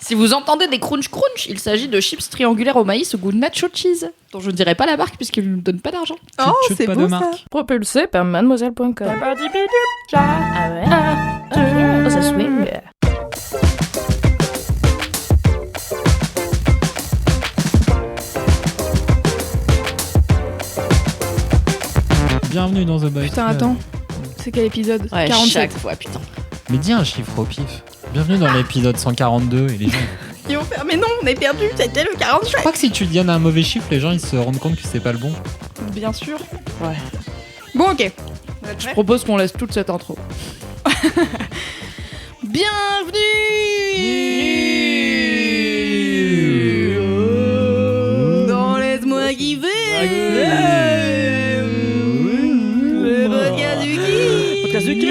Si vous entendez des crunch, il s'agit de chips triangulaires au maïs au goût de nacho cheese, dont je ne dirai pas la marque puisqu'ils ne nous donnent pas d'argent. Oh, c'est beau ça. Propulsé par mademoiselle.com. Ah ouais. Oh, ça swing. Bienvenue dans The Boys Putain, Club. attends. C'est quel épisode? Ouais, 47. chaque fois, putain. Mais dis un chiffre au pif. Bienvenue dans l'épisode 142 et les gens... Ils vont faire, mais non, on est perdu, c'était le 47. Je crois que si tu donnes un mauvais chiffre, les gens ils se rendent compte que c'est pas le bon. Bien sûr. Ouais. Bon, ok. Je propose qu'on laisse toute cette intro. Bienvenue dans Laisse-moi kiffer. Le podcast du kiff.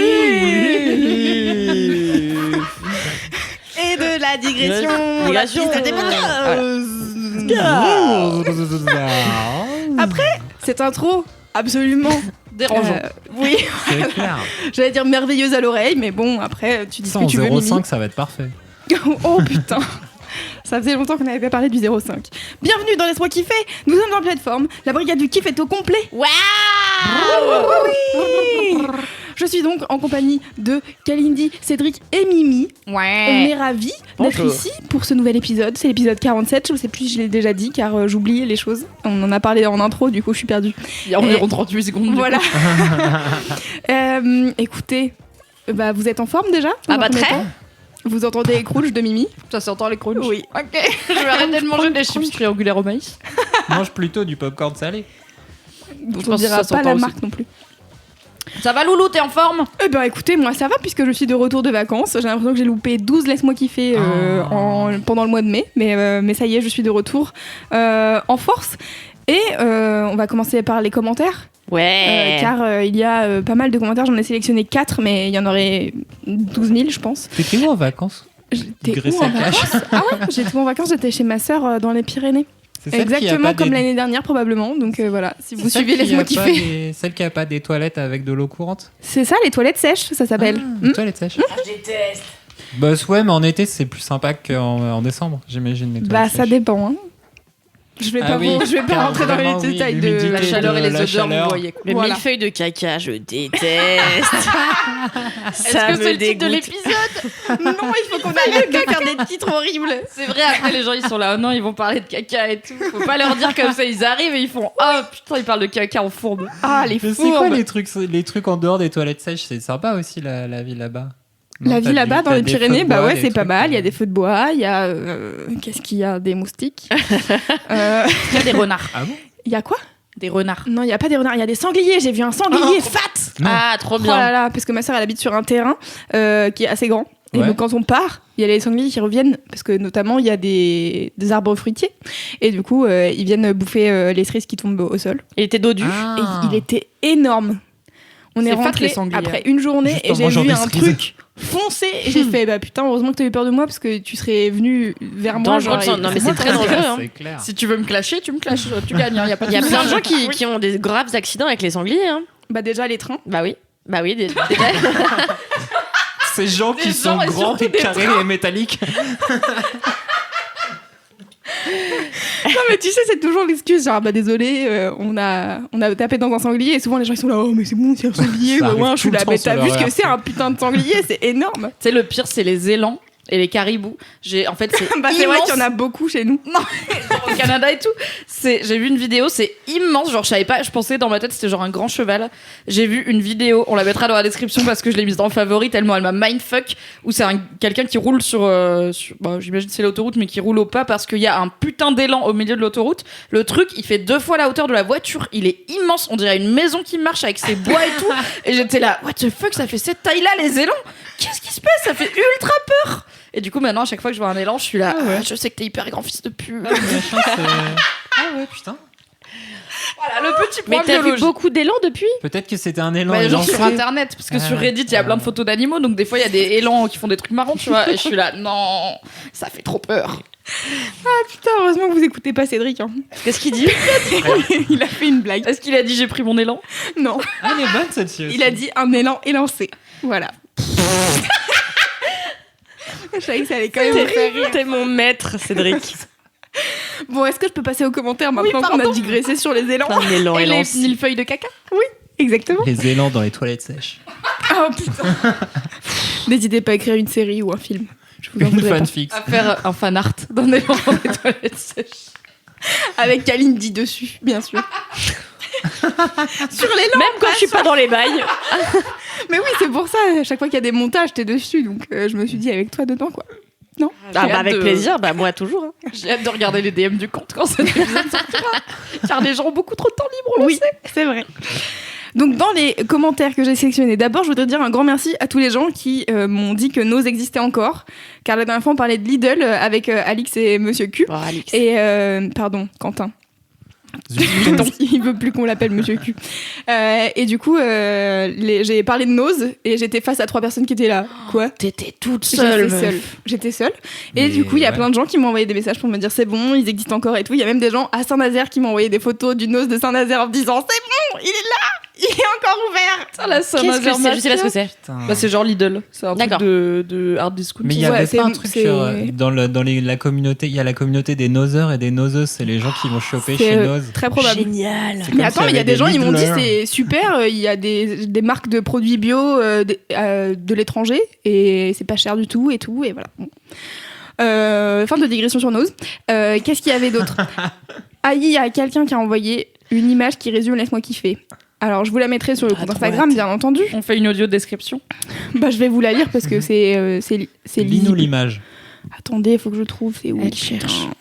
Et de la digression. La piste des Après, cette intro, absolument Dérangeant. oui, C'est clair. j'allais dire merveilleuse à l'oreille, mais bon, après, tu dis ce Ça que en tu veux, Mimi. 0,5 ça va être parfait. Oh putain. Ça faisait longtemps qu'on n'avait pas parlé du 0,5. Bienvenue dans Laisse-moi kiffer. Nous sommes dans plateforme. La brigade du kiff est au complet. Waouh. Oui. Je suis donc en compagnie de Kalindi, Cédric et Mimi. On est ravis d'être Bonjour. ici pour ce nouvel épisode. C'est l'épisode 47. Je ne sais plus si je l'ai déjà dit car j'oublie les choses. On en a parlé en intro, du coup je suis perdue. Il y a environ 38 secondes. Voilà. Écoutez, bah, vous êtes en forme déjà? Ah bah Dans combien de très. temps Vous entendez les crunchs de Mimi? Ça s'entend les crunchs. Oui. Ok. Je vais arrêter de manger des chips triangulaires au maïs. Mange plutôt du popcorn salé. Dont Je on pense que dira ça pas s'entend la aussi. marque non plus. Ça va Loulou, t'es en forme? Eh ben écoutez, moi ça va puisque je suis de retour de vacances. J'ai l'impression que j'ai loupé 12 Laisse-moi kiffer pendant le mois de mai. Mais ça y est, je suis de retour en force. Et on va commencer par les commentaires. Ouais. Car il y a pas mal de commentaires. J'en ai sélectionné 4, mais il y en aurait 12 000, je pense. T'étais où en vacances? J'étais Graisse où en à cash. vacances? Ah ouais, j'étais en vacances, j'étais chez ma sœur dans les Pyrénées. C'est celle qui a Exactement pas comme des- l'année dernière probablement. Donc voilà, si vous c'est celle suivez qui Laisse-moi a pas kiffer. des- Celle qui a pas des toilettes avec de l'eau courante. C'est ça, les toilettes sèches, ça s'appelle. Ah, toilettes sèches. Je déteste. Bah ouais, mais en été c'est plus sympa qu'en décembre, j'imagine. Les Bah toilettes ça sèches. dépend. Hein. Je vais Ah pas, oui, je vais pas car rentrer dans les vraiment, oui, détails de l'humidité La chaleur et les la odeurs, chaleur. vous voyez. Le Voilà. millefeuille de caca, je déteste. Est-ce Ça que me c'est le titre de dégoûte. l'épisode? Non, il faut qu'on arrête de faire des titres horribles. C'est vrai, après les gens ils sont là, oh non, ils vont parler de caca et tout. Faut pas leur dire comme ça, ils arrivent et ils font, oh putain, ils parlent de caca en fourbe. Ah, les Mais c'est quoi fourbes. les trucs en dehors des toilettes sèches? C'est sympa aussi la vie là-bas. La Non, vie t'as là-bas du- dans t'as les des feux Pyrénées, de bah bois, ouais, des c'est pas trucs, mal. Il y a des feux de bois, il y a. Qu'est-ce qu'il y a? Des moustiques. Il y a des renards. Ah bon? Il y a quoi? Des renards. Non, il y a pas des renards, il y a des sangliers. J'ai vu un sanglier fat. Non. Ah, trop Oh là bien. là, parce que ma soeur elle habite sur un terrain qui est assez grand. Et Ouais. donc quand on part, il y a les sangliers qui reviennent parce que notamment il y a des arbres fruitiers et du coup ils viennent bouffer les cerises qui tombent au sol. Il était dodu. Ah. Et il était énorme. On est C'est fat, rentré les sangliers. après une journée Juste et en j'ai mangeant vu des un cerises. truc foncé et j'ai fait bah putain heureusement que t'as eu peur de moi parce que tu serais venu vers moi. Dangereux, genre, non, et- mais c'est très dangereux. Hein. C'est clair. Si tu veux me clasher, tu me clashes. Tu gagnes, il y a pas de Il y a souci. plein de gens qui ont des graves accidents avec les sangliers. Hein. Bah déjà les trains. Bah oui. Bah oui, Ces gens Des qui gens sont et grands surtout et des carrés et métalliques. Non mais tu sais c'est toujours l'excuse genre bah désolé on a tapé dans un sanglier et souvent les gens ils sont là oh mais c'est bon c'est un sanglier Ça ouais, arrive ouais, je suis tout le là temps mais sur t'as leur vu ce que RP. c'est un putain de sanglier c'est énorme. Tu sais, le pire, c'est les élans et les caribous. En fait, c'est Bah c'est vrai immense. qu'il y en a beaucoup chez nous. Genre au Canada et tout. J'ai vu une vidéo, c'est immense. Genre, je savais pas, je pensais dans ma tête, c'était genre un grand cheval. J'ai vu une vidéo, on la mettra dans la description parce que je l'ai mise dans le favori tellement elle m'a mindfuck. Où c'est quelqu'un qui roule sur bah, j'imagine c'est l'autoroute, mais qui roule au pas parce qu'il y a un putain d'élan au milieu de l'autoroute. Le truc, il fait 2 fois la hauteur de la voiture. Il est immense. On dirait une maison qui marche avec ses bois et tout. Et j'étais là, what the fuck, ça fait cette taille-là, les élans? Qu'est-ce qui se passe? Ça fait ultra peur. Et du coup, maintenant, à chaque fois que je vois un élan, je suis là, Ah ouais. ah, je sais que t'es hyper grand fils de pute. Ah ouais, putain. Voilà, le petit mais point t'as vu biologie. beaucoup d'élan depuis? Peut-être que c'était un élan. Bah, genre élancé. sur internet, parce que Ah sur ouais. Reddit il y a plein de photos d'animaux, donc des fois il y a des élans qui font des trucs marrants, tu vois, et je suis là, non, ça fait trop peur. Putain heureusement que vous écoutez pas Cédric. Hein. Qu'est-ce qu'il dit? Il a fait une blague. Est-ce qu'il a dit j'ai pris mon élan? Non Ah, elle est bonne celle-ci aussi. il a dit un élan élancé. Voilà. Je savais que ça allait quand même me faire rire. T'es mon maître, Cédric. Bon, est-ce que je peux passer aux commentaires maintenant qu'on a digressé sur les élans? Un élan Et les élance. millefeuilles de caca. Exactement. Les élans dans les toilettes sèches. Oh putain. N'hésitez pas à écrire une série ou un film. Je vous en Une voudrais pas. fanfic. À faire un fan art d'un élan dans les toilettes sèches. Avec Kalindi dessus, bien sûr. Sur l'élan. Même quand je suis pas dans les bails. Mais oui, c'est pour ça. À chaque fois qu'il y a des montages, t'es dessus. Donc je me suis dit avec toi dedans, quoi. Non. Ah, J'ai hâte avec de- plaisir, bah moi toujours. hein. J'ai hâte de regarder les DM du compte quand cet épisode sortira. Car les gens ont beaucoup trop de temps libre, on le Oui, sait. c'est vrai. Donc dans les commentaires que j'ai sélectionnés, d'abord je voudrais dire un grand merci à tous les gens qui m'ont dit que Nose existait encore, car la dernière fois on parlait de Lidl avec Alix et Monsieur Q. Bon, Alix. Et pardon, Quentin. Il veut plus qu'on l'appelle Monsieur Q. Et du coup, j'ai parlé de Nose et j'étais face à 3 personnes qui étaient là. Quoi? T'étais toute J'étais seule. seule. J'étais seule. Et Mais du coup, il y a ouais. plein de gens qui m'ont envoyé des messages pour me dire c'est bon, ils existent encore et tout. Il y a même des gens à Saint-Nazaire qui m'ont envoyé des photos du Nose de Saint-Nazaire en me disant c'est bon, il est là, il est encore ouvert. Ça, la Qu'est-ce que c'est? Je sais pas ce que c'est. Putain. Bah, c'est genre Lidl. C'est un truc D'accord. de hard discount. Mais il y Ouais, avait c'est- pas un truc c'est- sur, la communauté, il y a la communauté des noseurs et des noseuses, c'est les gens qui vont choper C'est chez Nose. très probable. Génial. Mais comme attends, s'il y mais il y a avait des des gens, ils m'ont dit Lidlers. c'est super, il y a des marques de produits bio de l'étranger et c'est pas cher du tout et tout, et voilà. Bon. Fin de digression sur Nose. Qu'est-ce qu'il y avait d'autre? Ah, il y a quelqu'un qui a envoyé une image qui résume Laisse-moi kiffer. Alors, je vous la mettrai sur le compte trop Instagram, hâte. bien entendu. On fait une audio description. Bah, je vais vous la lire parce que c'est Lis-nous lisible. l'image. Attendez, il faut que je trouve. C'est où? Elle cherche. Putain.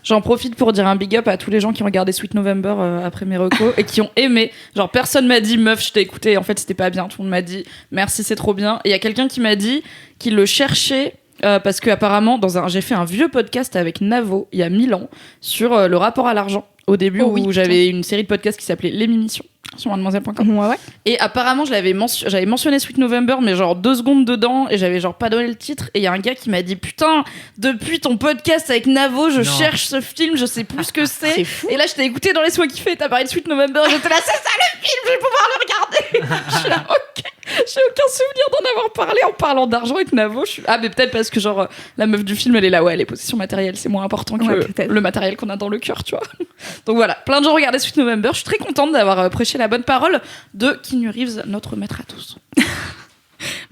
J'en profite pour dire un big up à tous les gens qui ont regardé Sweet November après mes recos et qui ont aimé. Genre, personne m'a dit meuf, je t'ai écouté. En fait, c'était pas bien. Tout le monde m'a dit merci, c'est trop bien. Et il y a quelqu'un qui m'a dit qu'il le cherchait. Parce que apparemment, j'ai fait un vieux podcast avec Navo il y a 1000 ans sur le rapport à l'argent. Au début, Oh où oui, j'avais une série de podcasts qui s'appelait Les Mimitions sur mademoiselle.com. Ouais, ouais. Et apparemment, j'avais mentionné Sweet November, mais genre 2 secondes dedans, et j'avais genre pas donné le titre. Et il y a un gars qui m'a dit putain, depuis ton podcast avec Navo, je Non. cherche ce film, je sais plus ce que c'est. C'est fou. Et là, je t'ai écouté dans Laisse-moi kiffer, t'as parlé de Sweet November, et j'étais là, c'est ça le film, je vais pouvoir le regarder. Je suis là, ok. J'ai aucun souvenir d'en avoir parlé en parlant d'argent avec Navo. Ah, mais peut-être parce que genre la meuf du film, elle est là, ouais, les possessions matérielles, c'est moins important que Ouais, peut-être. le matériel qu'on a dans le cœur, tu vois. Donc voilà, plein de gens regardaient Sweet November. Je suis très contente d'avoir prêché la bonne parole de Keanu Reeves, notre maître à tous.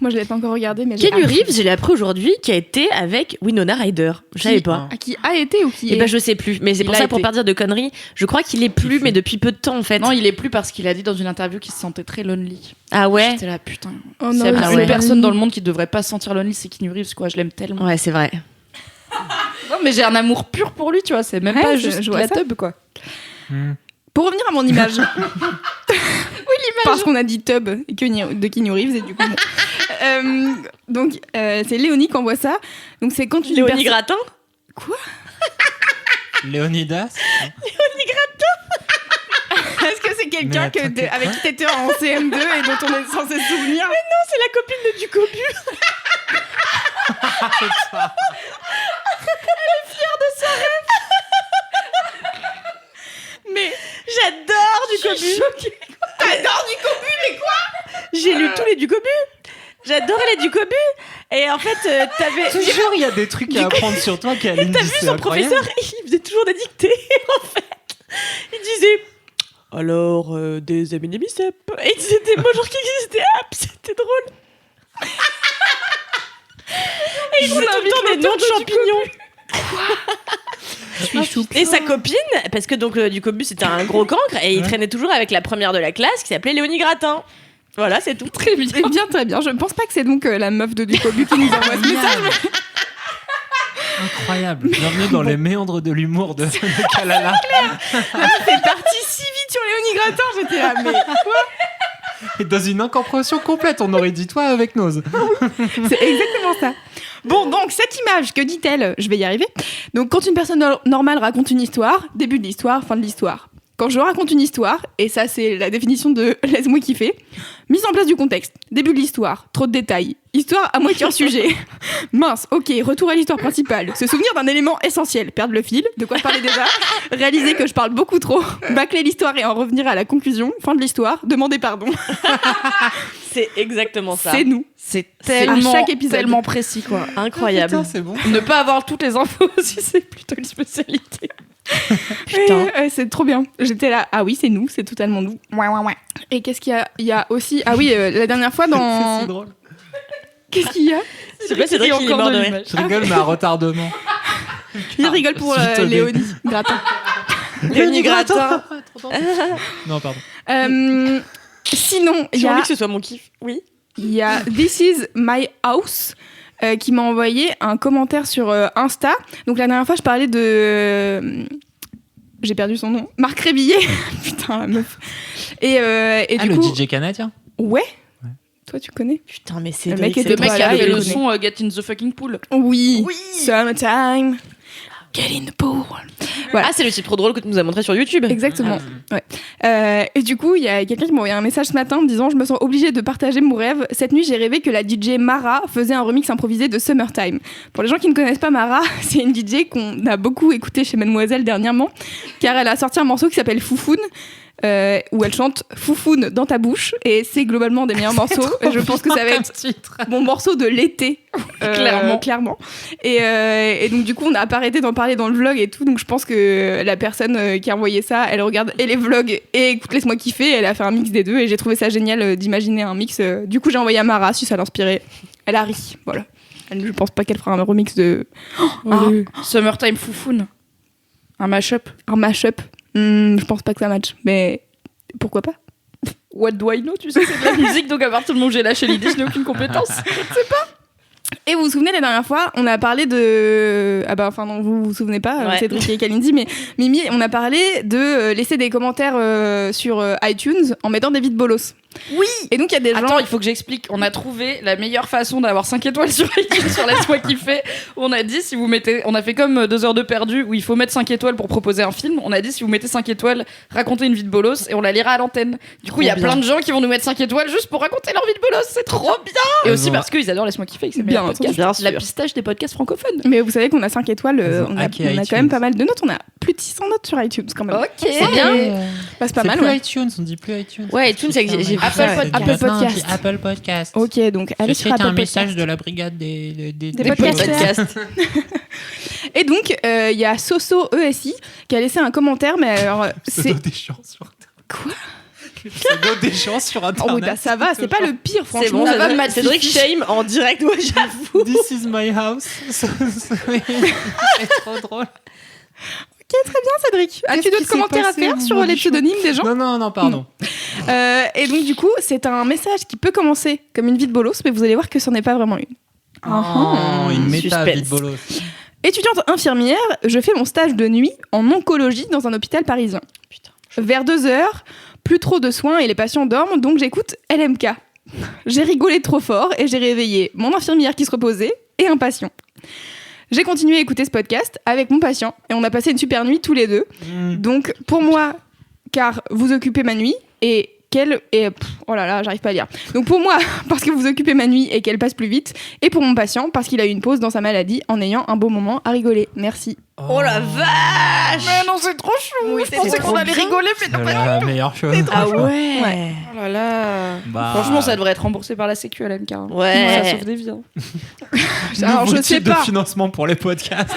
Moi, je l'ai pas encore regardé, mais j'ai Keanu appris. Reeves, je l'ai appris aujourd'hui, qui a été avec Winona Ryder. Je savais pas. Ah, qui a été ou qui Et est ben je sais plus, mais c'est Il pour a ça, pour été. pas dire de conneries, je crois qu'il est plus, mais depuis peu de temps en fait. Non, il est plus parce qu'il a dit dans une interview qu'il se sentait très lonely. Ah ouais. J'étais là, putain. Oh C'est non, la ah seule ouais. personne dans le monde qui devrait pas se sentir lonely, c'est Keanu Reeves, quoi. Je l'aime tellement. Ouais, c'est vrai. Non, mais j'ai un amour pur pour lui, tu vois. C'est même Ouais, pas je juste vois la ça. tub, quoi. Pour revenir à mon image. Oui, l'image. Parce qu'on a dit tub de Keanu Reeves et du coup. Bon. Donc, c'est Léonie qui envoie ça. Donc, c'est quand une Léonie personne- Gratin. Léonidas. Est-ce que c'est quelqu'un Mais attends, avec qui t'étais en CM2 et dont on est censé se souvenir? C'est la copine de Ducobu. Mais J'adore Ducobu. t'adores du cobu, mais quoi? J'ai lu tous les Ducobu. J'adorais les Ducobu. Et en fait, t'avais. Toujours, il y a des trucs à apprendre sur toi, Kalindi. T'as vu c'est son incroyable. professeur, il faisait toujours des dictées, en fait. Il disait alors des aménémicèpes. Et il disait des mots genre qui existaient. Ah, c'était drôle. Et il disait tout le temps des noms de champignons. Et sa copine, parce que donc Ducobu c'était un gros cancre, et il Ouais. traînait toujours avec la première de la classe qui s'appelait Léonie Gratin. Voilà, c'est tout. Très bien. Eh bien, très bien. Je pense pas que c'est donc la meuf de Ducobu qui nous envoie ce message. mais- Incroyable. Bienvenue dans les méandres de l'humour de Kalala. C'est parti si vite sur Léonie Gratin, j'étais là. Mais Et dans une incompréhension complète, on aurait dit toi avec Nose. c'est exactement ça. Bon, donc, cette image, que dit-elle? Je vais y arriver. Donc, quand une personne normale raconte une histoire, début de l'histoire, fin de l'histoire. Quand je raconte une histoire, et ça c'est la définition de laisse-moi kiffer, mise en place du contexte, début de l'histoire, trop de détails, histoire à moitié hors sujet, mince, ok, retour à l'histoire principale, se souvenir d'un élément essentiel, perdre le fil, de quoi je parlais déjà, réaliser que je parle beaucoup trop, bâcler l'histoire et en revenir à la conclusion, fin de l'histoire, demander pardon. C'est exactement ça. C'est nous. C'est à tellement, chaque épisode. tellement précis, quoi. Incroyable. Putain, c'est bon. Ne pas avoir toutes les infos aussi, c'est plutôt une spécialité. Putain. C'est trop bien. J'étais là, ah oui, c'est nous, c'est totalement nous. Ouais. Et qu'est-ce qu'il y a ? Il y a aussi, ah oui, la dernière fois C'est dans... si drôle. Qu'est-ce qu'il y a ? Je sais pas, Cédric, il est mort de rire. Je rigole, mais à retardement. Il rigole pour s'il te plaît. Léonie Gratin. Léonie Gratin. Non, pardon. Sinon, il y J'ai envie a... que ce soit mon kiff. Oui. Il y a This is my house qui m'a envoyé un commentaire sur Insta. Donc la dernière fois, je parlais de... j'ai perdu son nom. Marc Rébillet. Putain, la meuf. Et du Le coup... DJ canadien. Ouais. Toi, tu connais ? Putain, mais c'est Le mec Le était mec qui Voilà, a fait il le connaît. son Get in the fucking pool. Oui. Summertime. Get in the pool. Voilà. Ah, c'est le titre trop drôle que tu nous as montré sur YouTube. Exactement. Ouais. Et du coup, il y a quelqu'un qui m'a envoyé un message ce matin me disant « Je me sens obligée de partager mon rêve. Cette nuit, j'ai rêvé que la DJ Mara faisait un remix improvisé de Summertime. » Pour les gens qui ne connaissent pas Mara, c'est une DJ qu'on a beaucoup écoutée chez Mademoiselle dernièrement, car elle a sorti un morceau qui s'appelle Foufoune. Où elle chante Foufoune dans ta bouche, et c'est globalement des meilleurs morceaux. Et je pense que ça va être mon morceau de l'été, clairement. Et donc du coup on n'a pas arrêté d'en parler dans le vlog et tout, donc je pense que la personne qui a envoyé ça, elle regarde et les vlogs et écoute Laisse-moi kiffer, elle a fait un mix des deux et j'ai trouvé ça génial d'imaginer un mix. Du coup j'ai envoyé à Mara si ça l'inspirait. Elle a ri, voilà. Je pense pas qu'elle fera un remix de Summertime Foufoune. Un mashup. un mashup. Je pense pas que ça match, mais pourquoi pas. What do I know? Tu sais, c'est de la musique, donc à partir du moment où j'ai lâché l'idée, je n'ai aucune compétence. Et vous vous souvenez, la dernière fois, on a parlé de... Ah bah, enfin non, vous vous souvenez pas, Ouais. Cédric et Kalindi, mais Mimi, on a parlé de laisser des commentaires sur iTunes en mettant des vides bolos. Oui. Et donc, il y a des gens... Attends, il faut que j'explique. On a trouvé la meilleure façon d'avoir 5 étoiles sur iTunes sur Laisse-moi kiffer. On a dit, si vous mettez... On a fait comme 2 heures de perdu, où il faut mettre 5 étoiles pour proposer un film. On a dit, si vous mettez 5 étoiles, racontez une vie de bolos et on la lira à l'antenne. Du coup, il y a Trop bien. plein de gens qui vont nous mettre 5 étoiles juste pour raconter leur vie de bolos. C'est trop bien. Et aussi parce qu'ils adorent Laisse-moi kiffer, que c'est le Bien meilleur podcast. entendu. Bien sûr. La pistache des podcasts francophones. Mais vous savez qu'on a 5 étoiles, Ils ont on a hacké quand iTunes. même pas mal de notes, on a plus de 600 notes sur iTunes quand même. Ok. C'est bien. Bah, c'est pas mal, plus ouais. iTunes, on dit plus iTunes. Ouais, iTunes, c'est que j'ai vu Apple ça. Podcast. Apple Podcast. Apple Podcast. Ok, donc allez sur C'est Apple un Podcast. message de la brigade des podcasters. Et donc, il y a Soso ESI qui a laissé un commentaire, mais alors, c'est... Pseudo des gens sur Internet. Quoi? Pseudo des gens sur Oh Internet. oui, bah ça va, c'est pas le pire, C'est franchement. bon, Ça va, Cédric, Matt Cédric Fifi. shame en direct, ouais, j'avoue. This is my house. C'est trop drôle. Cédric, as-tu Qu'est-ce d'autres qui s'est commentaires à passé, faire vous sur les modifiez pseudonymes des gens? Non, pardon. Et donc du coup, c'est un message qui peut commencer comme une vie de bolos, mais vous allez voir que ce n'est pas vraiment une. Oh, une méta Suspense. vite bolos. Étudiante infirmière, je fais mon stage de nuit en oncologie dans un hôpital parisien. Putain. Vers 2h, plus trop de soins et les patients dorment, donc j'écoute LMK. J'ai rigolé trop fort et j'ai réveillé mon infirmière qui se reposait et un patient. J'ai continué à écouter ce podcast avec mon patient et on a passé une super nuit tous les deux. Donc pour moi, car vous occupez ma nuit et oh là là, j'arrive pas à lire. Donc pour moi, parce que vous occupez ma nuit et qu'elle passe plus vite, et pour mon patient, parce qu'il a eu une pause dans sa maladie en ayant un beau moment à rigoler. Merci. Oh la vache. Mais non, c'est trop chou. Oui, je c'est pensais trop qu'on allait bien. rigoler, mais C'est non, pas la meilleure chose. Ah ouais. Oh là là. Bah, Franchement, ça devrait être remboursé par la Sécu à l'MK. Hein. Ouais. Ça sauve des vies. Hein. Alors nouveau je sais type de pas, financement pour les podcasts.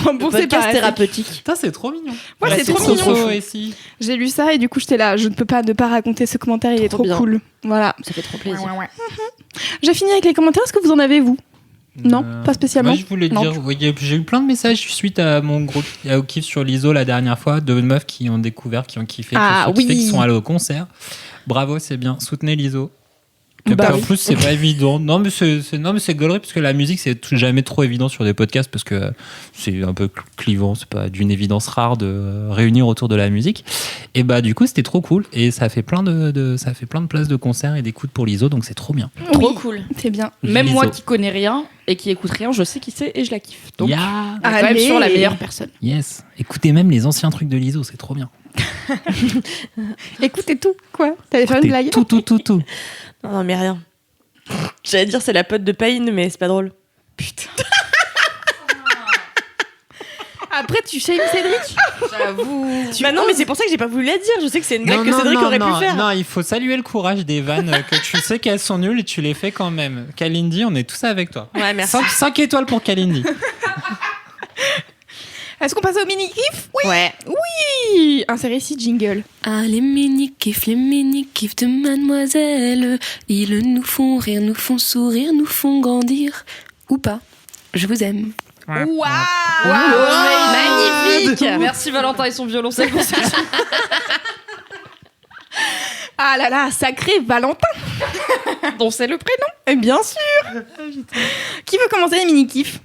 remboursé par Podcast la thérapeutique. Putain, c'est trop mignon. Ouais, Là, c'est trop Soso mignon. ici. J'ai lu ça et du coup j'étais là, je ne peux pas ne pas raconter ce commentaire, il est Trop trop bien. cool. Voilà. Ça fait trop plaisir. J'ai fini avec les commentaires, est-ce que vous en avez vous? Non, pas spécialement. Moi, je voulais Non. dire, oui, j'ai eu plein de messages suite à mon gros au kiff sur l'ISO la dernière fois, de meufs qui ont découvert, qui ont kiffé, Ah, qui ont kiffé, oui. qui sont allés au concert. Bravo, c'est bien. Soutenez l'ISO. Bah en oui. plus, c'est pas évident. Non, mais c'est gaulerie parce que la musique, c'est jamais trop évident sur des podcasts parce que c'est un peu clivant. C'est pas d'une évidence rare de réunir autour de la musique. Et bah, du coup, c'était trop cool. Et ça fait plein ça fait plein de places de concerts et d'écoute pour l'ISO, donc c'est trop bien. Trop Oui, cool. c'est bien. Même moi L'ISO. qui connais rien et qui écoute rien, je sais qui c'est et je la kiffe. Donc, Yeah. on est quand même Allez. sur la meilleure personne. Yes. Écoutez même les anciens trucs de l'ISO, c'est trop bien. Écoutez tout, quoi. T'allais faire une blague? Tout. Non, mais rien. J'allais dire c'est la pote de Payne, mais c'est pas drôle. Putain. Après, tu shames Cédric? J'avoue. Bah non, mais c'est pour ça que j'ai pas voulu la dire. Je sais que c'est une blague que Cédric aurait pu faire. Non, il faut saluer le courage des vannes que tu sais qu'elles sont nulles et tu les fais quand même. Kalindi, on est tous avec toi. Ouais, merci. 5 étoiles pour Kalindi. Est-ce qu'on passe au mini-kiff? Ouais. Oui. Insérez ici jingle. Ah, les mini-kifs de mademoiselle. Ils nous font rire, nous font sourire, nous font grandir. Ou pas. Je vous aime. Waouh. Magnifique. Merci Valentin et son violoncelle pour ce Ah là là, sacré Valentin. dont c'est le prénom. Et bien sûr. Qui veut commencer les mini-kiffs?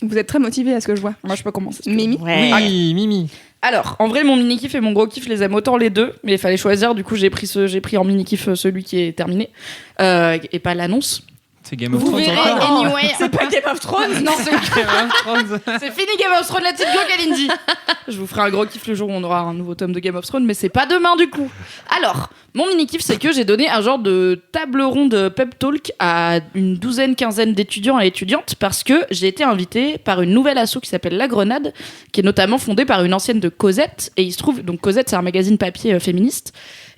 Vous êtes très motivés à ce que je vois. Moi, je peux commencer. Mimi. Ouais. Oui, Mimi. Alors, en vrai, mon mini-kiff et mon gros kiff, je les aime autant les deux, mais il fallait choisir. Du coup, j'ai pris en mini-kiff celui qui est terminé et pas l'annonce. C'est Game of Vous Thrones verrez, encore. anyway. C'est pas Game of Thrones. Non, c'est Game of Thrones. C'est fini Game of Thrones, let's go Kalindi. Je vous ferai un gros kiff le jour où on aura un nouveau tome de Game of Thrones, mais c'est pas demain du coup. Alors, mon mini kiff, c'est que j'ai donné un genre de table ronde pep talk à une quinzaine d'étudiants et étudiantes parce que j'ai été invitée par une nouvelle asso qui s'appelle La Grenade, qui est notamment fondée par une ancienne de Cosette. Et il se trouve, donc Cosette, c'est un magazine papier féministe.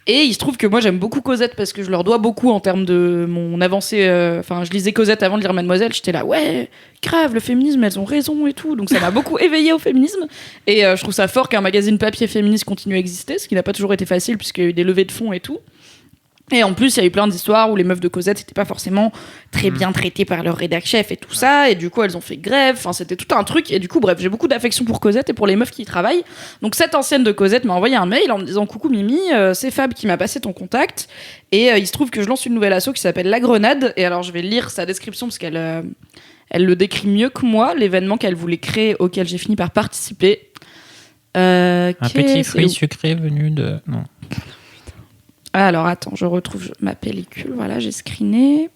Et il se trouve que moi j'aime beaucoup Cosette parce que je leur dois beaucoup en termes de mon avancée. Enfin, je lisais Cosette avant de lire Mademoiselle. J'étais là, ouais, grave, le féminisme, elles ont raison et tout. Donc ça m'a beaucoup éveillée au féminisme. Et je trouve ça fort qu'un magazine papier féministe continue à exister, ce qui n'a pas toujours été facile puisqu'il y a eu des levées de fonds et tout. Et en plus, il y a eu plein d'histoires où les meufs de Cosette n'étaient pas forcément très bien traitées par leur rédac chef et tout ça. Et du coup, elles ont fait grève. Enfin, c'était tout un truc. Et du coup, bref, j'ai beaucoup d'affection pour Cosette et pour les meufs qui y travaillent. Donc, cette ancienne de Cosette m'a envoyé un mail en me disant « Coucou Mimi, c'est Fab qui m'a passé ton contact. » Et il se trouve que je lance une nouvelle asso qui s'appelle La Grenade. Et alors, je vais lire sa description parce qu'elle elle le décrit mieux que moi, l'événement qu'elle voulait créer, auquel j'ai fini par participer. Un petit fruit sucré venu de... Non. Alors attends, je retrouve ma pellicule. Voilà, j'ai screené.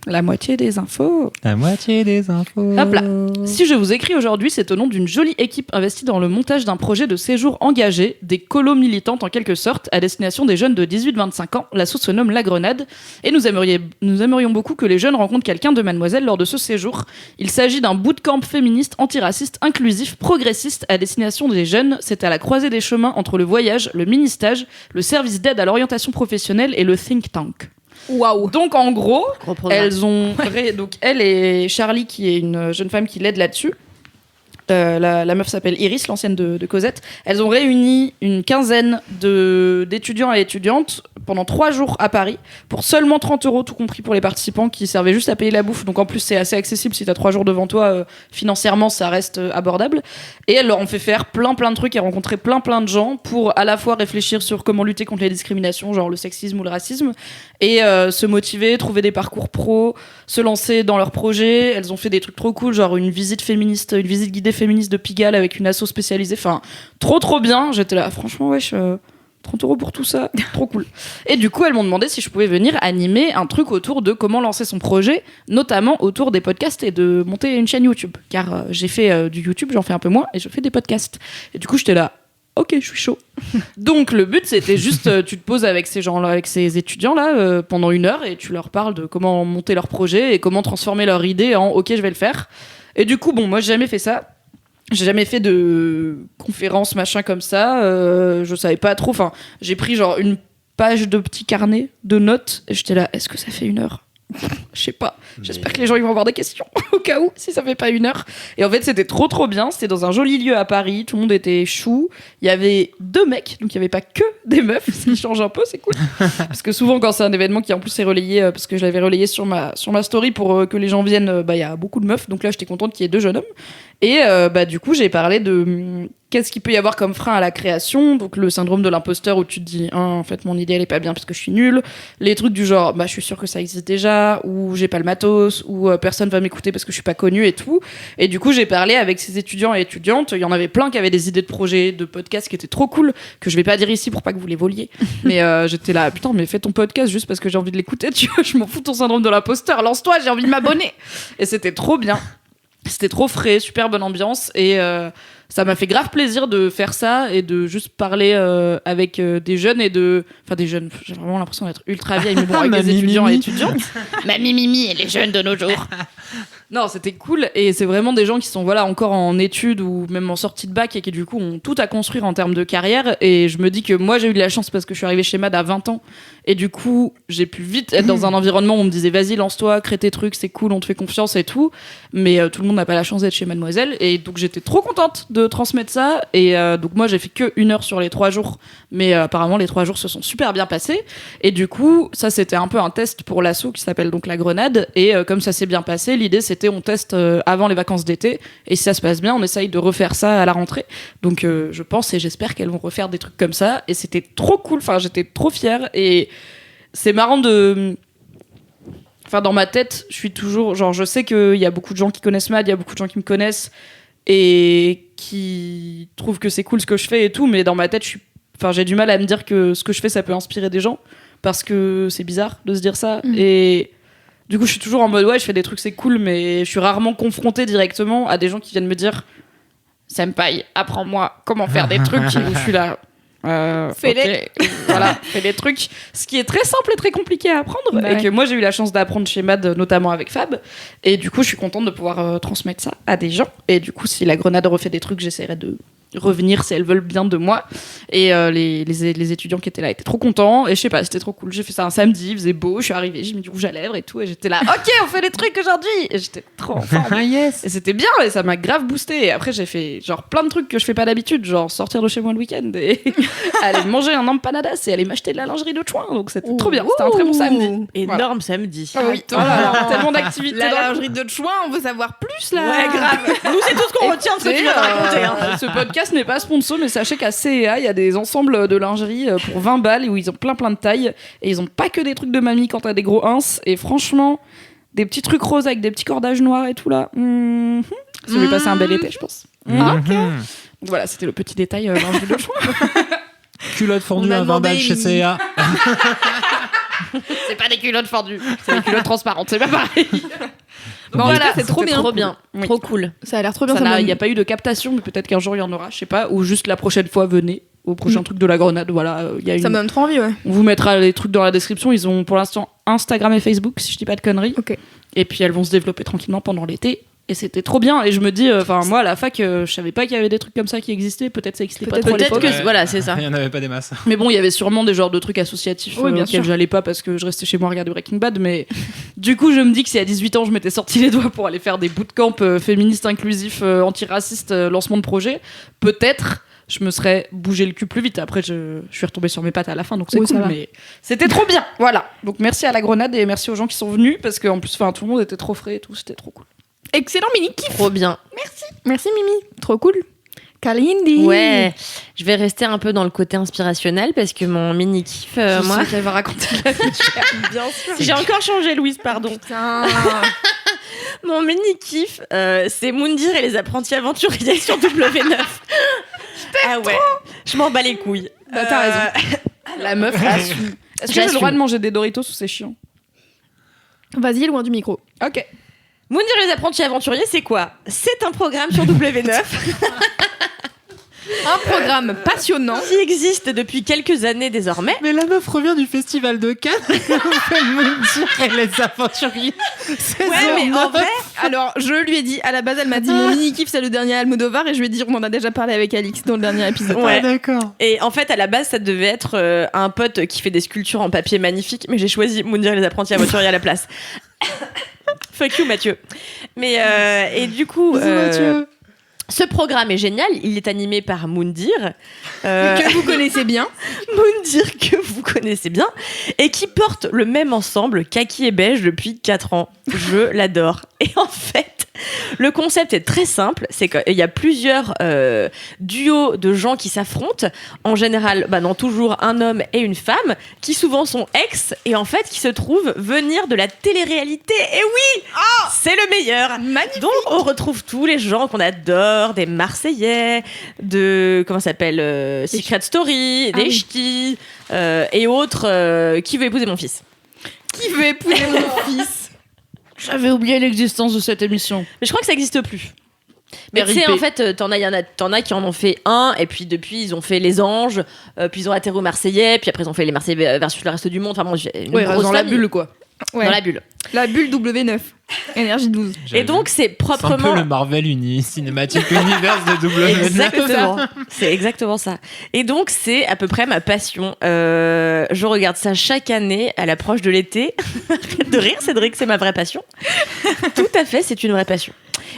La moitié des infos. La moitié des infos. Hop là. Si je vous écris aujourd'hui, c'est au nom d'une jolie équipe investie dans le montage d'un projet de séjour engagé, des colos militantes en quelque sorte, à destination des jeunes de 18-25 ans. L'asso se nomme La Grenade. Et nous aimerions beaucoup que les jeunes rencontrent quelqu'un de Mademoiselle lors de ce séjour. Il s'agit d'un bootcamp féministe, antiraciste, inclusif, progressiste à destination des jeunes. C'est à la croisée des chemins entre le voyage, le mini-stage, le service d'aide à l'orientation professionnelle et le think tank. Waouh. Donc en gros, Gros programme. elles ont donc elle et Charlie qui est une jeune femme qui l'aide là-dessus. La meuf s'appelle Iris, l'ancienne de Cosette. Elles ont réuni une quinzaine d'étudiants et étudiantes pendant 3 jours à Paris pour seulement 30 €, tout compris pour les participants qui servaient juste à payer la bouffe. Donc en plus, c'est assez accessible si t'as 3 jours devant toi. Financièrement, ça reste abordable. Et elles leur ont fait faire plein de trucs et rencontrer plein de gens pour à la fois réfléchir sur comment lutter contre les discriminations, genre le sexisme ou le racisme, et se motiver, trouver des parcours pro, se lancer dans leurs projets. Elles ont fait des trucs trop cool, genre une visite guidée féministe de Pigalle avec une asso spécialisée. Enfin, trop bien. J'étais là, franchement, wesh, 30 € pour tout ça, trop cool. Et du coup, elles m'ont demandé si je pouvais venir animer un truc autour de comment lancer son projet, notamment autour des podcasts et de monter une chaîne YouTube. Car j'ai fait du YouTube, j'en fais un peu moins, et je fais des podcasts. Et du coup, j'étais là, ok, je suis chaud. Donc le but, c'était juste, tu te poses avec ces gens-là, avec ces étudiants-là, pendant 1 heure, et tu leur parles de comment monter leur projet et comment transformer leur idée en ok, je vais le faire. Et du coup, bon, moi, j'ai jamais fait ça. J'ai jamais fait de conférence machin comme ça. Je savais pas trop. Enfin, j'ai pris genre une page de petit carnet de notes et j'étais là. Est-ce que ça fait 1 heure? Je sais pas. J'espère que les gens ils vont avoir des questions au cas où si ça fait pas 1 heure. Et en fait, c'était trop bien. C'était dans un joli lieu à Paris. Tout le monde était chou. Il y avait 2 mecs, donc il y avait pas que des meufs. Ce qui change un peu, c'est cool. Parce que souvent, quand c'est un événement qui en plus est relayé, parce que je l'avais relayé sur ma story pour que les gens viennent, il y a beaucoup de meufs. Donc là, j'étais contente qu'il y ait 2 jeunes hommes. Et du coup, j'ai parlé de qu'est-ce qu'il peut y avoir comme frein à la création. Donc le syndrome de l'imposteur où tu te dis en fait mon idée elle est pas bien parce que je suis nulle. Les trucs du genre je suis sûre que ça existe déjà, ou j'ai pas le matos, ou personne va m'écouter parce que je suis pas connue et tout. Et du coup j'ai parlé avec ces étudiants et étudiantes. Il y en avait plein qui avaient des idées de projets, de podcasts qui étaient trop cool, que je vais pas dire ici pour pas que vous les voliez. Mais j'étais là, putain, mais fais ton podcast juste parce que j'ai envie de l'écouter, tu vois, je m'en fous de ton syndrome de l'imposteur, lance-toi, j'ai envie de m'abonner. Et c'était trop bien. C'était trop frais, super bonne ambiance, et ça m'a fait grave plaisir de faire ça et de juste parler avec des jeunes enfin des jeunes, j'ai vraiment l'impression d'être ultra vieille, mais bon, avec des étudiants et étudiantes. Mamie Mimi et les jeunes de nos jours. Non, c'était cool, et c'est vraiment des gens qui sont encore en études ou même en sortie de bac et qui du coup ont tout à construire en termes de carrière. Et je me dis que moi j'ai eu de la chance parce que je suis arrivée chez MAD à 20 ans, et du coup j'ai pu vite être dans un environnement où on me disait vas-y lance-toi, crée tes trucs, c'est cool, on te fait confiance et tout. Mais tout le monde n'a pas la chance d'être chez Mademoiselle, et donc j'étais trop contente de transmettre ça. Et donc moi j'ai fait que 1 heure sur les 3 jours, mais apparemment les 3 jours se sont super bien passés. Et du coup ça c'était un peu un test pour l'asso qui s'appelle donc La Grenade, et comme ça s'est bien passé, l'idée c'était on teste avant les vacances d'été, et si ça se passe bien on essaye de refaire ça à la rentrée. Donc je pense et j'espère qu'elles vont refaire des trucs comme ça, et c'était trop cool, enfin j'étais trop fière. Et c'est marrant de... Enfin, dans ma tête, je suis toujours... Genre, je sais qu'il y a beaucoup de gens qui connaissent MAD, il y a beaucoup de gens qui me connaissent et qui trouvent que c'est cool ce que je fais et tout, mais dans ma tête, j'ai du mal à me dire que ce que je fais, ça peut inspirer des gens, parce que c'est bizarre de se dire ça. Et du coup, je suis toujours en mode, ouais, je fais des trucs, c'est cool, mais je suis rarement confrontée directement à des gens qui viennent me dire « Senpai, apprends-moi comment faire des trucs », où je suis là... fais-les. Voilà, fais les trucs, ce qui est très simple et très compliqué à apprendre, et que moi j'ai eu la chance d'apprendre chez MAD, notamment avec Fab, et du coup je suis contente de pouvoir transmettre ça à des gens. Et du coup si La Grenade refait des trucs, j'essaierai de revenir si elles veulent bien de moi. Et les étudiants qui étaient là étaient trop contents, et je sais pas, c'était trop cool. J'ai fait ça un samedi, il faisait beau, je suis arrivée, j'ai mis du rouge à lèvres et tout, et j'étais là ok on fait des trucs aujourd'hui, et j'étais trop en forme. Yes. Et c'était bien, et ça m'a grave boosté. Et après j'ai fait genre plein de trucs que je fais pas d'habitude, genre sortir de chez moi le week-end et aller manger un empanadas et aller m'acheter de la lingerie de chouin. Donc c'était trop bien, c'était un très bon samedi. Énorme samedi. Ah oui, voilà, tellement d'activités. La dans le lingerie de chouin, on veut savoir plus là. Ouais, grave. Nous, c'est tout ce qu'on retient de ce que tu viens de raconter. Hein. Ce podcast n'est pas sponsor, mais sachez qu'à CEA, il y a des ensembles de lingerie pour 20 balles où ils ont plein de tailles, et ils ont pas que des trucs de mamie quand t'as des gros ins, et franchement, des petits trucs roses avec des petits cordages noirs et tout là. Ça va passer un bel été, je pense. Donc voilà, c'était le petit détail lingerie de choix. Culotte fondue On a à 20 balles demandé chez CA. C'est pas des culottes fendues, c'est des culottes transparentes, c'est pas pareil. Bon, Voilà, c'est trop bien. Trop bien. Oui. Trop cool. Ça a l'air trop bien. Il n'y a pas eu de captation, mais peut-être qu'un jour il y en aura, je sais pas, ou juste la prochaine fois venez au prochain truc de La Grenade. Voilà, Ça me donne trop envie, ouais. On vous mettra les trucs dans la description. Ils ont pour l'instant Instagram et Facebook, si je dis pas de conneries. Ok. Et puis elles vont se développer tranquillement pendant l'été. Et c'était trop bien. Et je me dis, moi à la fac, je savais pas qu'il y avait des trucs comme ça qui existaient. Peut-être ça existait pas trop à Peut-être l'époque. que voilà, c'est ça. Il y en avait pas des masses. Mais bon, il y avait sûrement des genres de trucs associatifs Oui, bien auxquels sûr. j'allais pas parce que je restais chez moi à regarder Breaking Bad. Mais du coup, je me dis que si à 18 ans, je m'étais sorti les doigts pour aller faire des bootcamps féministes, inclusifs, antiracistes, lancement de projet, peut-être je me serais bougé le cul plus vite. Après, je suis retombée sur mes pattes à la fin, donc c'est Oui, ça cool. va. Mais c'était trop bien. Voilà. Donc merci à La Grenade et merci aux gens qui sont venus, parce qu'en plus, tout le monde était trop frais et tout. C'était trop cool. Excellent mini kiff. Trop bien. Merci Mimi. Trop cool. Kalindi. Ouais, je vais rester un peu dans le côté inspirationnel parce que mon mini kiff, moi, j'avais raconté la bien sûr. J'ai encore changé, Louise, pardon. Putain. Mon mini kiff, c'est Moundir et les apprentis aventuriers sur W9. Ah ouais, je m'en bats les couilles. Bah, t'as raison. La meuf assume. Est-ce que j'ai le droit de manger des Doritos ou c'est chiant? Vas-y, loin du micro. Ok. Moundir et les apprentis aventuriers, c'est quoi? C'est un programme sur W9 Un programme passionnant. qui existe depuis quelques années désormais. Mais la meuf revient du festival de Cannes. Elle fait Moundir et les aventuriers. Ouais, mais en vrai, Alors, je lui ai dit, à la base, elle m'a dit mon mini kiff, c'est le dernier Almodovar, et je lui ai dit, on en a déjà parlé avec Alix dans le dernier épisode. Ouais. Ah, d'accord. et en fait, à la base, ça devait être un pote qui fait des sculptures en papier magnifiques, mais j'ai choisi Moundir et les apprentis aventuriers à la place. Fuck you, Mathieu. Mais et du coup, Mathieu. ce programme est génial. Il est animé par Moundir, Que vous connaissez bien. Moundir que vous connaissez bien, et qui porte le même ensemble kaki et beige depuis 4 ans. Je l'adore. Et en fait, Le concept est très simple, c'est qu'il y a plusieurs duos de gens qui s'affrontent, en général, non, toujours un homme et une femme, qui souvent sont ex, et en fait qui se trouvent venir de la télé-réalité. Et oui, c'est le meilleur. Magnifique. Donc on retrouve tous les gens qu'on adore, des Marseillais, de comment ça s'appelle, Secret Story, des ch'tis et autres. Qui veut épouser mon fils? Qui veut épouser mon fils? J'avais oublié l'existence de cette émission. Mais je crois que ça n'existe plus. Mais tu sais, en fait, t'en as qui en ont fait un, et puis depuis, ils ont fait Les Anges, puis ils ont atterri aux Marseillais, puis après, ils ont fait les Marseillais versus le reste du monde. Enfin bon, une grosse dans la famille. bulle, quoi. Ouais. Dans la bulle. La bulle W9. Énergie 12. Et donc, c'est C'est un proprement. peu le Marvel Cinematic Universe de W9. Exactement. C'est exactement ça. Et donc, c'est à peu près ma passion. Je regarde ça chaque année à l'approche de l'été. Arrête de rire, Cédric, c'est ma vraie passion. Tout à fait, c'est une vraie passion.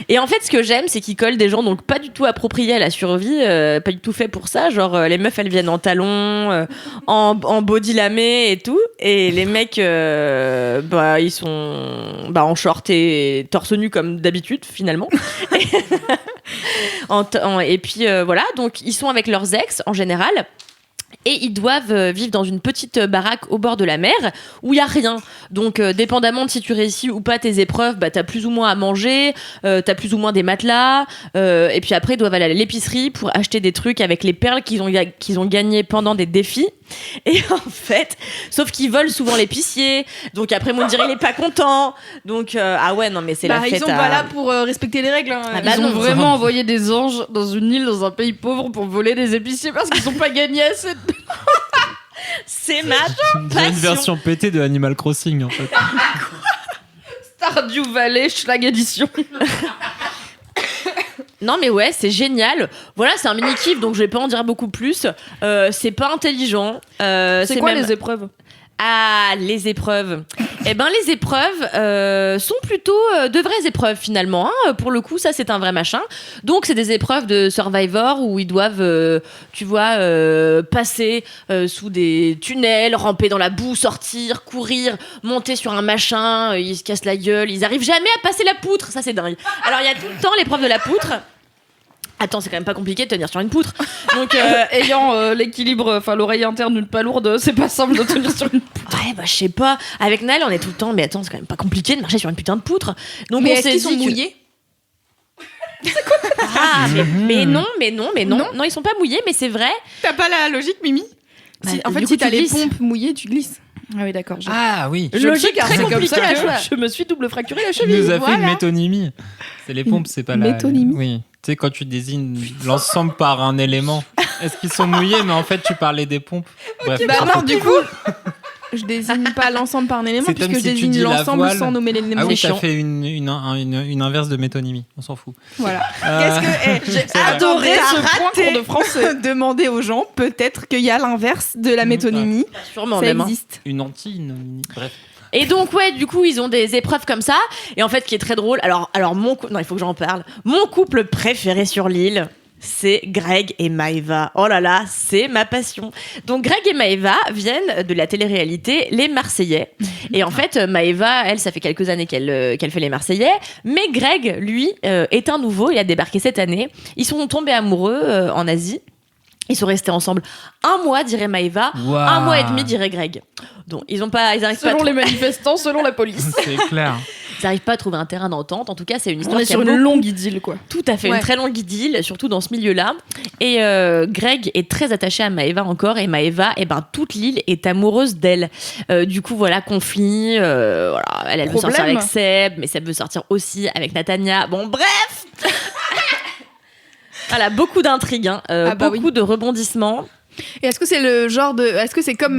Et en fait, ce que j'aime, c'est qu'ils collent des gens donc pas du tout appropriés à la survie, pas du tout fait pour ça. Genre, les meufs, elles viennent en talons, en body lamé et tout. Et les mecs, ils sont en short et torse nu comme d'habitude, finalement. Et puis, voilà, donc ils sont avec leurs ex, en général. Et ils doivent vivre dans une petite baraque au bord de la mer où il y a rien. Donc, dépendamment de si tu réussis ou pas tes épreuves, t'as plus ou moins à manger, t'as plus ou moins des matelas. Et puis après, ils doivent aller à l'épicerie pour acheter des trucs avec les perles qu'ils ont gagnées pendant des défis. Et en fait, sauf qu'ils volent souvent l'épicier. Donc après, Moundir, il est pas content. Donc, non, mais c'est la fête. Ils sont pas là pour respecter les règles. Hein. Bah Ils ont non, vraiment envoyé des anges dans une île, dans un pays pauvre, pour voler des épiciers parce qu'ils ont pas gagné assez. C'est ma Une passion. version pétée de Animal Crossing, en fait. Stardew Valley, Schlag Edition. Non mais ouais, c'est génial. Voilà, c'est un mini kiff, donc je vais pas en dire beaucoup plus. C'est pas intelligent. C'est quoi les épreuves? Ah, les épreuves. Eh ben, les épreuves sont plutôt de vraies épreuves finalement. Hein. Pour le coup, ça c'est un vrai machin. Donc c'est des épreuves de Survivor où ils doivent, passer sous des tunnels, ramper dans la boue, sortir, courir, monter sur un machin. Ils se cassent la gueule. Ils arrivent jamais à passer la poutre. Ça c'est dingue. Alors il y a tout le temps l'épreuve de la poutre. Attends, c'est quand même pas compliqué de tenir sur une poutre. Donc, ayant l'équilibre, enfin l'oreille interne une pas lourde, c'est pas simple de tenir sur une poutre. ouais, je sais pas. Avec Naël, on est tout le temps, mais attends, c'est quand même pas compliqué de marcher sur une putain de poutre. Donc, Mais on est-ce s'est qu'ils sont dit que- mouillés? Ah, mais non, ils sont pas mouillés, mais c'est vrai. T'as pas la logique, Mimi? Bah, En fait, du si coup, t'as tu les glisses. pompes mouillées, tu glisses. Ah oui, d'accord. Ah oui. Je le sais Logique car très c'est comme ça compliquée. que je me suis double fracturé la Tu cheville. nous as fait voilà. une métonymie. C'est les pompes, c'est pas la. Métonymie. Oui. Tu sais, quand tu désignes l'ensemble par un élément, est-ce qu'ils sont mouillés, mais en fait, tu parlais des pompes. Bref. Bah non, du coup, je désigne pas l'ensemble par un élément, C'est puisque comme je si tu désigne dis la l'ensemble voile. sans nommer l'élément. Ah oui, C'est t'as chiant. fait une inverse de métonymie. On s'en fout. Voilà. Euh, J'ai c'est vrai. adoré T'as ce raté. point cours de français. Demander aux gens, peut-être qu'il y a l'inverse de la métonymie. Sûrement Ça même. Hein. existe. Une anti-nomie. Bref. Et donc, ouais, du coup, ils ont des épreuves comme ça. Et en fait, ce qui est très drôle, alors non, il faut que j'en parle. Mon couple préféré sur l'île, c'est Greg et Maëva. Oh là là, c'est ma passion. Donc, Greg et Maëva viennent de la télé-réalité Les Marseillais. Et en fait, Maëva, elle, ça fait quelques années qu'elle fait Les Marseillais. Mais Greg, lui, est un nouveau. Il a débarqué cette année. Ils sont tombés amoureux en Asie. Ils sont restés ensemble 1 mois, dirait Maëva. Waouh. 1 mois et demi, dirait Greg. Donc, ils arrivent pas Selon les manifestants, selon la police. C'est clair. Ils n'arrivent pas à trouver un terrain d'entente. En tout cas, c'est une On histoire est qui sur a une beaucoup- longue idylle, quoi. Tout à fait, Ouais. une très longue idylle, surtout dans ce milieu-là. Et Greg est très attaché à Maëva encore. Et Maëva, toute l'île est amoureuse d'elle. Du coup, voilà, conflit. Voilà, elle veut sortir Problème. avec Seb, mais Seb veut sortir aussi avec Natania. Bon, bref. Voilà, beaucoup d'intrigues, hein, beaucoup de rebondissements. Et est-ce que c'est le genre de. Est-ce que c'est comme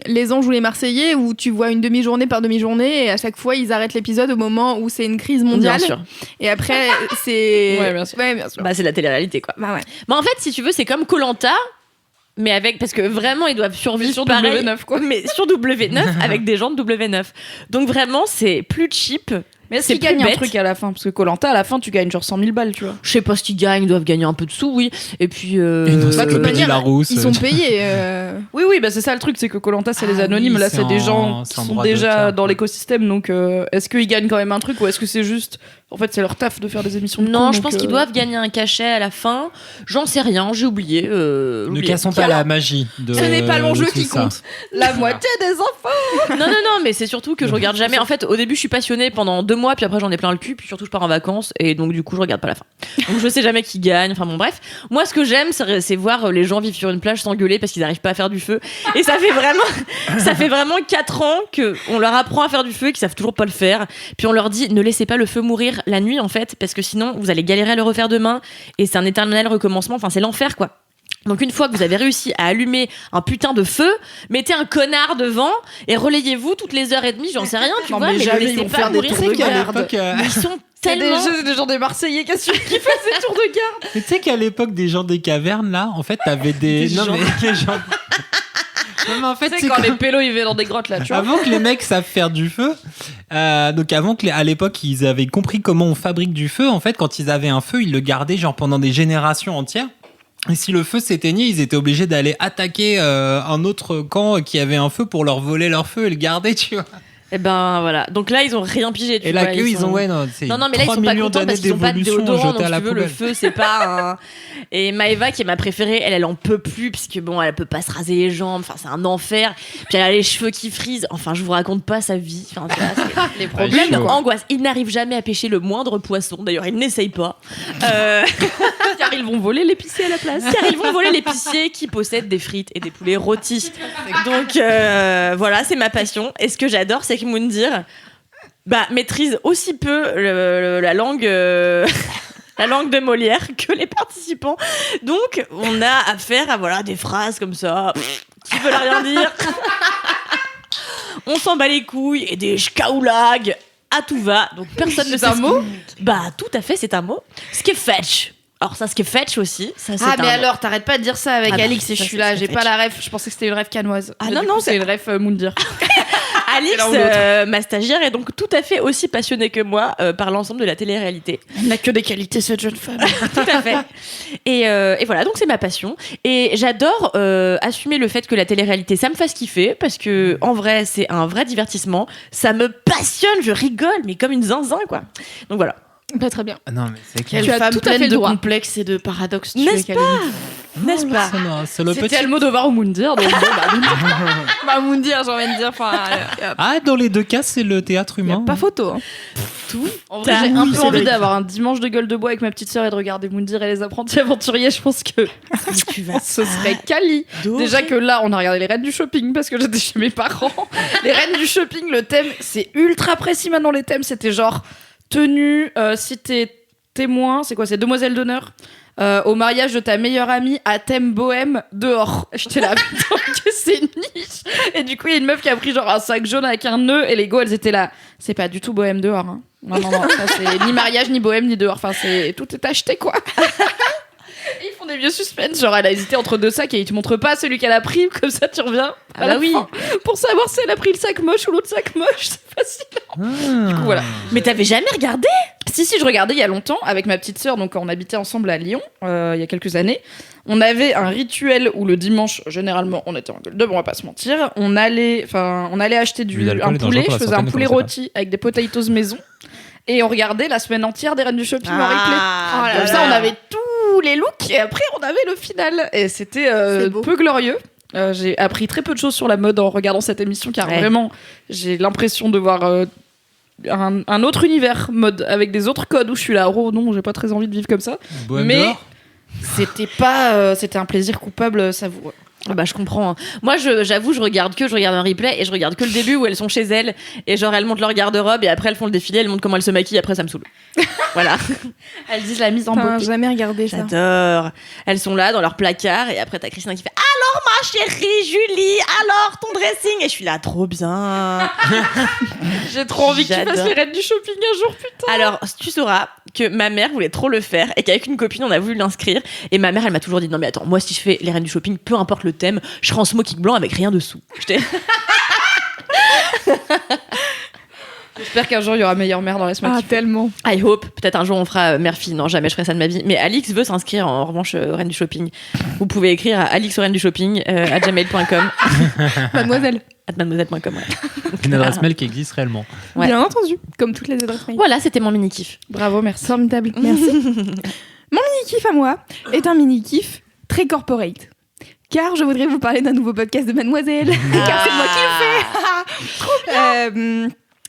Les Anges ou les Marseillais où tu vois une demi-journée par demi-journée et à chaque fois ils arrêtent l'épisode au moment où c'est une crise mondiale? Bien sûr. Et après, c'est. Ouais, bien sûr. Ouais, bien sûr. Bah, c'est la télé-réalité, quoi. Bah ouais. Bah, en fait, si tu veux, c'est comme Koh-Lanta, mais avec. Parce que vraiment, ils doivent survivre Sur pareil, W9, quoi. mais sur W9 avec des gens de W9. Donc vraiment, c'est plus cheap. Mais est-ce C'est qu'ils gagnent plus un bête. truc à la fin? Parce que Koh-Lanta, à la fin, tu gagnes genre 100 000 balles, tu vois. Je sais pas ce qu'ils gagnent, ils doivent gagner un peu de sous, oui. Et puis. Et une Bah, de toute encyclopédie manière, Larousse. Ils sont payés. Oui, bah c'est ça le truc, c'est que Koh-Lanta, c'est les Ah anonymes. oui, Là, c'est c'est des en- gens c'est qui en sont droit déjà d'auteur, dans quoi. l'écosystème. Donc, est-ce qu'ils gagnent quand même un truc ou est-ce que c'est juste En fait, c'est leur taf de faire des émissions. Non, je donc, pense qu'ils doivent gagner un cachet à la fin. J'en sais rien, j'ai oublié. Ne cassons pas la magie de. Ce n'est pas l'enjeu de tout qui ça. compte. La moitié des enfants. Non, mais c'est surtout que je regarde jamais. En fait, au début, je suis passionnée pendant 2 mois, puis après, j'en ai plein le cul, puis surtout, je pars en vacances, et donc, du coup, je regarde pas la fin. Donc, je sais jamais qui gagne. Enfin, bon, bref. Moi, ce que j'aime, c'est voir les gens vivre sur une plage s'engueuler parce qu'ils n'arrivent pas à faire du feu. Et ça fait vraiment 4 ans qu'on leur apprend à faire du feu et qu'ils savent toujours pas le faire. Puis on leur dit, ne laissez pas le feu mourir la nuit, en fait, parce que sinon, vous allez galérer à le refaire demain, et c'est un éternel recommencement. Enfin, c'est l'enfer, quoi. Donc une fois que vous avez réussi à allumer un putain de feu, mettez un connard devant et relayez-vous toutes les heures et demie, j'en sais rien, tu Non, vois, mais mais jamais le ils laissez vont pas faire des mourir. tours de Tu sais qu'à garde. l'époque, Mais ils sont C'est tellement... des gens des Marseillais qui font des tours de garde. mais tu sais qu'à l'époque des gens des cavernes là, en fait, t'avais des. Des non gens. mais les gens. Non mais en fait, C'est quand les pélos ils vivaient dans des grottes là, tu vois. avant que les mecs savent faire du feu, donc avant que à l'époque ils avaient compris comment on fabrique du feu, en fait, quand ils avaient un feu, ils le gardaient genre pendant des générations entières. Et si le feu s'éteignait, ils étaient obligés d'aller attaquer un autre camp qui avait un feu pour leur voler leur feu et le garder, tu vois. Et ben voilà. Donc là, ils ont rien pigé. Tu Et là, vois, ils ont, ouais, non, Non, mais là, ils 3 sont pas millions contents parce d'années qu'ils ont pas de d'évolution déodorant. jetées Donc, à la si tu veux, le poubelle. feu, c'est pas un... Et Maëva, qui est ma préférée, elle en peut plus, puisque bon, elle peut pas se raser les jambes. Enfin, c'est un enfer. Puis elle a les cheveux qui frisent. Enfin, je vous raconte pas sa vie. Enfin, tu vois, c'est les problèmes, chaud. angoisse. Il n'arrive jamais à pêcher le moindre poisson. D'ailleurs, il n'essaye pas. Car ils vont voler l'épicier à la place. Car ils vont voler l'épicier qui possède des frites et des poulets rôtis. Donc voilà, c'est ma passion. Et ce que j'adore, c'est que Moundir maîtrise aussi peu la langue la langue de Molière que les participants. Donc on a affaire à des phrases comme ça qui veulent rien dire. On s'en bat les couilles et des schkaoulag à tout va. Donc personne ne sait. C'est un mot ? Tout à fait, c'est un mot. Skefetch. Alors ça, skefetch aussi. Ça, c'est Ah, mais un- alors, t'arrêtes pas de dire ça avec Ah bah, Alix et je ça, suis c'est là, j'ai sketch. pas la ref. Je pensais que c'était une ref canoise. Ah Mais non, du non, coup, c'est- c'est une ref Moundir. Alix, l'un ou l'autre. ma stagiaire, est donc tout à fait aussi passionnée que moi par l'ensemble de la télé-réalité. Elle n'a que des qualités, cette jeune femme. Tout à fait. Et voilà, donc c'est ma passion. Et j'adore assumer le fait que la télé-réalité, ça me fasse kiffer, parce que en vrai, c'est un vrai divertissement. Ça me passionne, je rigole, mais comme une zinzin, quoi. Donc voilà. Pas très bien. Ah non, mais c'est clair. Quelle as femme tout à fait pleine le de droit. complexes et de paradoxes. tu N'est-ce es, Kalindi. N'est-ce pas? C'est le C'était petit. Almodovar ou Moundir, donc bon, Bah, Moundir, j'ai envie de dire. Enfin, Ah, dans les deux cas, c'est le théâtre y a humain. pas photo. Hein. En vrai, j'ai un peu envie d'avoir un dimanche de gueule de bois avec ma petite sœur et de regarder Moundir et les apprentis aventuriers. Je pense que Tu vas ce serait quali. Déjà que là, on a regardé les reines du shopping parce que j'étais chez mes parents. Les reines du shopping, le thème, c'est ultra précis maintenant. Les thèmes, c'était genre tenue, si t'es témoin, c'est quoi? C'est demoiselle d'honneur. Au mariage de ta meilleure amie à thème bohème dehors. J'étais là, putain, que c'est niche. Et du coup, il y a une meuf qui a pris genre un sac jaune avec un nœud et les go, elles étaient là. C'est pas du tout bohème dehors. Hein. Non, ça c'est ni mariage, ni bohème, ni dehors. Enfin, tout est acheté, quoi. Et ils font des vieux suspens. Genre, elle a hésité entre 2 sacs et ils te montrent pas celui qu'elle a pris. Comme ça, tu reviens. Ah bah oui. Pour savoir si elle a pris le sac moche ou l'autre sac moche. C'est facile. Ah. Du coup, voilà. Mais t'avais jamais regardé? Si, je regardais il y a longtemps avec ma petite sœur, donc quand on habitait ensemble à Lyon, il y a quelques années. On avait un rituel où le dimanche, généralement, on était en gueule de bois, on va pas se mentir. On allait acheter Mais l'alcool un est dangereux poulet, pour je la faisais santé, un ne poulet commencez pas. rôti avec des potatoes maison. Et on regardait la semaine entière des Reines du Shopping en replay. Ah, Comme ça, on avait tous les looks et après, on avait le final. Et c'était C'est beau. peu glorieux. J'ai appris très peu de choses sur la mode en regardant cette émission, car Ouais. vraiment, j'ai l'impression de voir un autre univers mode avec des autres codes où je suis là, oh non, j'ai pas très envie de vivre comme ça. Bohème Mais dehors. c'était un plaisir coupable savoureux. Ah bah je comprends. Hein. Moi j'avoue je regarde un replay et je regarde que le début où elles sont chez elles et genre elles montent leur garde-robe et après elles font le défilé, elles montrent comment elles se maquillent, après ça me saoule. Voilà. Elles disent la mise en Putain, beauté. jamais regardé ça. J'adore. Elles sont là dans leur placard et après t'as Christina qui fait alors ma chérie Julie, alors ton dressing, et je suis là trop bien. J'ai trop envie que tu J'adore. fasses les Reines du Shopping un jour, putain. Alors tu sauras que ma mère voulait trop le faire et qu'avec une copine on a voulu l'inscrire et ma mère elle m'a toujours dit non mais attends, moi si je fais les Reines du Shopping, peu importe le thème, je serai en smoking blanc avec rien dessous. J'étais J'espère qu'un jour il y aura meilleure mère dans Laisse-moi Ah, kiffer. tellement. I hope. Peut-être un jour on fera mère-fille. Non, jamais je ferai ça de ma vie. Mais Alix veut s'inscrire en revanche Reine du Shopping. Vous pouvez écrire à alixreine-du-shopping à gmail.com. Mademoiselle. @mademoiselle.com. Ouais. Une adresse mail qui existe réellement. Ouais. Bien entendu, comme toutes les adresses mail. Voilà, c'était mon mini-kiff. Bravo, merci. Formidable, merci. Mon mini-kiff à moi est un mini-kiff très corporate. Car je voudrais vous parler d'un nouveau podcast de Mademoiselle. Car c'est moi qui le fais. Trop bien.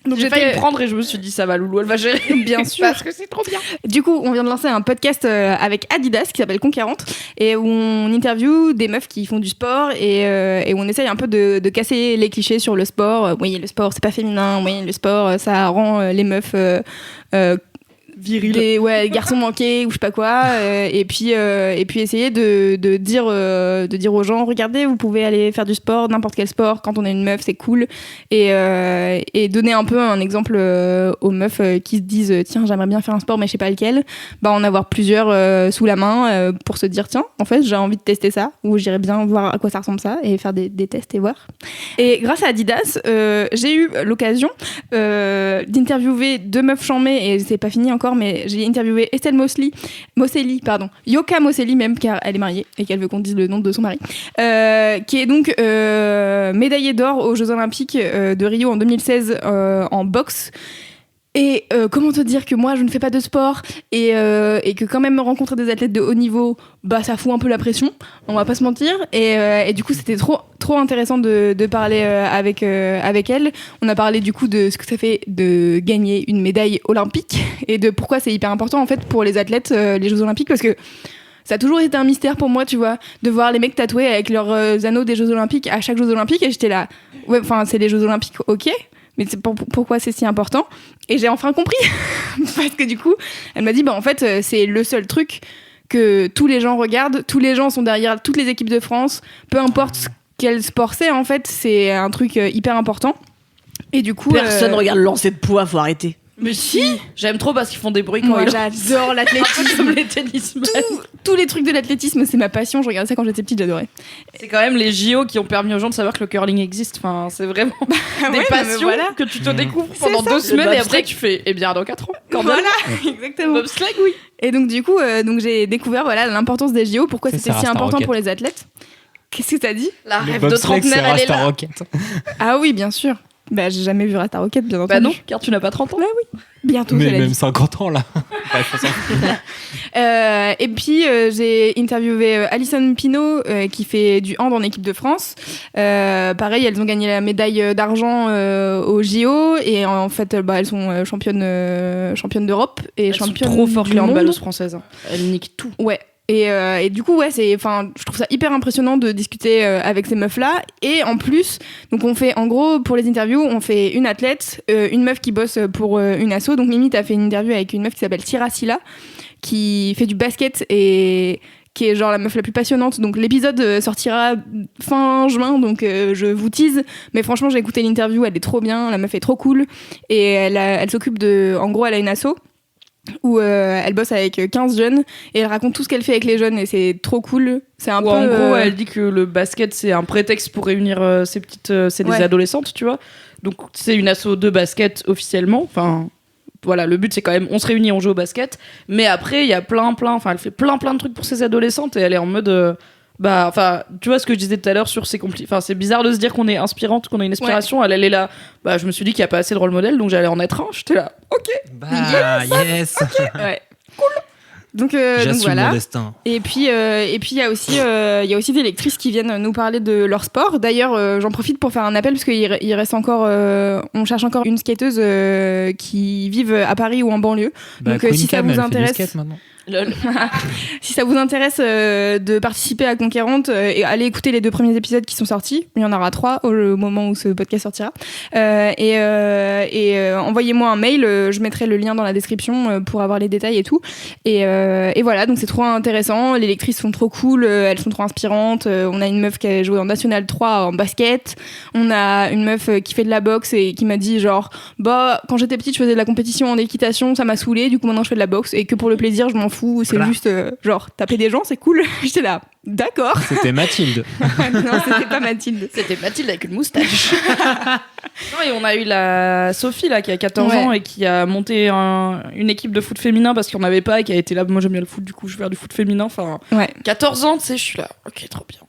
Donc J'ai failli j'étais le prendre et je me suis dit, ça va, Loulou, elle va gérer. bien sûr. Parce que c'est trop bien. Du coup, on vient de lancer un podcast avec Adidas qui s'appelle Conquérante et où on interviewe des meufs qui font du sport et où on essaye un peu de casser les clichés sur le sport. Oui, le sport, c'est pas féminin. Oui, le sport, ça rend les meufs Viril. des garçons manqués ou je sais pas quoi. Et puis essayer de dire aux gens, regardez, vous pouvez aller faire du sport, n'importe quel sport. Quand on est une meuf, c'est cool. Et donner un peu un exemple aux meufs qui se disent tiens, j'aimerais bien faire un sport mais je sais pas lequel. Bah en avoir plusieurs sous la main pour se dire tiens, en fait j'ai envie de tester ça ou j'irais bien voir à quoi ça ressemble ça et faire des tests et voir. Et grâce à Adidas, j'ai eu l'occasion d'interviewer deux meufs chambées et c'est pas fini encore, mais j'ai interviewé Estelle Moselli, Yoka Moselli même, car elle est mariée et qu'elle veut qu'on dise le nom de son mari, qui est donc médaillée d'or aux Jeux Olympiques de Rio en 2016 en boxe. Et comment te dire que moi je ne fais pas de sport et que quand même rencontrer des athlètes de haut niveau, bah ça fout un peu la pression, on va pas se mentir. Et du coup c'était trop intéressant de parler avec elle. On a parlé du coup de ce que ça fait de gagner une médaille olympique et de pourquoi c'est hyper important en fait pour les athlètes les Jeux Olympiques, parce que ça a toujours été un mystère pour moi, tu vois, de voir les mecs tatoués avec leurs anneaux des Jeux Olympiques à chaque Jeux Olympiques, et j'étais là, ouais, enfin c'est les Jeux Olympiques, ok, mais c'est pourquoi c'est si important? Et j'ai enfin compris parce que du coup elle m'a dit bah en fait c'est le seul truc que tous les gens regardent, tous les gens sont derrière toutes les équipes de France, peu importe quel sport c'est, en fait c'est un truc hyper important. Et du coup Personne regarde le lancer de poids, faut arrêter. Mais si, j'aime trop parce qu'ils font des bruits quand moi ils j'adore l'athlétisme. comme les tennismen. Tous les trucs de l'athlétisme c'est ma passion, je regardais ça quand j'étais petite, j'adorais. C'est quand même les JO qui ont permis aux gens de savoir que le curling existe. Enfin, c'est vraiment des ouais, passions voilà. que tu te découvres pendant ça. 2 semaines Le et après bobsleigh. tu fais, eh bien dans 4 ans. Quand même. Voilà, exactement. Bobsleigh, oui. Et donc du coup donc j'ai découvert voilà l'importance des JO, pourquoi Ça c'était sert à si Star important Rocket. pour les athlètes. Qu'est-ce que t'as dit? La Le rêve de bobsleigh, c'est trentenaire, elle est Rasta là. Rocket. Ah oui, bien sûr. Bah j'ai jamais vu Rasta Rocket, bien entendu. Bah non, car tu n'as pas 30 ans. Bientôt, Mais cela même dit. 50 ans là. Bref, on s'en fout. Et puis j'ai interviewé Alison Pinault qui fait du hand en équipe de France. Pareil, elles ont gagné la médaille d'argent au JO et en fait elles sont championnes d'Europe et Elles sont championnes trop fortes du les monde. handballeuses françaises. hein. Elles niquent tout. Ouais. Et du coup, ouais, je trouve ça hyper impressionnant de discuter avec ces meufs-là. Et en plus, donc on fait, en gros, pour les interviews, on fait une athlète, une meuf qui bosse pour une asso. Donc Mimi, t'as fait une interview avec une meuf qui s'appelle Tira Silla, qui fait du basket et qui est genre la meuf la plus passionnante. Donc l'épisode sortira fin juin, donc je vous tease. Mais franchement, j'ai écouté l'interview, elle est trop bien, la meuf est trop cool. Et elle s'occupe de... En gros, elle a une asso où elle bosse avec 15 jeunes et elle raconte tout ce qu'elle fait avec les jeunes et c'est trop cool. C'est un Ou peu en gros, elle dit que le basket c'est un prétexte pour réunir ces petites, c'est des Ouais. adolescentes, tu vois. Donc c'est une asso de basket officiellement. Enfin, voilà, le but c'est quand même on se réunit, on joue au basket. Mais après il y a enfin elle fait plein de trucs pour ces adolescentes et elle est en mode bah, enfin, tu vois ce que je disais tout à l'heure sur enfin, c'est bizarre de se dire qu'on est inspirante, qu'on a une inspiration. Elle est là. Bah, je me suis dit qu'il n'y a pas assez de rôle modèle, donc j'allais en être un. J'étais là. Ok. Bah, yes. ouais. Donc J'assume voilà. mon destin. Et puis il y a aussi des lectrices qui viennent nous parler de leur sport. D'ailleurs, j'en profite pour faire un appel parce qu'il reste encore, on cherche encore une skateuse qui vive à Paris ou en banlieue. Bah, Donc, Queen si ça Cam, vous elle fait du intéresse- skate maintenant. Si ça vous intéresse de participer à Conquérante et allez écouter les 2 premiers épisodes qui sont sortis, il y en aura 3 au moment où ce podcast sortira, et envoyez-moi un mail, je mettrai le lien dans la description pour avoir les détails et tout, et voilà, donc c'est trop intéressant, les lectrices sont trop cool, elles sont trop inspirantes, on a une meuf qui a joué en National 3 en basket, on a une meuf qui fait de la boxe et qui m'a dit genre bah quand j'étais petite je faisais de la compétition en équitation, ça m'a saoulée, du coup maintenant je fais de la boxe et que pour le plaisir je m'en fous, c'est Voilà. juste genre taper des gens c'est cool. J'étais là D'accord. C'était Mathilde. Non, c'était pas Mathilde. C'était Mathilde avec une moustache. Non, et on a eu la Sophie là qui a 14 ans et qui a monté une équipe de foot féminin parce qu'il n'y en avait pas et qui a été là. Moi j'aime bien le foot, du coup je vais faire du foot féminin. Enfin, 14 ans, tu sais, je suis là. Ok, trop bien.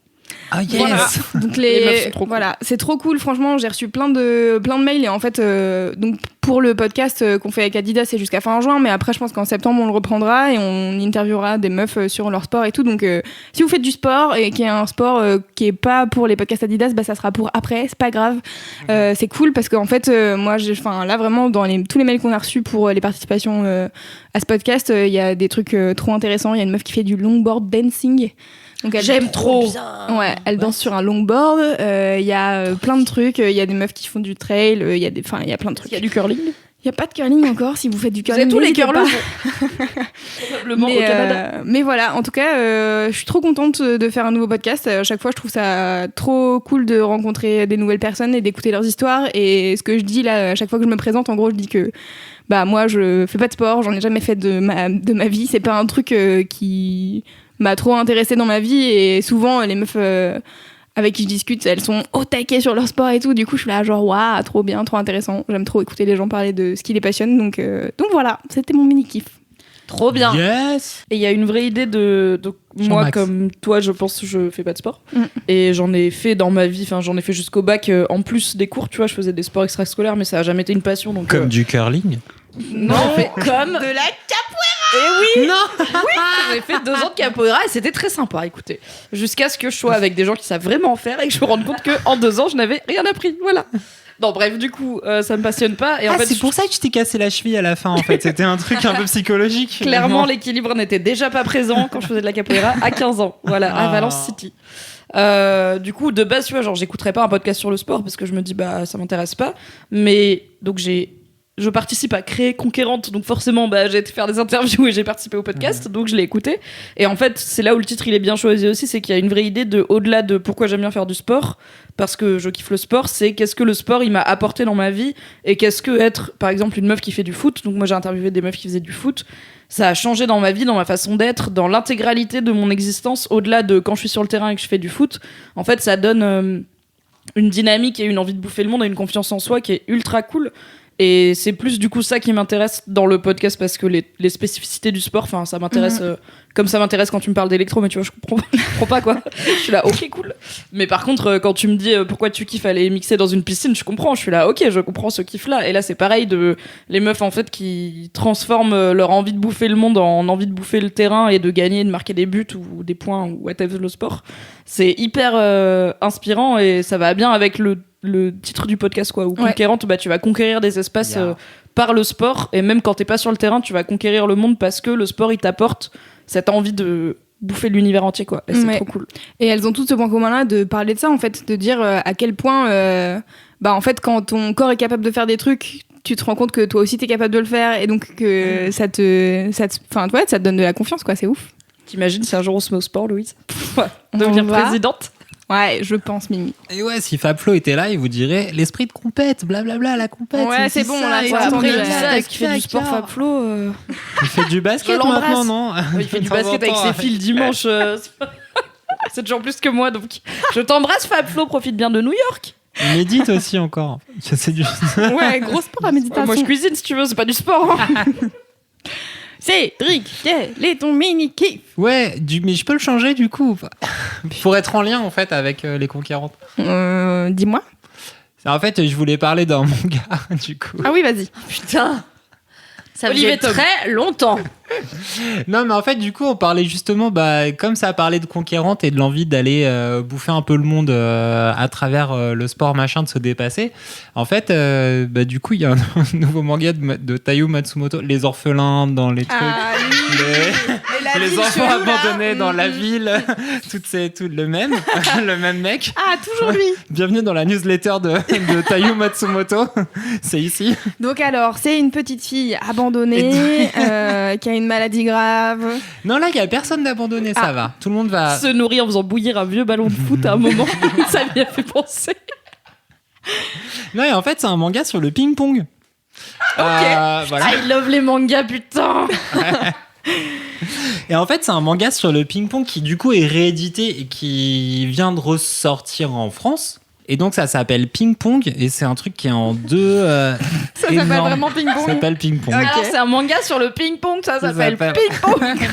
Ah yes. Voilà. Donc Les meufs sont trop cool. voilà, c'est trop cool. Franchement, j'ai reçu plein de mails et en fait, donc pour le podcast qu'on fait avec Adidas, c'est jusqu'à fin juin, mais après, je pense qu'en septembre, on le reprendra et on interviewera des meufs sur leur sport et tout. Donc, si vous faites du sport et qui est un sport qui est pas pour les podcasts Adidas, bah ça sera pour après. C'est pas grave. C'est cool parce qu'en fait, moi, là vraiment dans tous les mails qu'on a reçus pour les participations à ce podcast, il y a des trucs trop intéressants. Il y a une meuf qui fait du longboard dancing. Donc J'aime trop. Ouais, elle danse sur un longboard. Il y a plein de trucs. Il y a des meufs qui font du trail. Il y a plein de trucs. Il y a du curling. Il y a pas de curling encore. Si vous faites du curling, Vous avez tous les n'hésitez curlers. pas. Probablement au Canada. Mais voilà, en tout cas, je suis trop contente de faire un nouveau podcast. À chaque fois, je trouve ça trop cool de rencontrer des nouvelles personnes et d'écouter leurs histoires. Et ce que je dis là, à chaque fois que je me présente, en gros, je dis que moi, je fais pas de sport. J'en ai jamais fait de ma vie. C'est pas un truc qui m'a trop intéressée dans ma vie, et souvent les meufs avec qui je discute, elles sont au taquet sur leur sport et tout. Du coup, je suis là genre waouh, trop bien, trop intéressant. J'aime trop écouter les gens parler de ce qui les passionne. Donc voilà, c'était mon mini kiff. Trop bien. Yes. Et il y a une vraie idée de moi Jean-Max. comme toi, je pense que je fais pas de sport. Et j'en ai fait dans ma vie, enfin j'en ai fait jusqu'au bac en plus des cours, tu vois, je faisais des sports extrascolaires mais ça a jamais été une passion donc Comme du curling. non, j'ai fait comme De la et oui. Non. J'ai fait 2 ans de capoeira et c'était très sympa, écoutez. Jusqu'à ce que je sois avec des gens qui savent vraiment en faire et que je me rende compte que en 2 ans, je n'avais rien appris. Voilà. Non, bref, du coup, ça me passionne pas. Et en fait, c'est pour ça que tu t'es cassé la cheville à la fin, en fait. C'était un truc un peu psychologique. clairement, l'équilibre n'était déjà pas présent quand je faisais de la capoeira à 15 ans. Voilà, à Valence City. Du coup, de base, tu vois, genre, j'écouterais pas un podcast sur le sport parce que je me dis, ça m'intéresse pas. Mais donc, je participe à Créer Conquérante, donc forcément j'ai été faire des interviews et j'ai participé au podcast, donc je l'ai écouté. Et en fait, c'est là où le titre il est bien choisi aussi, c'est qu'il y a une vraie idée au-delà de pourquoi j'aime bien faire du sport, parce que je kiffe le sport, c'est qu'est-ce que le sport il m'a apporté dans ma vie, et qu'est-ce que être, par exemple, une meuf qui fait du foot. Donc moi j'ai interviewé des meufs qui faisaient du foot, ça a changé dans ma vie, dans ma façon d'être, dans l'intégralité de mon existence, au-delà de quand je suis sur le terrain et que je fais du foot. En fait, ça donne une dynamique et une envie de bouffer le monde et une confiance en soi qui est ultra cool. Et c'est plus du coup ça qui m'intéresse dans le podcast, parce que les spécificités du sport, enfin ça m'intéresse comme ça m'intéresse quand tu me parles d'électro, mais tu vois je comprends pas quoi. Je suis là ok cool. Mais par contre quand tu me dis pourquoi tu kiffes aller mixer dans une piscine, je comprends, je suis là ok, je comprends ce kiff là. Et là c'est pareil, les meufs en fait qui transforment leur envie de bouffer le monde en envie de bouffer le terrain et de gagner, de marquer des buts ou des points ou whatever le sport. C'est hyper inspirant et ça va bien avec le titre du podcast quoi, où conquérante, tu vas conquérir des espaces par le sport, et même quand t'es pas sur le terrain tu vas conquérir le monde parce que le sport il t'apporte cette envie de bouffer l'univers entier quoi, et c'est trop cool. Et elles ont toutes ce point commun là de parler de ça en fait, de dire à quel point en fait quand ton corps est capable de faire des trucs, tu te rends compte que toi aussi t'es capable de le faire, et donc que ça te donne de la confiance quoi, c'est ouf. T'imagines si un jour on se met au sport, Louise, devenir présidente? Ouais, je pense, Mimi. Et ouais, si Fab Flo était là, il vous dirait l'esprit de compète, blablabla, la compète. Ouais, c'est bon, là, il après, il dit ça, est-ce qu'il fait du sport, Fab Flo Il fait du basket Je maintenant, non? Il fait du basket avec ses filles le dimanche. C'est toujours plus que moi, donc je t'embrasse, Fab Flo, profite bien de New York. Il médite aussi encore. C'est du... Ouais, gros sport à méditation. Moi je cuisine si tu veux, c'est pas du sport. Cédric, quel est ton mini-kiff? Ouais, mais je peux le changer du coup, pour être en lien en fait avec les conquérantes. Dis-moi. En fait, je voulais parler d'un manga du coup. Ah oui, vas-y. Putain, ça Olivier faisait Tom. très longtemps. Non, mais en fait, du coup, on parlait justement, comme ça a parlé de conquérante et de l'envie d'aller bouffer un peu le monde à travers le sport, machin, de se dépasser. En fait, du coup, il y a un nouveau manga de Taiyo Matsumoto, Les orphelins dans les trucs. Les enfants abandonnés dans la ville, tout le même mec. Ah, toujours lui. Bienvenue dans la newsletter de Taiyo Matsumoto. C'est ici. Donc alors, c'est une petite fille abandonnée qui a une maladie grave. Non, là, il n'y a personne d'abandonné, ça va. Tout le monde va... Se nourrir en faisant bouillir un vieux ballon de foot à un moment. Ça m'y a fait penser. Non, et en fait, c'est un manga sur le ping-pong. Ok. Voilà. I love les mangas, putain. Et en fait, c'est un manga sur le ping-pong qui, du coup, est réédité et qui vient de ressortir en France. Et donc, ça s'appelle Ping-Pong et c'est un truc qui est en deux. Ça s'appelle énormes. vraiment Ça ping-pong. s'appelle Ping-Pong. Ok. Alors, c'est un manga sur le ping-pong, ça s'appelle ping-pong.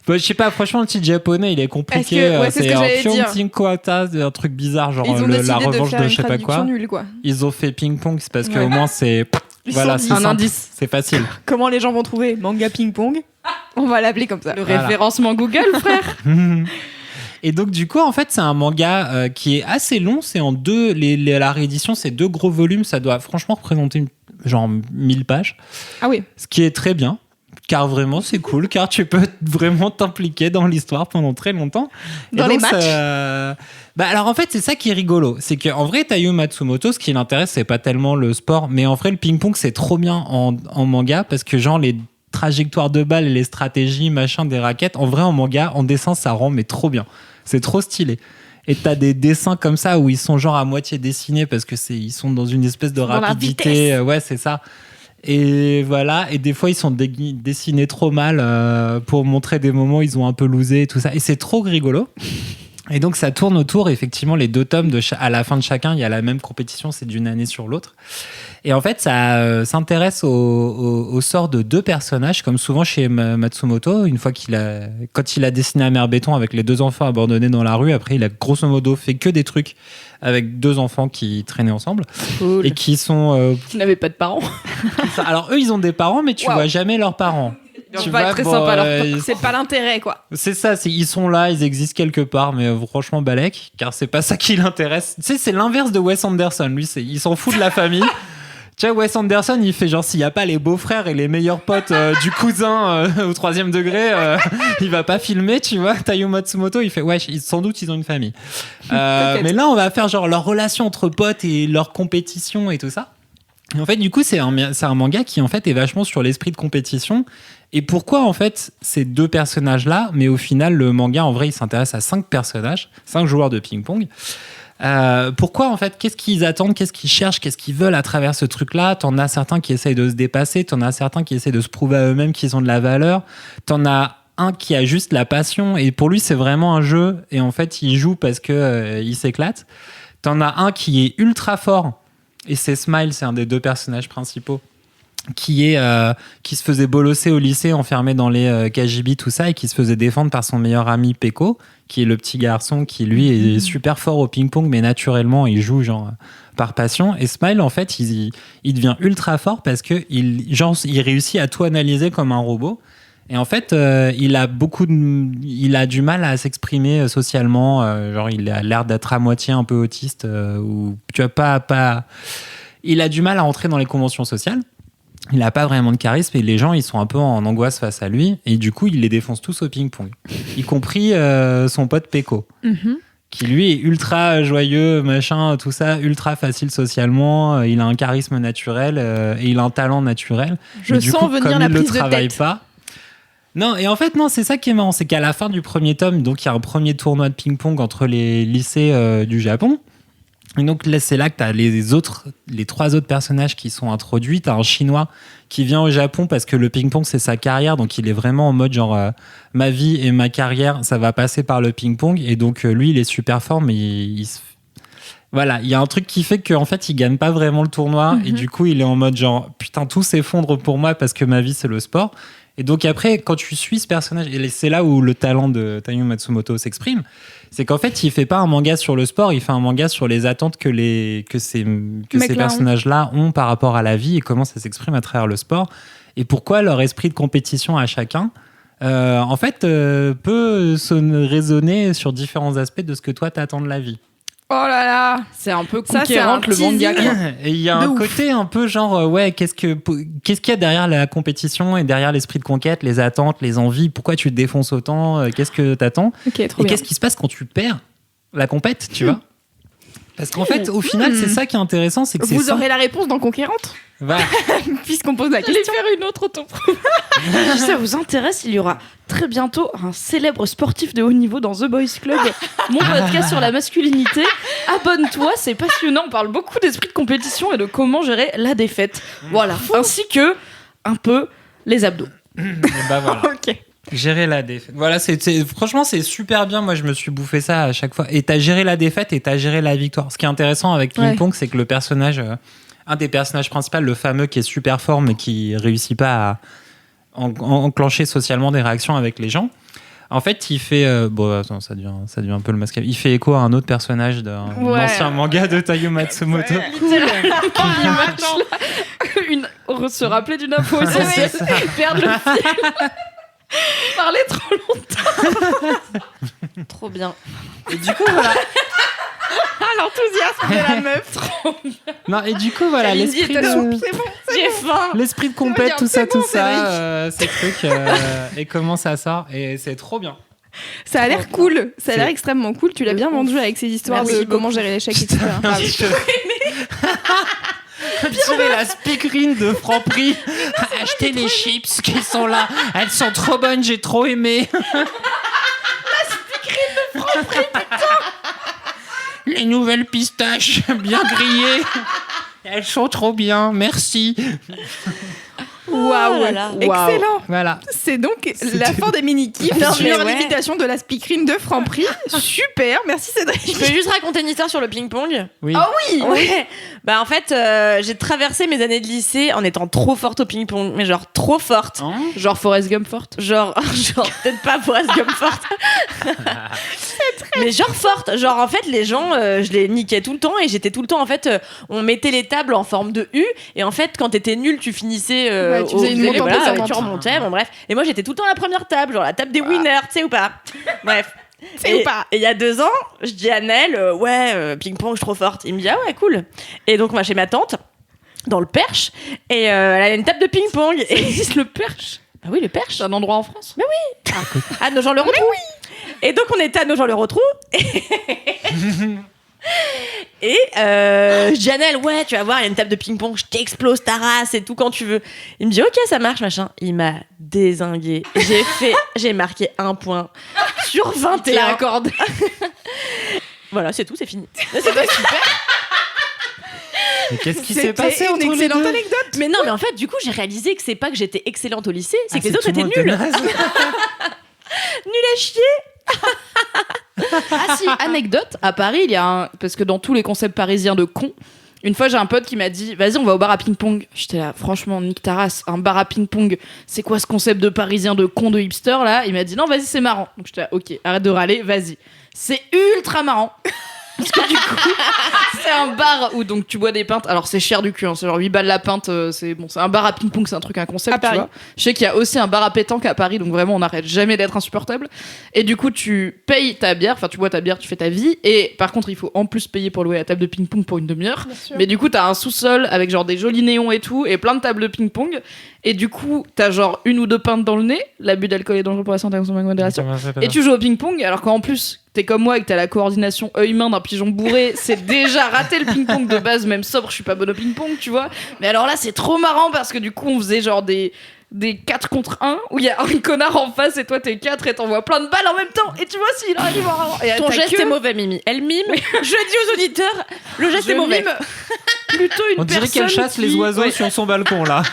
Bah, je sais pas, franchement, le titre japonais, il est compliqué. Est-ce que- ouais, c'est ce que un j'allais dire. Pyeongchang-kwata, un truc bizarre, genre Ils ont décidé la de revanche faire de une je sais pas traduction quoi. nulle, quoi. Ils ont fait ping-pong, c'est parce Ouais. qu'au moins c'est. Ils Voilà, se sont c'est dit, Un simple, indice. c'est facile. Comment les gens vont trouver manga ping-pong? On va l'appeler comme ça. Le Voilà. référencement Google, frère. Et donc, du coup, en fait, c'est un manga qui est assez long. C'est en deux. La réédition, c'est 2 gros volumes. Ça doit franchement représenter genre 1000 pages. Ah oui. Ce qui est très bien. Car vraiment, c'est cool. Car tu peux vraiment t'impliquer dans l'histoire pendant très longtemps. Et Dans les donc, matchs. Bah, alors, en fait, c'est ça qui est rigolo. C'est qu'en vrai, Taiyo Matsumoto, ce qui l'intéresse, c'est pas tellement le sport. Mais en vrai, le ping-pong, c'est trop bien en manga. Parce que, genre, les trajectoires de balles et les stratégies, machin, des raquettes, en vrai, en manga, en dessin, ça rend mais trop bien. C'est trop stylé. Et t'as des dessins comme ça où ils sont genre à moitié dessinés parce que ils sont dans une espèce de Dans la rapidité. vitesse. Ouais, c'est ça. Et voilà. Et des fois, ils sont dessinés trop mal pour montrer des moments où ils ont un peu loosé et tout ça. Et c'est trop rigolo. Et donc, ça tourne autour, effectivement, les 2 tomes, à la fin de chacun, il y a la même compétition, c'est d'une année sur l'autre. Et en fait, ça s'intéresse au sort de 2 personnages, comme souvent chez Matsumoto. Une fois quand il a dessiné Amère Béton avec les 2 enfants abandonnés dans la rue, après, il a grosso modo fait que des trucs avec 2 enfants qui traînaient ensemble. Cool. Et qui sont... Qui n'avait pas de parents. alors, eux, ils ont des parents, mais tu Waouh. vois jamais leurs parents. Ils Tu vont pas vois, être très bon, sympas, leur C'est pas l'intérêt, quoi. c'est ça, ils sont là, ils existent quelque part, mais franchement, balèque, car c'est pas ça qui l'intéresse. Tu sais, c'est l'inverse de Wes Anderson. Lui, il s'en fout de la famille. Tu vois, Wes Anderson, il fait genre, s'il n'y a pas les beaux-frères et les meilleurs potes du cousin au 3e degré, il va pas filmer, tu vois. Taiyo Matsumoto, il fait, ouais, sans doute, ils ont une famille. Mais là, on va faire genre leur relation entre potes et leur compétition et tout ça. Et en fait, du coup, c'est un manga qui, en fait, est vachement sur l'esprit de compétition. Et pourquoi, en fait, ces 2 personnages-là, mais au final, le manga, en vrai, il s'intéresse à 5 personnages, 5 joueurs de ping-pong. Pourquoi, en fait, qu'est-ce qu'ils attendent, qu'est-ce qu'ils cherchent, qu'est-ce qu'ils veulent à travers ce truc-là? T'en as certains qui essayent de se dépasser, t'en as certains qui essayent de se prouver à eux-mêmes qu'ils ont de la valeur, t'en as un qui a juste la passion, et pour lui, c'est vraiment un jeu, et en fait, il joue parce que il s'éclate. T'en as un qui est ultra fort, et c'est Smile, c'est un des 2 personnages principaux, qui se faisait bolosser au lycée, enfermé dans les KGB, tout ça, et qui se faisait défendre par son meilleur ami Peko, qui est le petit garçon qui, lui, est super fort au ping-pong, mais naturellement, il joue genre par passion. Et Smile, en fait, il devient ultra fort parce que il réussit à tout analyser comme un robot. Et en fait, il a du mal à s'exprimer socialement. Genre, il a l'air d'être à moitié un peu autiste, ou tu vois pas. Il a du mal à entrer dans les conventions sociales. Il n'a pas vraiment de charisme et les gens, ils sont un peu en angoisse face à lui. Et du coup, il les défonce tous au ping-pong, y compris son pote Peko, qui lui est ultra joyeux, machin, tout ça, ultra facile socialement. Il a un charisme naturel et il a un talent naturel. Je Mais du sens coup, venir comme la il le prise de travaille tête. pas. Non, et en fait, non, c'est ça qui est marrant, c'est qu'à la fin du 1er tome, donc il y a un premier tournoi de ping-pong entre les lycées du Japon. Et donc là, c'est là que tu as les 3 autres personnages qui sont introduits. Tu as un Chinois qui vient au Japon parce que le ping-pong, c'est sa carrière. Donc il est vraiment en mode genre, ma vie et ma carrière, ça va passer par le ping-pong. Et donc lui, il est super fort, mais voilà, il y a un truc qui fait qu'en fait, il gagne pas vraiment le tournoi. Et du coup, il est en mode genre, putain, tout s'effondre pour moi parce que ma vie, c'est le sport. Et donc après, quand tu suis ce personnage, et c'est là où le talent de Taiyo Matsumoto s'exprime, c'est qu'en fait, il fait pas un manga sur le sport, il fait un manga sur les attentes que ces personnages-là ont par rapport à la vie et comment ça s'exprime à travers le sport et pourquoi leur esprit de compétition à chacun, en fait, peut résonner sur différents aspects de ce que toi t'attends de la vie. Oh là là. C'est un peu Ça, c'est un conquérante le manga, quoi. Et il y a De un ouf. côté un peu genre, ouais, qu'est-ce qu'il y a derrière la compétition et derrière l'esprit de conquête, les attentes, les envies, pourquoi tu te défonces autant, qu'est-ce que t'attends? Ok, trop Et bien. qu'est-ce qui se passe quand tu perds la compète, tu vois? Parce qu'en fait, au final, c'est ça qui est intéressant, c'est que c'est Vous ça. aurez la réponse dans Conquérante, Voilà. puisqu'on pose la J'allais question. faire une autre auto. Si ça vous intéresse, il y aura très bientôt un célèbre sportif de haut niveau dans The Boys Club, mon podcast sur la masculinité. Abonne-toi, c'est passionnant. On parle beaucoup d'esprit de compétition et de comment gérer la défaite. Voilà, ainsi que un peu les abdos. Et bah voilà. Ok. Gérer la défaite. Voilà, franchement, c'est super bien. Moi, je me suis bouffé ça à chaque fois. Et t'as géré la défaite et t'as géré la victoire. Ce qui est intéressant avec Ping Pong, c'est que le personnage, un des personnages principaux, le fameux qui est super fort mais qui réussit pas à enclencher socialement des réactions avec les gens. En fait, il fait bon, attends, ça devient un peu le masque. Il fait écho à un autre personnage d'un ancien manga de Taiyo Matsumoto. Se rappeler d'une info essentielle, perdre le fil. Parler trop longtemps. Trop bien. Et du coup, voilà. L'enthousiasme de la meuf. Non, et du coup, voilà, l'esprit de... C'est bon. J'ai faim. L'esprit de compète, tout ça, Cédric. ces trucs, et comment ça sort, et c'est trop bien. Ça a l'air cool. Ça a l'air C'est- extrêmement cool. Tu l'as bien vendu avec ces histoires Merci de comment gérer l'échec, etc. Tirer la speakerine de Franprix, acheter les chips qui sont là, elles sont trop bonnes, j'ai trop aimé. La speakerine de Franprix, putain. Les nouvelles pistaches, bien grillées, elles sont trop bien, merci. Waouh, là là. excellent. Voilà. C'est donc la fin des mini-kifs Non, mais sur ouais. l'imitation de la speakerine de Franprix. Super, merci Je Cédric. peux juste raconter une histoire sur le ping-pong. Oui. Ouais. Bah en fait, j'ai traversé mes années de lycée en étant trop forte au ping-pong, mais genre trop forte. Genre Forrest Gump forte. Genre peut-être pas Forrest Gump forte. Mais genre forte. Genre en fait, les gens, je les niquais tout le temps et j'étais tout le temps en fait, on mettait les tables en forme de U et en fait, quand t'étais nul, tu finissais. Ouais, tu faisais une montante descendante. tu remontais. Bon bref. Et moi, j'étais tout le temps à la première table, genre la table des winners, tu sais ou pas. Bref. C'est ou pas. Et il y a 2 ans, je dis à Nel, ping-pong, je suis trop forte. Il me dit, ah ouais, cool. Et donc, moi, chez ma tante, dans le Perche, et elle a une table de ping-pong. Ça existe le Perche. Ah oui, le Perche. C'est un endroit en France. À Nogent-le-Rotrou. Et donc, on était à Nogent-le-Rotrou. Et je dis à Nel, ouais, tu vas voir, il y a une table de ping-pong, je t'explose ta race et tout quand tu veux. Il me dit, ok, ça marche, machin. Il m'a dézingué. J'ai marqué 1 point sur 21. T'as accordé. Voilà, c'est tout, c'est fini. C'était super. Mais qu'est-ce qui s'est C'était passé une entre les excellente deux? anecdote. Mais non, mais en fait, du coup, j'ai réalisé que c'est pas que j'étais excellente au lycée, c'est que les tout autres le étaient monde nuls. naze. Nuls à chier. Ah si, anecdote, à Paris, il y a un... Parce que dans tous les concepts parisiens de cons, une fois j'ai un pote qui m'a dit, vas-y, on va au bar à ping-pong. J'étais là, franchement, nique ta race, un bar à ping-pong, c'est quoi ce concept de parisien de con de hipster là? Il m'a dit, non, vas-y, c'est marrant. Donc j'étais là, ok, arrête de râler, vas-y. C'est ultra marrant. Parce que du coup, c'est un bar où donc tu bois des pintes. Alors c'est cher du cul, hein, c'est genre 8 balles la pinte. C'est bon, c'est un bar à ping-pong, c'est un truc, un concept. À Paris. Tu vois. Je sais qu'il y a aussi un bar à pétanque à Paris, donc vraiment on n'arrête jamais d'être insupportable. Et du coup, tu payes ta bière, enfin tu bois ta bière, tu fais ta vie. Et par contre, il faut en plus payer pour louer la table de ping-pong pour une demi-heure. Mais du coup, t'as un sous-sol avec genre des jolis néons et tout, et plein de tables de ping-pong. Et du coup, t'as genre 1 ou 2 pintes dans le nez. L'abus d'alcool est dangereux pour la santé, consommation avec modération. Et tu joues au ping-pong, alors qu'en plus, t'es comme moi et que t'as la coordination œil-main d'un pigeon bourré, c'est déjà raté le ping-pong de base, même sobre, je suis pas bonne au ping-pong, tu vois. Mais alors là, c'est trop marrant parce que du coup, on faisait genre des 4 contre 1 où il y a un connard en face et toi t'es 4 et t'envoies plein de balles en même temps. Et tu vois s'il arrive à Ton geste est mauvais, Mimi. Elle mime. Je dis aux auditeurs, le geste est mauvais. Plutôt une On dirait personne qu'elle chasse qui les oiseaux sur son balcon là.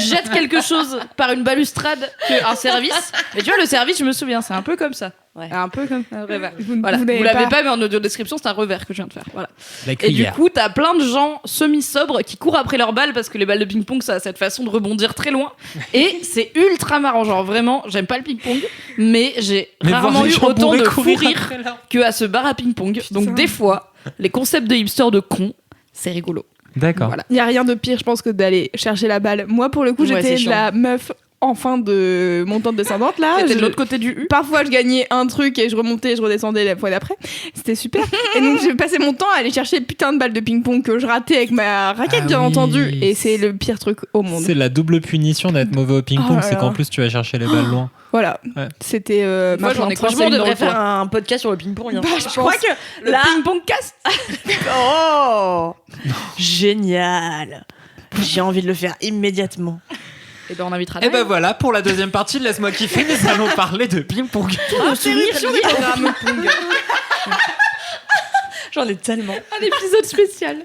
jette quelque chose par une balustrade qu'un service. Mais tu vois, le service, je me souviens, c'est un peu comme ça. Ouais. Un peu comme un revers. Vous Voilà. Vous n'avez l'avez pas. pas, mais en audio description, c'est un revers que je viens de faire. Voilà. La Et du cuillère. coup, t'as plein de gens semi-sobres qui courent après leurs balles parce que les balles de ping-pong, ça a cette façon de rebondir très loin. Et c'est ultra marrant. Genre vraiment, j'aime pas le ping-pong, mais j'ai rarement eu autant de fou rire qu'à ce bar à ping-pong. Donc des fois, les concepts de hipster de con, c'est rigolo. D'accord. Voilà. Il y a rien de pire, je pense, que d'aller chercher la balle. Moi, pour le coup, Ouais, j'étais c'est la meuf en fin de montante descendante là. T'étais de l'autre côté du U. Parfois, je gagnais un truc et je remontais et je redescendais la fois d'après. C'était super. Et donc, j'ai passé mon temps à aller chercher putain de balles de ping-pong que je ratais avec ma raquette, Ah bien oui. entendu. Et c'est le pire truc au monde. C'est la double punition d'être mauvais au ping-pong, Oh là c'est là. qu'en plus tu vas chercher les balles loin. Voilà. Ouais. C'était Moi, ma j'en ai plainte. Franchement, on Conseil devrait dans le faire un podcast sur le ping-pong. hein. Bah, je crois que Le là, ping-pong cast. oh, génial. J'ai envie de le faire immédiatement. Et ben on invitera. Et ben voilà, pour la deuxième partie de Laisse-moi kiffer, nous allons parler de ping-pong. sur des programmes Pong. J'en ai tellement. Un épisode spécial.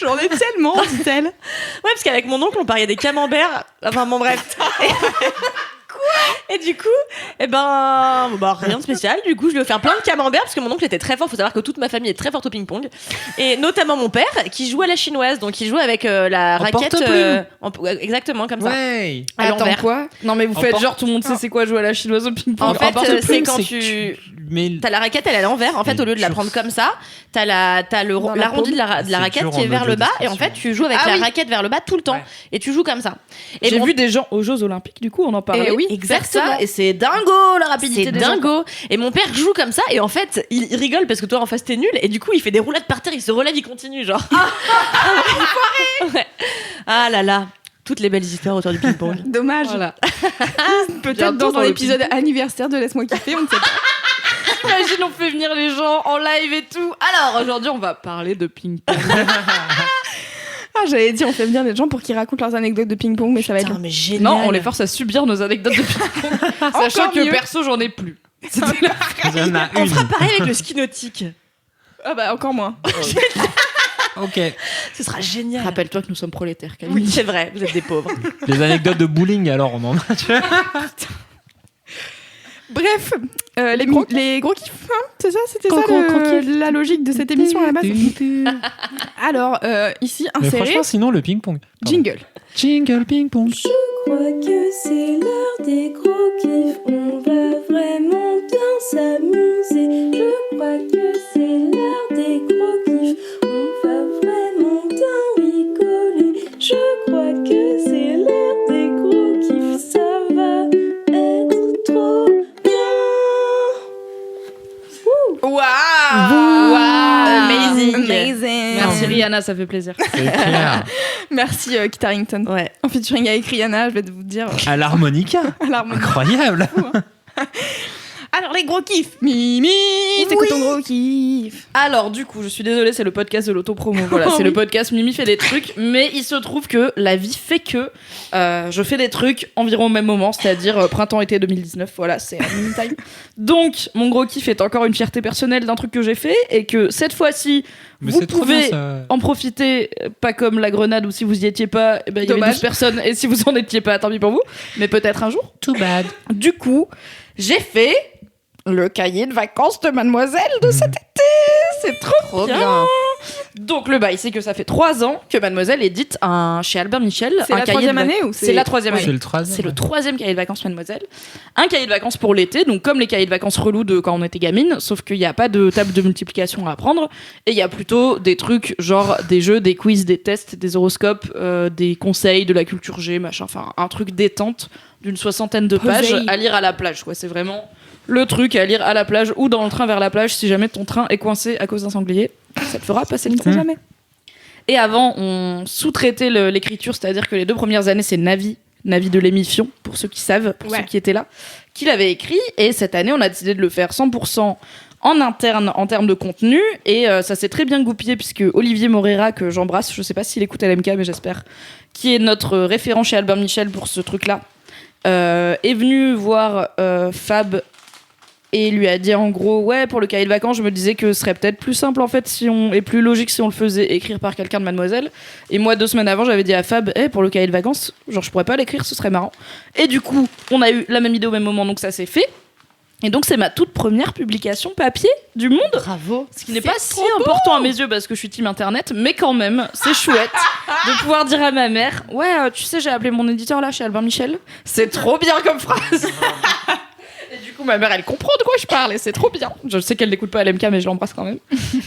J'en ai tellement, dit-elle. Ouais, parce qu'avec mon oncle, on pariait des camemberts. Enfin, bon, bref. Et du coup, rien de spécial. Du coup, je lui ai offert plein de camemberts parce que mon oncle était très fort. Faut savoir que toute ma famille est très forte au ping-pong. Et notamment mon père qui joue à la chinoise. Donc, il joue avec la raquette. Exactement comme ça. Ouais. À Attends, l'envers. quoi? Non, mais vous faites genre tout le monde sait c'est quoi jouer à la chinoise au ping-pong. En fait, Emporte-plume, c'est quand c'est tu. Mais T'as la raquette, elle est à l'envers. En fait, au lieu de la prendre comme ça, t'as l'arrondi de la C'est raquette dur qui est en vers le bas. Et en audio-description. fait, tu joues avec Ah la oui. raquette vers le bas tout le temps. Ouais. Et tu joues comme ça. Et J'ai mon- vu des gens aux Jeux Olympiques, du coup, on en parlait. Et oui, faire exactement. ça, et c'est dingo la rapidité C'est des gens. dingo. Et mon père joue comme ça. Et en fait, il rigole parce que toi en face t'es nul. Et du coup, il fait des roulades par terre. Il se relève, il continue. Genre. Ouais. Ah là là. Toutes les belles histoires autour du ping-pong. Dommage. Voilà. Peut-être Bientôt dans dans un le épisode anniversaire de Laisse-moi kiffer, on ne sait pas. Imagine, on fait venir les gens en live et tout. Alors, aujourd'hui, on va parler de ping-pong. Ah, j'allais dire, on fait venir des gens pour qu'ils racontent leurs anecdotes de ping-pong, mais ça va être Putain, long. mais génial. Non, on les force à subir nos anecdotes de ping-pong. Sachant Encore que mieux. perso, j'en ai plus. il y en a On une. fera pareil avec le ski nautique. Ah bah, encore moins. Ok. Ce sera génial. Rappelle-toi que nous sommes prolétaires, Camille. Oui, c'est vrai. Vous êtes des pauvres. Les anecdotes de bowling, alors, on en a. Tu vois. Bref, les gros kiffs, hein, c'est ça, c'était Gros, ça gros, gros kiff. la logique de cette émission à la base. Alors, ici, Mais inséré, franchement, sinon, le ping-pong. Pardon. jingle. Jingle ping-pong. crois que c'est l'heure des gros kiffs. On va vraiment bien s'amuser. Je crois que c'est l'heure des gros kiffs. On va vraiment bien rigoler. Je crois que c'est l'heure des gros kiffs. Ça va être trop bien. Waouh, Amazing. amazing. Merci Rihanna, ça fait plaisir. C'est clair. Merci Kit Harington. Ouais. En featuring avec Rihanna, je vais vous dire À l'harmonica. à l'harmonie. Incroyable. Alors les gros kiffs. Mimi, c'est quoi ton gros kiff? Alors, du coup, je suis désolée, c'est le podcast de l'autopromo. Voilà, c'est Oui. le podcast Mimi fait des trucs, mais il se trouve que la vie fait que je fais des trucs environ au même moment, c'est-à-dire printemps-été 2019. Voilà, c'est un mini time. Donc, mon gros kiff est encore une fierté personnelle d'un truc que j'ai fait et que cette fois-ci, Mais vous c'est trop bien pouvez ça. en profiter, pas comme la Grenade où si vous y étiez pas, eh ben, il y avait Dommage. 12 personnes et si vous en étiez pas, tant pis pour vous, mais peut-être un jour. Too bad. Du coup, j'ai fait le cahier de vacances de Mademoiselle de cet été. C'est trop bien. Donc le bail, c'est que ça fait 3 ans que Mademoiselle édite chez Albert Michel C'est un la cahier de troisième année ou C'est la troisième C'est année. le troisième. C'est le 3e cahier de vacances Mademoiselle. Un cahier de vacances pour l'été, donc comme les cahiers de vacances relous de quand on était gamine, sauf qu'il n'y a pas de table de multiplication à apprendre, et il y a plutôt des trucs genre des jeux, des quiz, des tests, des horoscopes, des conseils, de la culture G, machin, enfin un truc détente d'une 60aine de pages Posey. à lire à la plage, quoi. C'est vraiment le truc à lire à la plage ou dans le train vers la plage si jamais ton train est coincé à cause d'un sanglier. Ça te fera passer le temps. Jamais. Et avant, on sous-traitait l'écriture, c'est-à-dire que les 2 premières années, c'est Navi de l'émission, pour ceux qui savent, pour Ouais. ceux qui étaient là, qui l'avait écrit. Et cette année, on a décidé de le faire 100% en interne en termes de contenu. Et ça s'est très bien goupillé, puisque Olivier Morera, que j'embrasse, je sais pas s'il écoute LMK, mais j'espère, qui est notre référent chez Albert Michel pour ce truc-là, est venu voir Fab et lui a dit en gros ouais, pour le cahier de vacances je me disais que ce serait peut-être plus simple en fait et plus logique si on le faisait écrire par quelqu'un de Mademoiselle. Et moi 2 semaines avant j'avais dit à Fab pour le cahier de vacances genre je pourrais pas l'écrire, ce serait marrant. Et du coup on a eu la même idée au même moment, donc ça s'est fait. Et donc c'est ma toute première publication papier du monde. Bravo. Ce qui n'est pas si important à mes yeux parce que je suis team internet, mais quand même, c'est chouette de pouvoir dire à ma mère ouais, tu sais, j'ai appelé mon éditeur là chez Albert Michel. C'est trop bien comme phrase. Et du coup, ma mère, elle comprend de quoi je parle et c'est trop bien. Je sais qu'elle n'écoute pas LMK, mais je l'embrasse quand même.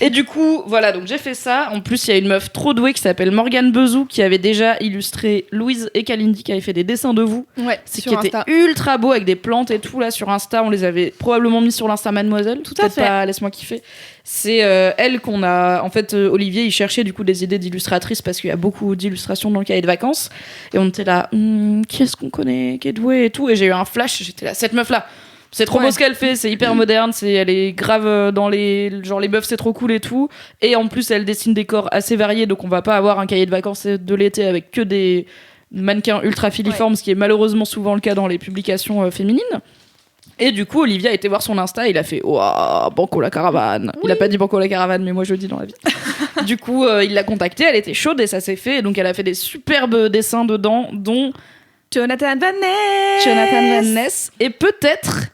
Et du coup, voilà, donc j'ai fait ça. En plus, il y a une meuf trop douée qui s'appelle Morgane Bezou qui avait déjà illustré Louise et Kalindi qui avaient fait des dessins de vous. Ouais, C'est sur qui était Insta. ultra beau avec des plantes et tout là sur Insta. On les avait probablement mis sur l'Insta Mademoiselle. Tout à Peut-être fait. pas, laisse-moi kiffer. C'est elle qu'on a. En fait, Olivier, il cherchait du coup des idées d'illustratrices parce qu'il y a beaucoup d'illustrations dans le cahier de vacances. Et on était là, qui est-ce qu'on connaît, qui est doué et tout. Et j'ai eu un flash. J'étais là, cette meuf là. C'est trop beau Ouais. ce qu'elle fait, c'est hyper moderne, elle est grave dans les meufs c'est trop cool et tout. Et en plus elle dessine des corps assez variés, donc on va pas avoir un cahier de vacances de l'été avec que des mannequins ultra filiformes, ce qui est malheureusement souvent le cas dans les publications féminines. Et du coup Olivier a été voir son Insta, il a fait ouah, Banco la caravane. Il a pas dit Banco la caravane, mais moi je le dis dans la vie. Du coup il l'a contactée, elle était chaude et ça s'est fait. Et donc elle a fait des superbes dessins dedans, dont Jonathan Van Ness. Jonathan Van Ness et peut-être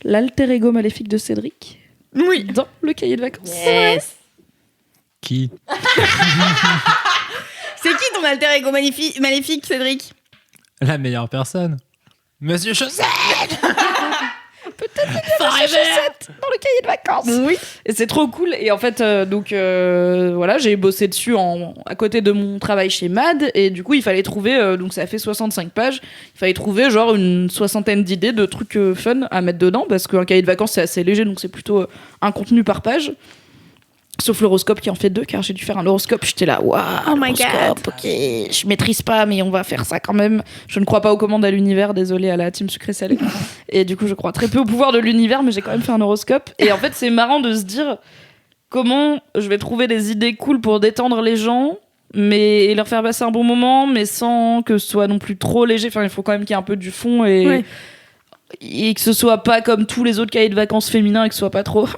l'alter ego maléfique de Cédric. Oui. Dans le cahier de vacances. Yes. Qui? C'est qui ton alter ego maléfique, Cédric? La meilleure personne. Monsieur Chaussette. Chaussettes dans le cahier de vacances. Oui. Et c'est trop cool. Et en fait, voilà, j'ai bossé dessus à côté de mon travail chez MAD. Et du coup, il fallait trouver, donc ça fait 65 pages, il fallait trouver genre une 60aine d'idées de trucs fun à mettre dedans. Parce qu'un cahier de vacances, c'est assez léger, donc c'est plutôt un contenu par page. Sauf l'horoscope qui en fait 2, car j'ai dû faire un horoscope. J'étais là, waouh, Oh my l'horoscope, ok, je maîtrise pas, mais on va faire ça quand même. Je ne crois pas aux commandes à l'univers, désolé à la team sucré-salé. Et du coup, je crois très peu au pouvoir de l'univers, mais j'ai quand même fait un horoscope. Et en fait, c'est marrant de se dire comment je vais trouver des idées cool pour détendre les gens, et leur faire passer un bon moment, mais sans que ce soit non plus trop léger. Enfin, il faut quand même qu'il y ait un peu du fond et que ce soit pas comme tous les autres cahiers de vacances féminins et que ce soit pas trop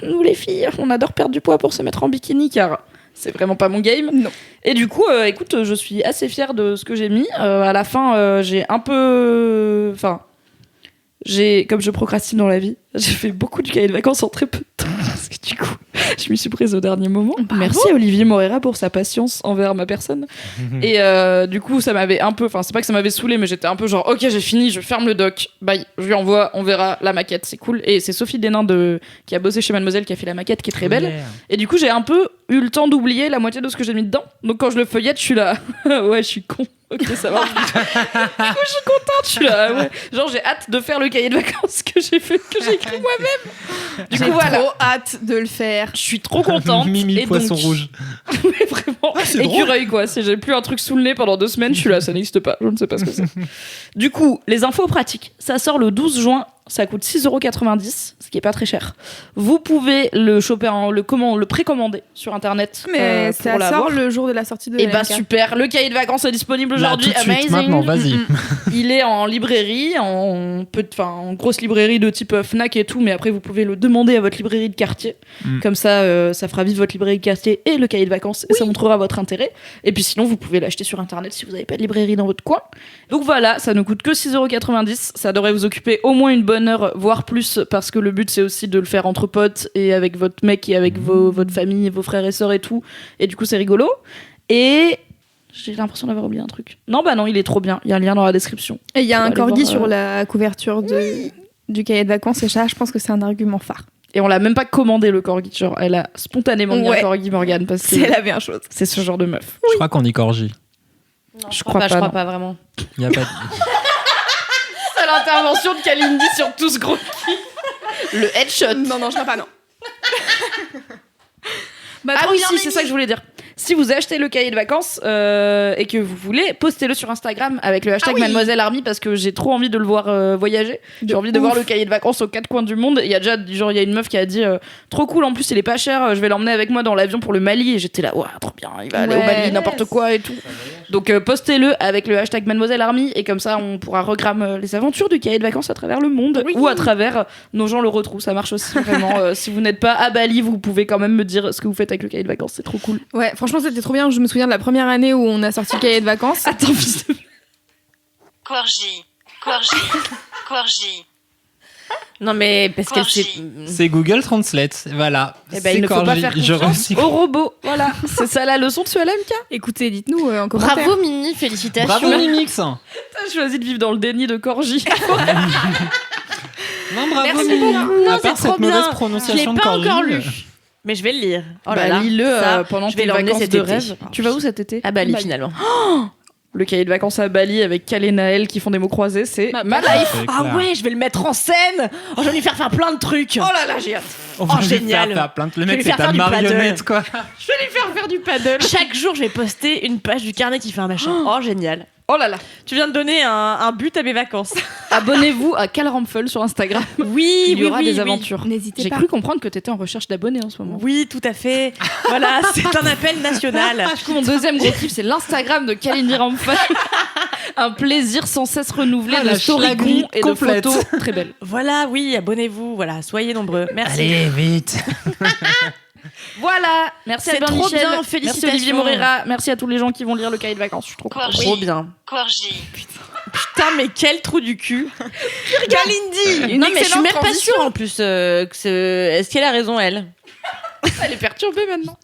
nous les filles on adore perdre du poids pour se mettre en bikini, car c'est vraiment pas mon game. Non. Et du coup écoute, je suis assez fière de ce que j'ai mis. À la fin j'ai un peu comme je procrastine dans la vie, j'ai fait beaucoup de cahiers de vacances en très peu de temps parce que du coup je m'y suis prise au dernier moment. Bravo. Merci à Olivier Moreira pour sa patience envers ma personne. Et du coup ça m'avait un peu, enfin c'est pas que ça m'avait saoulé, mais j'étais un peu genre ok, j'ai fini, je ferme le doc, bye, je lui envoie, on verra la maquette, c'est cool. Et c'est Sophie Denain qui a bossé chez Mademoiselle qui a fait la maquette qui est très belle. Yeah. Et du coup j'ai un peu eu le temps d'oublier la moitié de ce que j'ai mis dedans, donc quand je le feuillette je suis là ouais je suis con. Ok, ça va. Du coup, je suis contente. Je suis là, ouais. Genre, j'ai hâte de faire le cahier de vacances que j'ai écrit moi-même. Du coup, voilà. Trop hâte de le faire. Je suis trop contente. Mimi Et poisson donc- rouge. Mais vraiment, c'est écureuil quoi. Si j'ai plus un truc sous le nez pendant 2 semaines, je suis là, ça n'existe pas. Je ne sais pas ce que c'est. Du coup, les infos pratiques. Ça sort le 12 juin. Ça coûte 6,90€, ce qui est pas très cher. Vous pouvez le choper, le précommander sur internet. Mais pour ça l'avoir. sort le jour de la sortie de Et bah LMK. super, le cahier de vacances est disponible Là, aujourd'hui. tout de suite, Amazing. maintenant, vas-y. Il est en librairie, en grosse librairie de type Fnac et tout, mais après vous pouvez le demander à votre librairie de quartier. Comme ça, ça fera vivre votre librairie de quartier et le cahier de vacances, et ça montrera votre intérêt. Et puis sinon, vous pouvez l'acheter sur internet si vous n'avez pas de librairie dans votre coin. Donc voilà, ça ne coûte que 6,90€. Ça devrait vous occuper au moins une bonne heure, voire plus, parce que le but c'est aussi de le faire entre potes et avec votre mec et avec votre famille et vos frères et sœurs et tout. Et du coup, c'est rigolo. Et j'ai l'impression d'avoir oublié un truc. Non, bah non, il est trop bien. Il y a un lien dans la description. Et il y a Faut un aller corgi voir, sur la couverture du cahier de vacances, et ça, je pense que c'est un argument phare. Et on l'a même pas commandé le corgi. Genre, elle a spontanément mis un Ouais. corgi, Morgane, parce que Si elle avait un chose. c'est ce genre de meuf. Je crois qu'on dit corgi. Non, Je crois pas, non. vraiment. Il y a pas de... C'est l'intervention de Kalindi sur tout ce gros kiff. Le headshot. Non, je crois pas, non. Bah, Ah trop oui, bien, si, c'est Mimi. ça que je voulais dire. Si vous achetez le cahier de vacances et que vous voulez, postez-le sur Instagram avec le hashtag Ah oui. Mademoiselle Army, parce que j'ai trop envie de le voir voyager. J'ai envie de voir le cahier de vacances aux 4 coins du monde. Il y a déjà, genre, il y a une meuf qui a dit trop cool, en plus il est pas cher, je vais l'emmener avec moi dans l'avion pour le Mali. Et j'étais là, ouah, trop bien, il va aller au Ouais. Mali, n'importe quoi et tout. Donc postez-le avec le hashtag Mademoiselle Army, et comme ça on pourra regrammer les aventures du cahier de vacances à travers le monde, Oui. ou à travers nos gens le retrouvent. Ça marche aussi vraiment. Si vous n'êtes pas à Bali, vous pouvez quand même me dire ce que vous faites avec le cahier de vacances, c'est trop cool. Ouais, franchement, c'était trop bien. Je me souviens de la première année où on a sorti le cahier de vacances. Attends, fils de... Corgi. Non, mais parce qu'elle Corgi. sait. C'est Google Translate, voilà. Eh ben, C'est il ne faut pas corgi. faire Je confiance recycle. au robot. Voilà, c'est ça la leçon de ce LMK. Écoutez, dites-nous en commentaire. Bravo, Mimi, félicitations. Bravo Mimix. T'as choisi de vivre dans le déni de Corgi. Non, bravo Merci Mimi. beaucoup. À Non, part c'est trop cette mauvaise bien. Je l'ai prononciation de pas corgi. encore lu. Mais je vais le lire. Oh là Bah, là. lis-le Ça, pendant je vais tes l'emmener vacances cet de été. rêve. Tu vas où cet été? À Bali, Bali. finalement. Le cahier de vacances à Bali avec Cal et Naël qui font des mots croisés, c'est ma life. C'est Ah clair. ouais, je vais le mettre en scène. Oh, je vais lui faire plein de trucs. Oh là là, j'ai hâte. On va lui génial. faire plein de... Le Je vais mec, lui c'est faire ta faire du marionnette, quoi. Je vais lui faire du paddle. Chaque jour, je vais poster une page du carnet qui fait un machin. Oh, génial. Oh là là. Tu viens de donner un but à mes vacances. Abonnez-vous à Cal Ramphel sur Instagram. Oui, Il y aura des oui. aventures. N'hésitez J'ai pas. cru comprendre que t'étais en recherche d'abonnés en ce moment. Oui, tout à fait. Voilà, c'est un appel national. Du coup, mon deuxième gros kiff, c'est l'Instagram de Kalindi Ramphel. Un plaisir sans cesse renouvelé Ah, de la story schlagerie et de complète. photos très belles. Voilà, oui, abonnez-vous. Voilà, soyez nombreux. Merci. Allez, vite. Voilà, merci C'est Albert trop Michel, bien, merci félicitations. Olivier Moreira, merci à tous les gens qui vont lire le cahier de vacances, je suis trop contente. Corgi. Trop bien. Corgi. Putain, mais quel trou du cul. Kalindi. Une Non, mais je suis excellente même pas transition. sûre en plus. Est-ce qu'elle a raison, elle? Elle est perturbée maintenant.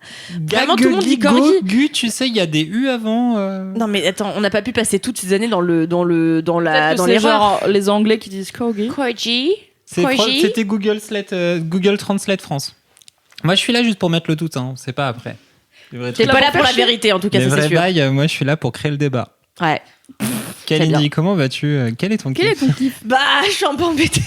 Vraiment, tout le monde dit corgi. Gu, tu sais, il y a des U avant. Non, mais attends, on n'a pas pu passer toutes ces années dans Peut-être que c'est l'erreur. genre les Anglais qui disent corgi. Corgi. C'était Google Translate France. Moi, je suis là juste pour mettre le doute, hein. C'est pas après. T'es pas là pour la vérité, en tout cas, Les ça c'est vrais sûr. bails, moi, je suis là pour créer le débat. Ouais. Kalindi, comment vas-tu? Quel est ton Quel est kiff? ton kiff? Bah, je suis un peu embêtée.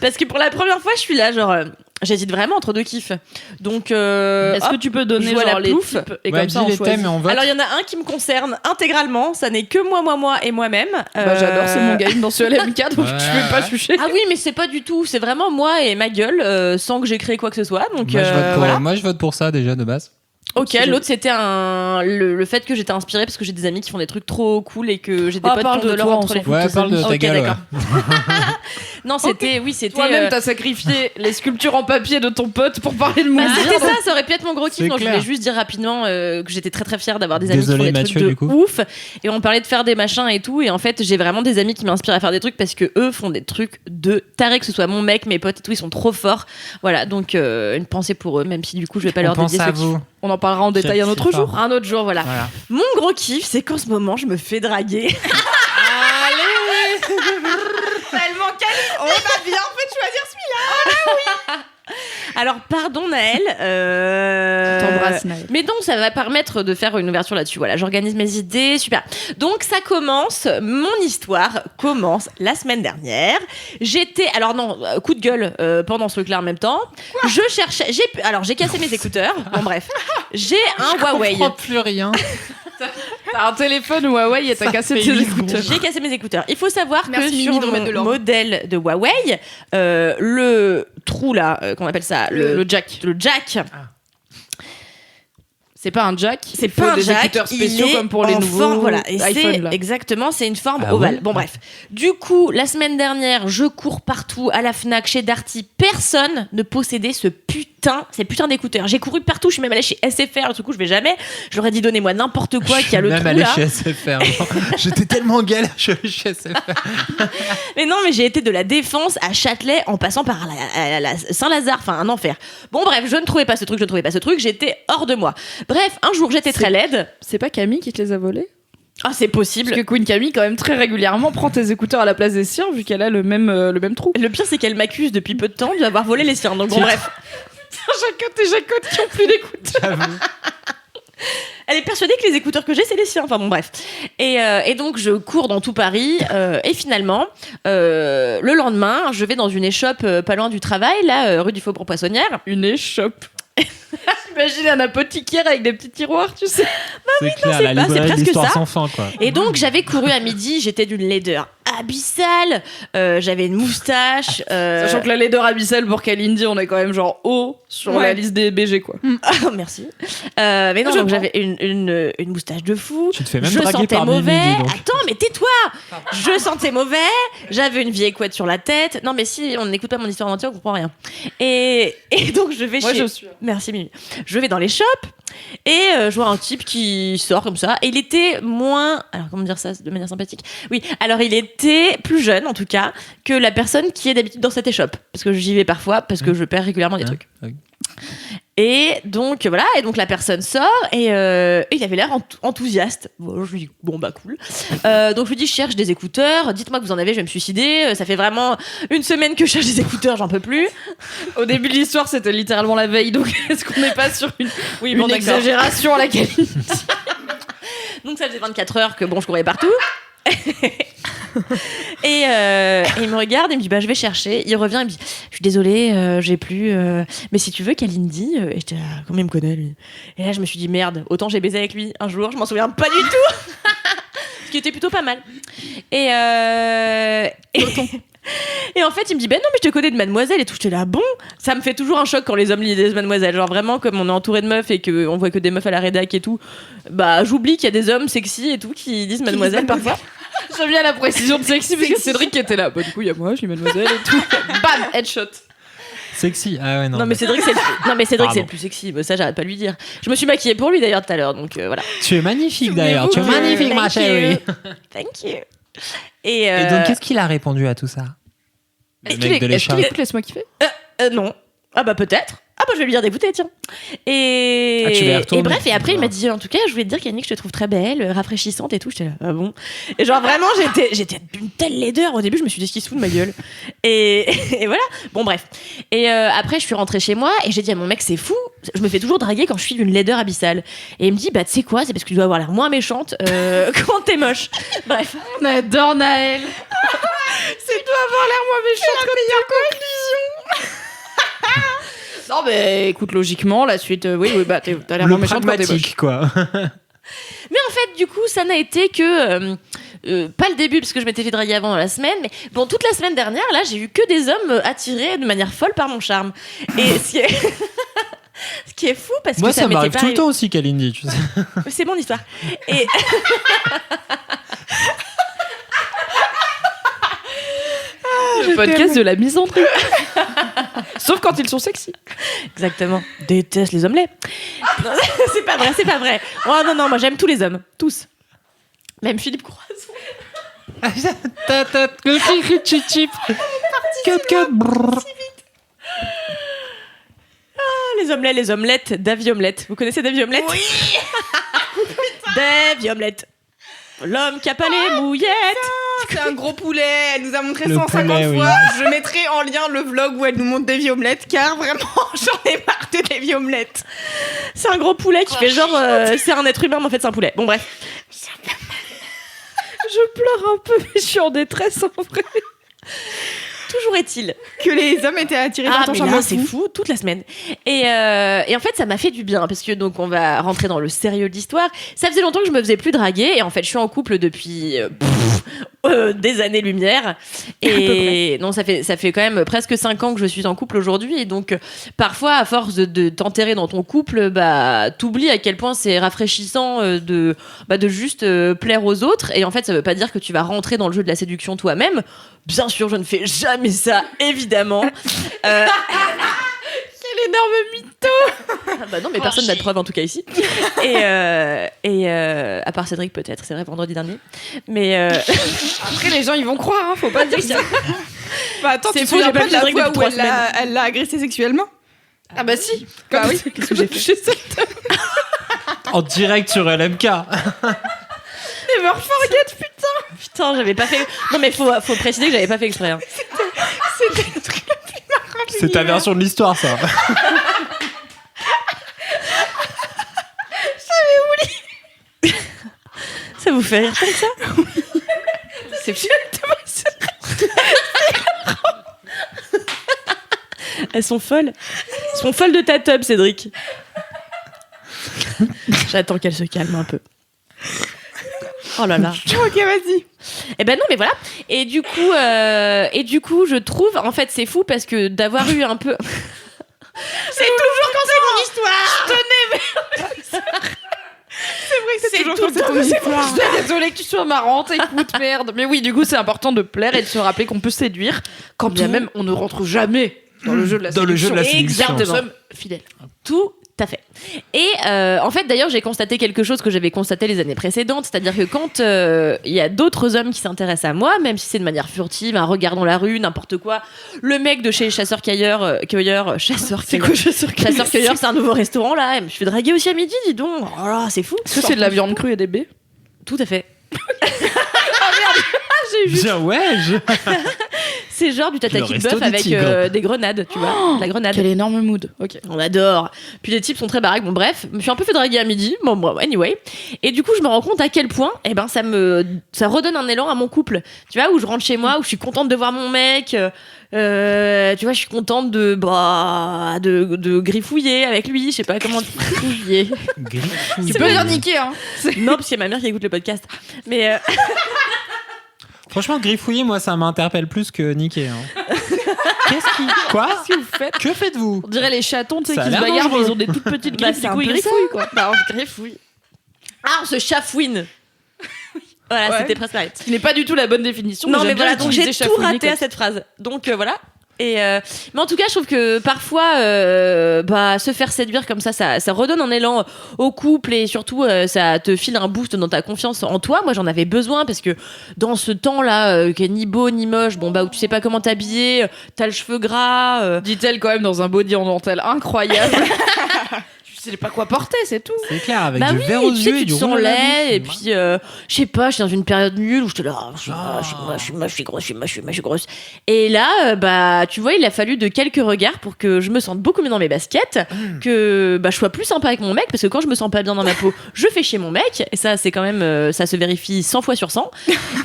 Parce que pour la première fois, je suis là, genre, j'hésite vraiment entre deux kiffs. Donc, Est-ce que tu peux donner je vois genre la les plouffe. types et Ouais, comme ça dis on les choisit. thèmes et on vote. alors il y en a un qui me concerne intégralement, ça n'est que moi et moi-même. Bah, j'adore, c'est mon game dans ce LMK, donc Ouais. tu peux pas toucher. Ah oui, mais c'est pas du tout, c'est vraiment moi et ma gueule, sans que j'ai créé quoi que ce soit. Donc voilà. Moi, je vote pour ça déjà de base. Ok, l'autre c'était le fait que j'étais inspirée parce que j'ai des amis qui font des trucs trop cool et que j'ai des Ah, potes parle qui ont de de l'or toi, entre on les s'en Ouais, parle de ta Ok, gueule. d'accord. Non, c'était Toi-même, t'as sacrifié les sculptures en papier de ton pote pour parler de moi. Bah, c'était ça, ça aurait pu être mon gros C'est kiff. Donc je clair. voulais juste dire rapidement que j'étais très très fière d'avoir des amis Désolé, qui font des Mathieu, trucs du coup. de ouf. Et on parlait de faire des machins et tout. Et en fait, j'ai vraiment des amis qui m'inspirent à faire des trucs parce que eux font des trucs de taré, que ce soit mon mec, mes potes et tout, ils sont trop forts. Voilà, donc une pensée pour eux, même si du coup je vais pas On leur pense dédier à ce kiff. vous. On en parlera en détail un autre C'est jour. fort. Un autre jour, voilà. Voilà. Mon gros kiff, c'est qu'en ce moment, je me fais draguer. Tellement calme. On a bien fait de choisir celui-là. Alors, pardon Naël. T'embrasses, Naël. Mais donc, ça va permettre de faire une ouverture là-dessus. Voilà, j'organise mes idées, super. Donc, ça commence, mon histoire commence la semaine dernière. J'étais, alors non, coup de gueule pendant ce truc-là en même temps. Je cherchais, j'ai cassé mes écouteurs. Bon, bref, j'ai un Huawei. Je comprends plus rien. T'as un téléphone Huawei et t'as cassé tes écouteurs. J'ai cassé mes écouteurs. Il faut savoir Merci, que Mimi, sur de remettre de mon l'ordre. modèle de Huawei, le trou là, qu'on appelle ça, Le jack. le jack, C'est pas un jack. c'est il faut pas un des jack, écouteurs spéciaux il est comme pour les en nouveaux forme, voilà. Et iPhone c'est là. exactement, c'est une forme Ah ovale. ouais Bon bref. Du coup, la semaine dernière, je cours partout à la Fnac, chez Darty, personne ne possédait ces putains d'écouteurs. J'ai couru partout, je suis même allée chez SFR, le truc où je vais jamais. Je leur ai dit donnez-moi n'importe quoi qui a le Même trou allé là. chez SFR. genre, J'étais tellement en galère, je suis allé chez SFR. Mais non, mais j'ai été de la Défense à Châtelet en passant par la Saint-Lazare, enfin un enfer. Bon bref, je ne trouvais pas ce truc, j'étais hors de moi. Bref, un jour j'étais très laide. C'est pas Camille qui te les a volés? Ah, c'est possible. Parce que Queen Camille, quand même, très régulièrement, prend tes écouteurs à la place des siens, vu qu'elle a le même trou. Le pire, c'est qu'elle m'accuse depuis peu de temps d'avoir volé les siens. Donc bon, bref. Jacotte qui ont plus d'écouteurs. Elle est persuadée que les écouteurs que j'ai, c'est les siens. Enfin bon, bref. Et donc, je cours dans tout Paris. Et finalement, le lendemain, je vais dans une échoppe pas loin du travail, là, rue du Faubourg-Poissonnière. Une échoppe. J'imagine un apothicaire avec des petits tiroirs, tu sais. C'est clair, c'est la pas, c'est librairie presque d'histoire ça. sans fin, quoi. Et donc, j'avais couru à midi, j'étais d'une laideur abyssale. J'avais une moustache. Sachant que la laideur abyssale pour Kalindi, on est quand même genre haut sur Ouais. la liste des BG, quoi. Oh, merci. Mais non, Je donc prends. j'avais une moustache de fou. Tu te fais même Je draguer sentais par mauvais. Mimi, dis donc. Attends, mais tais-toi. Je sentais mauvais. J'avais une vieille couette sur la tête. Non, mais si on n'écoute pas mon histoire en entier, on comprend rien. Et donc je vais Moi, chez. je suis. Merci Mimi. Je vais dans les shops et je vois un type qui sort comme ça. Et il était moins. Alors comment dire ça de manière sympathique? Oui. Alors il était plus jeune en tout cas que la personne qui est d'habitude dans cette échoppe, parce que j'y vais parfois parce que je perds régulièrement des trucs. oui. Et donc voilà, et donc la personne sort et il avait l'air enthousiaste. Bon, je lui dis bon bah cool. Donc je lui dis je cherche des écouteurs, dites-moi que vous en avez, je vais me suicider. Ça fait vraiment une semaine que je cherche des écouteurs, j'en peux plus. Au début de l'histoire, c'était littéralement la veille, donc est-ce qu'on n'est pas sur une bon, d'accord. exagération à la Kalindi? Donc ça faisait 24 heures que bon je courais partout. Et il me regarde, il me dit bah je vais chercher. Il revient, il me dit je suis désolée, j'ai plus. Mais si tu veux, Kalindi. Et j'étais là, comment il me connaît lui? Et là je me suis dit merde, autant j'ai baisé avec lui un jour, je m'en souviens pas du tout. Ce qui était plutôt pas mal. Et en fait, il me dit ben non mais je te connais de Mademoiselle et tout. J'étais là bon, ça me fait toujours un choc quand les hommes disent Mademoiselle. Genre vraiment comme on est entouré de meufs et qu'on voit que des meufs à la rédac et tout. Bah j'oublie qu'il y a des hommes sexy et tout qui disent Mademoiselle parfois. J'aime bien la précision de sexy parce que Cédric qui était là. Bah, du coup, il y a moi, je suis mademoiselle et tout. Bam, headshot. Sexy. Ah ouais, non. Non mais Cédric c'est c'est Pardon. le plus sexy. Bah, ça j'arrête pas de lui dire. Je me suis maquillée pour lui d'ailleurs tout à l'heure donc voilà. Tu es magnifique d'ailleurs. Tu es Souvenez-vous. magnifique, ma Thank you. chérie. Thank you. Et, Et donc, qu'est-ce qu'il a répondu à tout ça? Est-ce Le qu'il mec de l'écharpe. écoute Laisse-moi kiffer? non. Ah bah peut-être. Ah bah je vais lui dire d'écouter, tiens. Et, Ah, tu vas y retourner. et bref, et après il m'a dit en tout cas, je voulais te dire qu'Yannick, je te trouve très belle, rafraîchissante et tout. J'étais là, ah bon. Et genre vraiment, j'étais d'une telle laideur. Au début, je me suis dit, ce qu'il se fout de ma gueule. Et voilà. Bon bref. Et après, je suis rentrée chez moi et j'ai dit à mon mec, c'est fou. Je me fais toujours draguer quand je suis d'une laideur abyssale. Et il me dit, bah tu sais quoi, c'est parce que tu dois avoir l'air moins méchante quand t'es moche. Bref. On adore Naël. C'est doit avoir l'air moins méchant que meilleure conclusion. Non mais écoute, logiquement la suite oui bah t'as l'air moins méchante quand t'es moche. Pragmatique, quoi. Mais en fait, du coup, ça n'a été que pas le début parce que je m'étais fait draguer avant dans la semaine, mais bon, toute la semaine dernière, là, j'ai eu que des hommes attirés de manière folle par mon charme. Et ce qui est fou parce Moi, que ça m'était m'arrive pas tout le temps aussi, Kalindi, tu sais. C'est mon histoire. Et Le podcast de la misandrie. Sauf quand ils sont sexy. exactement. Déteste les hommes laids. Non, c'est pas vrai, c'est pas vrai. Oh non, moi j'aime tous les hommes, tous. Même Philippe Croison. Les omelettes, les omelettes, Davy Omelette. Vous connaissez Davy Omelette? Oui. Davy Omelette. L'homme qui a pas les mouillettes. C'est un gros poulet, elle nous a montré Le 150 poulet, oui. fois. Je mettrai en lien le vlog où elle nous montre Davy Omelette, car vraiment, j'en ai marre de Davy Omelette. C'est un gros poulet qui fait genre c'est un être humain mais en fait c'est un poulet. Bon bref. Je pleure un peu mais je suis en détresse en vrai. Toujours est-il Que les hommes étaient attirés par ah ton mais charme là fou. c'est fou toute la semaine. Et en fait ça m'a fait du bien parce que donc on va rentrer dans le sérieux de l'histoire. Ça faisait longtemps que je me faisais plus draguer et en fait je suis en couple depuis des années-lumière et non ça fait quand même presque 5 ans que je suis en couple aujourd'hui et donc parfois à force de t'enterrer dans ton couple bah t'oublies à quel point c'est rafraîchissant de juste plaire aux autres et en fait ça veut pas dire que tu vas rentrer dans le jeu de la séduction toi-même. Bien sûr je ne fais jamais ça évidemment. Quel énorme mytho. Bah non mais personne n'a de preuve en tout cas ici et à part Cédric peut-être c'est vrai vendredi dernier mais Après les gens ils vont croire hein, faut pas dire ça. Bah attends, C'est tu te faux, souviens j'ai pas pas vu de la Cédric fois depuis où 3 elle l'a agressé sexuellement? Ah bah si. Bah oui. Qu'est-ce que j'ai fait? En direct sur LMK. Never forget putain. putain j'avais pas fait non mais faut préciser que j'avais pas fait exprès hein. C'était le truc le plus marrant. C'est ta version de l'histoire, ça. Ça vous fait rire comme ça? C'est Elles sont folles. Elles sont folles de ta tub, Cédric. J'attends qu'elle se calme un peu. Oh là là. Ok, vas-y. Eh ben non, mais voilà. Et du coup, je trouve, en fait, c'est fou parce que d'avoir eu un peu. C'est toujours quand c'est mon histoire. Je tenais. C'est vrai que c'est toujours tout comme ça ton histoire. Je suis désolée que tu sois marrante, écoute, merde. Mais oui, du coup, c'est important de plaire et de se rappeler qu'on peut séduire quand bien même on ne rentre jamais dans le jeu de la séduction. Dans le jeu de la séduction. Exactement. Nous Exactement. sommes fidèles. Tout à fait. Et en fait, d'ailleurs, j'ai constaté quelque chose que j'avais constaté les années précédentes, c'est-à-dire que quand il y a d'autres hommes qui s'intéressent à moi, même si c'est de manière furtive, un regard dans la rue, n'importe quoi, le mec de chez Chasseur-Cueilleur, C'est quoi chasseur-cueilleur? Chasseur-Cueilleur, c'est un nouveau restaurant là. Je suis draguée aussi à midi, dis donc. Oh là, c'est fou. Est-ce que c'est de la viande crue et des baies? Tout à fait. Bien, ouais. C'est genre du Le tataki de resto bœuf des avec tigres. des grenades, tu vois. De la grenade. Quel énorme mood. Ok. On adore. Puis les types sont très baraques. Bon bref, je me suis un peu fait draguer à midi. Bon anyway. Et du coup, je me rends compte à quel point, ça redonne un élan à mon couple. Tu vois, où je rentre chez moi, où je suis contente de voir mon mec. Tu vois, je suis contente de griffouiller avec lui. Je sais pas comment griffouiller. Tu peux dire niquer, hein. Non, parce qu'il y a ma mère qui écoute le podcast. Mais Franchement, griffouiller, moi, ça m'interpelle plus que niquer. Hein. Quoi? Qu'est-ce que vous faites? Que faites-vous? On dirait les chatons, tu sais, Ça a qui se l'air bagarrent, mais dangereux. ils ont des toutes petites Bah, griffes. c'est Du un coup, ils peu ça. griffouillent, quoi. bah, on se griffouille. Ah, on se chafouine. Voilà, Ouais. c'était presque pareil. Ce qui n'est pas du tout la bonne définition. Non, mais j'aime bien voilà, donc utiliser j'ai tout chafouiner raté comme- à cette phrase. Donc voilà. Mais en tout cas, je trouve que parfois, se faire séduire comme ça redonne un élan au couple et surtout, ça te file un boost dans ta confiance en toi. Moi, j'en avais besoin parce que dans ce temps-là, qui est ni beau ni moche, où tu sais pas comment t'habiller, t'as le cheveu gras. Dit-elle quand même dans un body en dentelle incroyable. Je sais pas quoi porter, c'est tout. C'est clair, avec Bah du oui, verre aux tu sais, yeux et tu du te sens rouge à lèvres. laid, et puis, je sais pas, je suis dans une période nulle où je te là, je suis grosse. Et là, tu vois, il a fallu de quelques regards pour que je me sente beaucoup mieux dans mes baskets, que je sois plus sympa avec mon mec, parce que quand je me sens pas bien dans ma peau, je fais chier mon mec, et ça, c'est quand même, ça se vérifie 100 fois sur 100.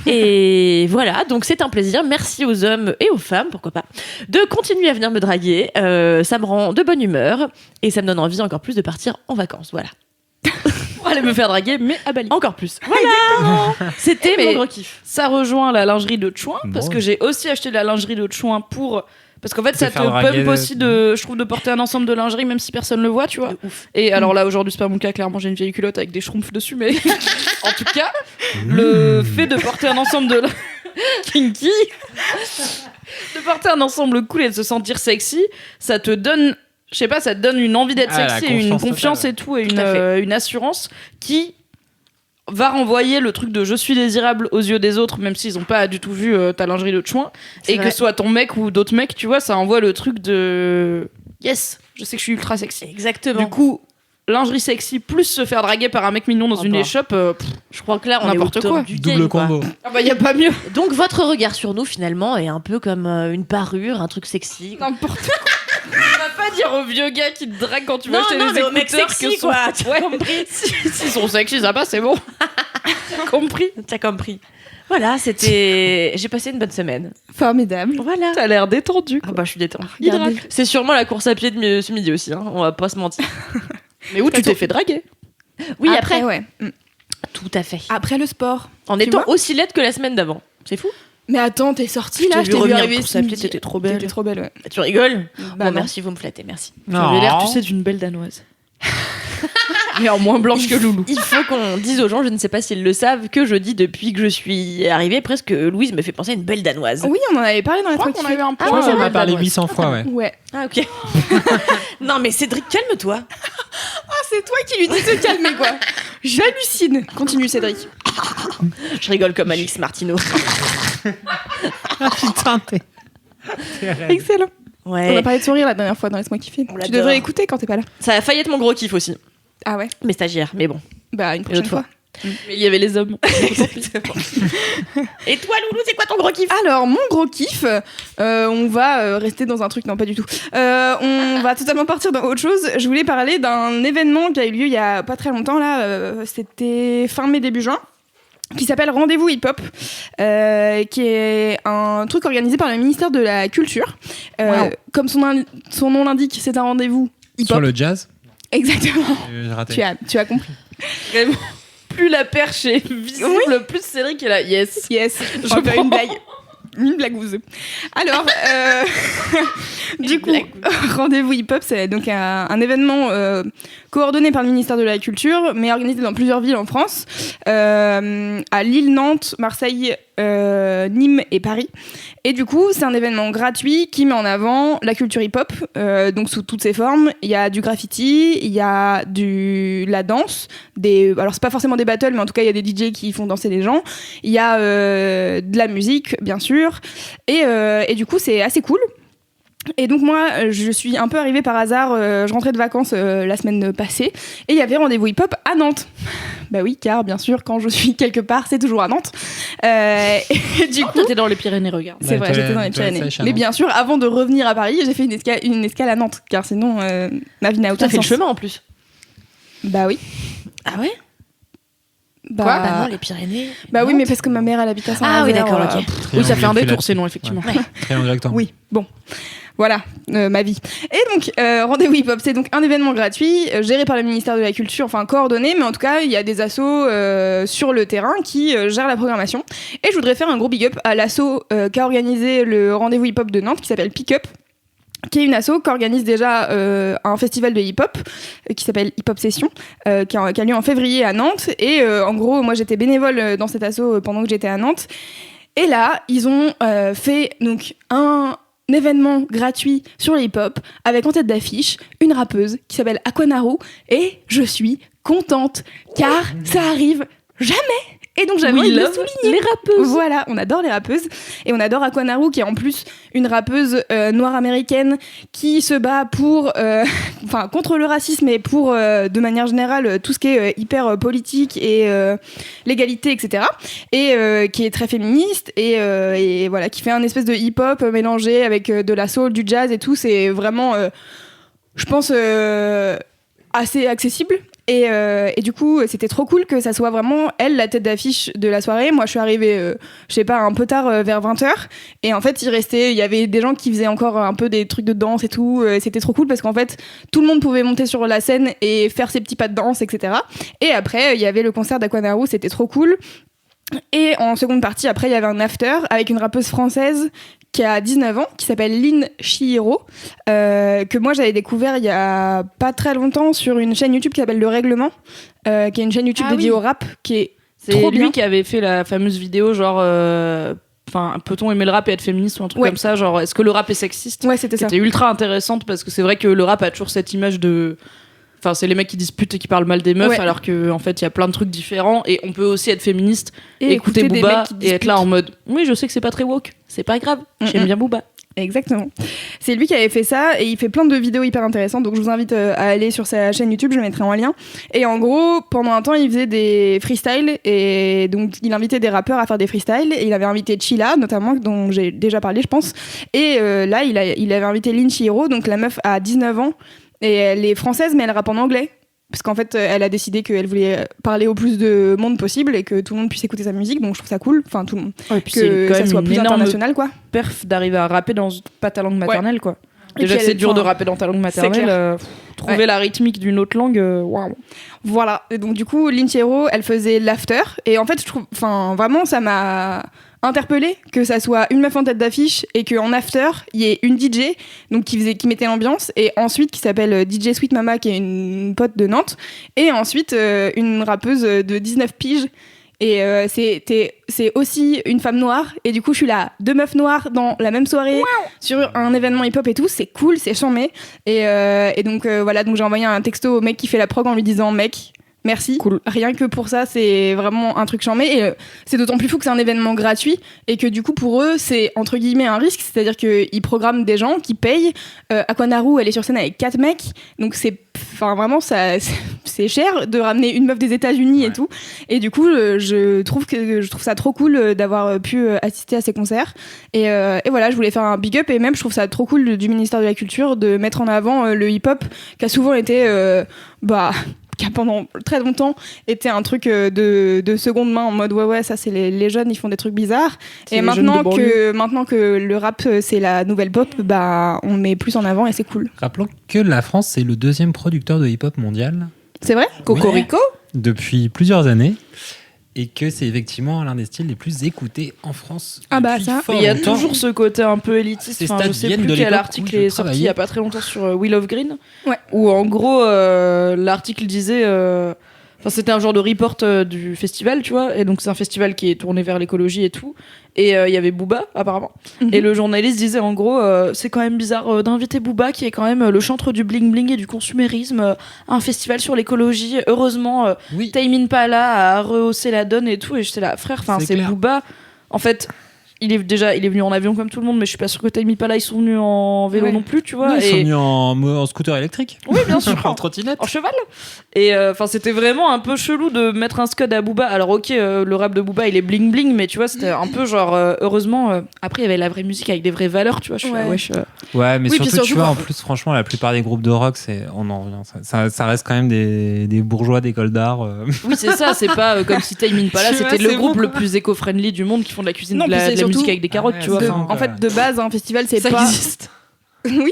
Et voilà, donc c'est un plaisir. Merci aux hommes et aux femmes, pourquoi pas, de continuer à venir me draguer. Ça me rend de bonne humeur, et ça me donne envie encore plus de partir en vacances. Voilà. Pour aller me faire draguer, mais à Bali. Encore plus. Voilà. C'était Mais mon gros kiff. ça rejoint la lingerie de Chouin, parce Bon. que j'ai aussi acheté de la lingerie de Chouin pour... Parce qu'en fait, ça te faire draguer pump aussi je trouve, de porter un ensemble de lingerie, même si personne le voit, tu vois. Et alors là, aujourd'hui, c'est pas mon cas, clairement, j'ai une vieille culotte avec des schtroumpfs dessus, mais en tout cas, le fait de porter un ensemble de... Kinky de porter un ensemble cool et de se sentir sexy, ça te donne... Je sais pas, ça te donne une envie d'être Ah, la sexy, une confiance confiance totale. et tout, et Tout à fait. une assurance qui va renvoyer le truc de je suis désirable aux yeux des autres, même s'ils ont pas du tout vu ta lingerie de Chouin, C'est et vrai. que ce soit ton mec ou d'autres mecs, tu vois, ça envoie le truc de yes, je sais que je suis ultra sexy. Exactement. Du coup, lingerie sexy plus se faire draguer par un mec mignon dans Oh une bah. échoppe, je crois que là, on est au N'importe top quoi. du game, Double quoi. combo. ah bah y a pas mieux. Donc, votre regard sur nous, finalement, est un peu comme une parure, un truc sexy. N'importe quoi. Tu vas pas dire aux vieux gars qui te draguent quand tu vas Non, acheter non, des mais aux mecs écouteurs sexy, que sont... quoi, t'as Ouais. compris. S'ils sont sexy, ça passe, c'est bon. T'as compris. T'as compris. Voilà, c'était. J'ai passé une bonne semaine. Formidable. Voilà. T'as l'air détendu. Ah bah, je suis détendue. Regardez. C'est sûrement la course à pied de ce midi aussi, hein. On va pas se mentir. Mais où tu t'es fait draguer? Oui, après. ouais. Tout à fait. Après le sport. En Tu étant vois aussi laide que la semaine d'avant. C'est fou. Mais attends, t'es sortie Je là, t'ai je vu t'ai vu revenir arriver pour ce s'appeler, midi. t'étais trop belle. T'étais trop belle, ouais. Tu rigoles? Bah Bon, non. merci, vous me flattez, merci. Tu avais l'air, tu sais, d'une belle danoise. Mais en moins blanche que Loulou. Il faut qu'on dise aux gens, je ne sais pas s'ils le savent, que je dis depuis que je suis arrivée presque Louise me fait penser à une belle danoise. Oui, on en avait parlé dans les Je crois trucs. qu'on a eu un Je point. crois qu'on ouais, a parlé danoise. 800 fois, ouais. Ouais. Ah ok. Non mais Cédric, calme-toi. Ah, c'est toi qui lui dis de se calmer, quoi. J'hallucine. Continue, Cédric. Je rigole comme Alix Martineau. Ah putain, t'es... Excellent. On Ouais. a parlé de sourire la dernière fois dans Laisse-moi kiffer. On Tu l'adore. devrais écouter quand t'es pas là. Ça a failli être mon gros kiff aussi. Ah ouais. Mes stagiaires, mais bon. Bah, une prochaine autre fois. fois. Mais il y avait les hommes. Et toi Loulou, c'est quoi ton gros kiff? Alors, mon gros kiff, on va rester dans un truc, non pas du tout. On va totalement partir dans autre chose. Je voulais parler d'un événement qui a eu lieu il y a pas très longtemps, là, c'était fin mai, début juin, qui s'appelle Rendez-vous Hip Hop, qui est un truc organisé par le ministère de la Culture. Wow. Comme son nom l'indique, c'est un rendez-vous hip Sur hop. le jazz, Exactement, j'ai raté. tu as compris. Vraiment. Plus la perche est visible, plus Cédric est là. Yes. Yes, Je je vais faire prends. une blague. Une blagouze. Alors, du coup, Rendez-vous Hip Hop, c'est donc un événement coordonné par le ministère de la Culture, mais organisé dans plusieurs villes en France, à Lille, Nantes, Marseille, Nîmes et Paris. Et du coup, c'est un événement gratuit qui met en avant la culture hip-hop, donc sous toutes ses formes. Il y a du graffiti, il y a la danse, alors c'est pas forcément des battles, mais en tout cas il y a des DJ qui font danser les gens. Il y a de la musique, bien sûr, et du coup c'est assez cool. Et donc moi, je suis un peu arrivée par hasard, je rentrais de vacances la semaine passée, et il y avait Rendez-vous hip-hop à Nantes. Bah oui, car bien sûr, quand je suis quelque part, c'est toujours à Nantes. Et du coup, T'étais dans les Pyrénées, regarde. c'est vrai, j'étais dans les Pyrénées. Mais bien sûr, avant de revenir à Paris, j'ai fait une escale à Nantes, car sinon, ma vie n'a aucun T'as fait le sens. chemin en plus. Bah oui. Ah ouais? Bah, Bah non, les Pyrénées. bah oui, mais parce que ma mère, elle habite à Saint-Nazaire. Ah oui, d'accord, ok. Oui, ça fait un Triangle détour, sinon, effectivement. Triangle rectangle. Oui, bon. Voilà, ma vie. Et donc, Rendez-vous Hip Hop, c'est donc un événement gratuit, géré par le ministère de la Culture, enfin coordonné, mais en tout cas, il y a des assos sur le terrain qui gèrent la programmation. Et je voudrais faire un gros big up à l'asso qui a organisé le Rendez-vous Hip Hop de Nantes, qui s'appelle Pick Up, qui est une asso qui organise déjà un festival de hip-hop qui s'appelle Hip Hop Session, qui a lieu en février à Nantes. Et en gros, moi, j'étais bénévole dans cette asso pendant que j'étais à Nantes. Et là, ils ont fait donc événement gratuit sur le hip-hop avec en tête d'affiche une rappeuse qui s'appelle Aquanaru et je suis contente car ça arrive jamais. Et donc j'avais envie de le souligner. Les rappeuses. Voilà, on adore les rappeuses et on adore Aquanaru qui est en plus une rappeuse noire américaine qui se bat pour, contre le racisme et pour de manière générale tout ce qui est hyper politique et l'égalité, etc. Et qui est très féministe et voilà, qui fait un espèce de hip-hop mélangé avec de la soul, du jazz et tout. C'est vraiment, je pense, assez accessible. Et du coup, c'était trop cool que ça soit vraiment elle, la tête d'affiche de la soirée. Moi, je suis arrivée, je sais pas, un peu tard, vers 20h. Et en fait, il y avait des gens qui faisaient encore un peu des trucs de danse et tout. C'était trop cool parce qu'en fait, tout le monde pouvait monter sur la scène et faire ses petits pas de danse, etc. Et après, il y avait le concert d'Aquanaru, c'était trop cool. Et en seconde partie, après, il y avait un after avec une rappeuse française qui a 19 ans, qui s'appelle Lynn Chihiro, que moi j'avais découvert il y a pas très longtemps sur une chaîne YouTube qui s'appelle Le Règlement, qui est une chaîne YouTube dédiée au rap, qui est trop lui bien. qui avait fait la fameuse vidéo genre peut-on aimer le rap et être féministe ou un truc comme ça, genre est-ce que le rap est sexiste? Ouais, c'était ça. C'était ultra intéressante parce que c'est vrai que le rap a toujours cette image de... Enfin, c'est les mecs qui disputent et qui parlent mal des meufs, alors qu'en fait, il y a plein de trucs différents. Et on peut aussi être féministe, et écouter Booba et être là en mode oui, je sais que c'est pas très woke, c'est pas grave, j'aime bien Booba. Exactement. C'est lui qui avait fait ça et il fait plein de vidéos hyper intéressantes. Donc je vous invite à aller sur sa chaîne YouTube, je mettrai en lien. Et en gros, pendant un temps, il faisait des freestyles et donc il invitait des rappeurs à faire des freestyles. Et il avait invité Chilla, notamment, dont j'ai déjà parlé, je pense. Et là, il avait invité Lynn Chihiro, donc la meuf a 19 ans. Et elle est française, mais elle rappe en anglais. Parce qu'en fait, elle a décidé qu'elle voulait parler au plus de monde possible et que tout le monde puisse écouter sa musique. Donc je trouve ça cool. Enfin, tout le monde. Ouais, et puis que ça soit plus international, quoi. Perf d'arriver à rapper dans pas ta langue maternelle, quoi. Et Déjà puis c'est dur de rapper dans ta langue maternelle. Trouver la rythmique d'une autre langue, waouh. Voilà. Et donc du coup, Lynn Chihiro, elle faisait l'after. Et en fait, je trouve, vraiment, ça m'a interpellée que ça soit une meuf en tête d'affiche et qu'en after, il y ait une DJ donc qui mettait l'ambiance et ensuite qui s'appelle DJ Sweet Mama qui est une pote de Nantes et ensuite une rappeuse de 19 piges et c'est aussi une femme noire et du coup je suis là, deux meufs noires dans la même soirée sur un événement hip-hop et tout, c'est cool, c'est charmé et donc voilà, donc j'ai envoyé un texto au mec qui fait la prog en lui disant mec, merci, cool. Rien que pour ça, c'est vraiment un truc charmé. Et c'est d'autant plus fou que c'est un événement gratuit et que du coup, pour eux, c'est entre guillemets un risque. C'est-à-dire qu'ils programment des gens qui payent. Aquanaru, elle est sur scène avec 4 mecs. Donc vraiment, c'est cher de ramener une meuf des États-Unis et tout. Et du coup, je trouve ça trop cool d'avoir pu assister à ces concerts. Et voilà, je voulais faire un big up. Et même, je trouve ça trop cool du ministère de la Culture de mettre en avant le hip-hop qui a souvent été... qui a pendant très longtemps été un truc de seconde main en mode ouais ça c'est les jeunes, ils font des trucs bizarres et maintenant que le rap c'est la nouvelle pop, on met plus en avant et c'est cool. Rappelons que la France c'est le 2e producteur de hip-hop mondial. C'est vrai ? Cocorico ? Depuis plusieurs années. Et que c'est effectivement l'un des styles les plus écoutés en France. Ça. Il y a toujours ce côté un peu élitiste. Je sais plus quel article est sorti il y a pas très longtemps sur Wheel of Green, où en gros l'article disait, c'était un genre de report du festival, tu vois, et donc c'est un festival qui est tourné vers l'écologie et tout. Et il y avait Booba apparemment. Et le journaliste disait en gros c'est quand même bizarre d'inviter Booba qui est quand même le chantre du bling bling et du consumérisme à un festival sur l'écologie. Heureusement Tame Impala a rehaussé la donne et tout. Et j'étais là frère, c'est Booba. En fait il est venu en avion comme tout le monde, mais je suis pas sûre que Tame Impala ils sont venus en vélo non plus, tu vois. Ils sont venus en scooter électrique. Oui, bien sûr. En trottinette. En cheval. Et c'était vraiment un peu chelou de mettre un scud à Booba. Alors ok, le rap de Booba il est bling bling, mais tu vois c'était un peu genre heureusement. Après il y avait la vraie musique avec des vraies valeurs, tu vois. Ouais, mais surtout tu vois en plus franchement la plupart des groupes de rock on en revient. Ça reste quand même des bourgeois d'école d'art. Oui c'est ça, c'est pas comme si Tame Impala c'était le groupe le plus éco-friendly du monde qui font de la cuisine de la musique avec des carottes, tu vois. En fait, de base, un festival, c'est ça pas... existe. Oui,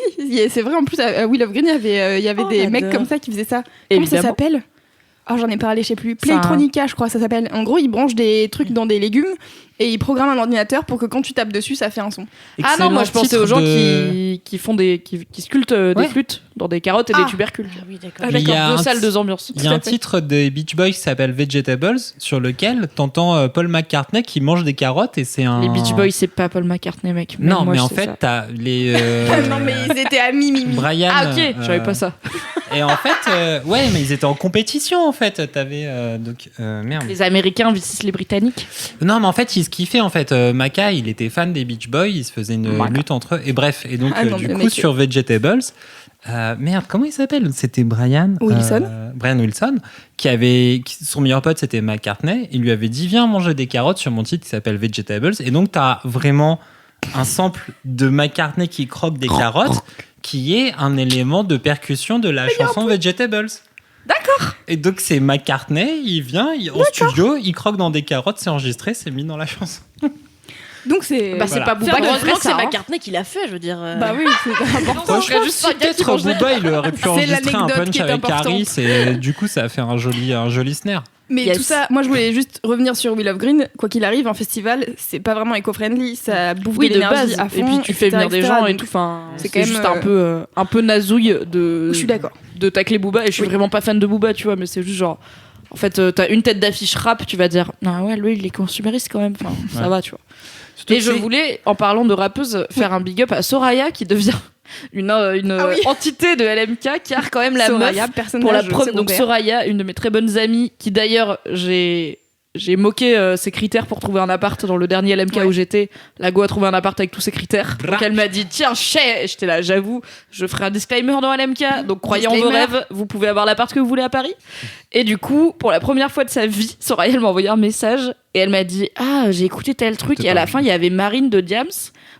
c'est vrai. En plus, à Wheel of Green, il y avait des mecs comme ça qui faisaient ça. Comment ça s'appelle ? J'en ai parlé, je sais plus. Playtronica, je crois, ça s'appelle. En gros, ils branchent des trucs dans des légumes et ils programment un ordinateur pour que quand tu tapes dessus, ça fait un son. Excellent. Ah non, moi je pensais aux gens qui font qui sculptent des flûtes. dans des carottes et des tubercules. Ah oui, d'accord. Mais il y a Deux un salles, deux ambiances. Il y a un titre des Beach Boys qui s'appelle Vegetables, sur lequel t'entends Paul McCartney qui mange des carottes et c'est un. Les Beach Boys, c'est pas Paul McCartney, mec. Même Non, moi, mais je en sais fait, ça. t'as les. Non, mais ils étaient amis, Mimi. Brian. Ah, ok, je savais pas ça. Et en fait, ouais, mais ils étaient en compétition en fait. T'avais merde. Les Américains versus les Britanniques. Non, mais en fait, ils se kiffaient en fait. Maca, il était fan des Beach Boys, il se faisait une lutte entre eux. Et bref, et donc Non, du le coup mec, sur Vegetables. Merde, comment il s'appelle ? C'était Brian Wilson. Brian Wilson, son meilleur pote, c'était McCartney. Il lui avait dit viens manger des carottes sur mon titre qui s'appelle Vegetables. Et donc, t'as vraiment un sample de McCartney qui croque des carottes, qui est un élément de percussion de la chanson Vegetables. D'accord. Et donc, c'est McCartney, il vient en studio, il croque dans des carottes, c'est enregistré, c'est mis dans la chanson. Donc c'est. Bah, c'est Voilà. pas Booba qui Heureusement ferait que c'est ça. McCartney qui l'a fait, je veux dire. Bah oui, c'est important. Moi, je serais juste peut-être Booba, il aurait pu enregistrer un l'anecdote punch qui est avec importante. Harris et du coup, ça a fait un joli snare. Mais Yes. tout ça, moi je voulais juste revenir sur Will of Green. Quoi qu'il arrive, un festival, c'est pas vraiment éco-friendly. Ça bouffe Oui, de de l'énergie base. à fond. Et puis tu fais etc., venir des etc. gens et Donc, tout. Enfin, c'est c'est quand même, juste un peu nazouille de. Je suis d'accord. De tacler Booba. Et je suis Oui. vraiment pas fan de Booba, tu vois. Mais c'est juste genre. En fait, t'as une tête d'affiche rap, tu vas dire, ah ouais, lui, il est consumériste quand même. Enfin, ça Ouais. va, tu vois. Surtout Et que je c'est- voulais, en parlant de rappeuse, faire un big up à Soraya qui devient une Ah oui. entité de LMK, car quand même la Soraya, meuf, personnage pour la preuve, donc secondaire. Soraya, une de mes très bonnes amies, qui d'ailleurs j'ai moqué ses critères pour trouver un appart dans le dernier LMK Ouais. où j'étais. La go a trouvé un appart avec tous ses critères. Donc elle m'a dit tiens chais, et j'étais là, j'avoue, je ferai un disclaimer dans LMK. Donc croyez en vos Disclaimer. rêves, vous pouvez avoir l'appart que vous voulez à Paris. Et du coup, pour la première fois de sa vie, Soraya elle m'a envoyé un message et elle m'a dit ah j'ai écouté tel truc et à la fin il y avait Marine de Diams,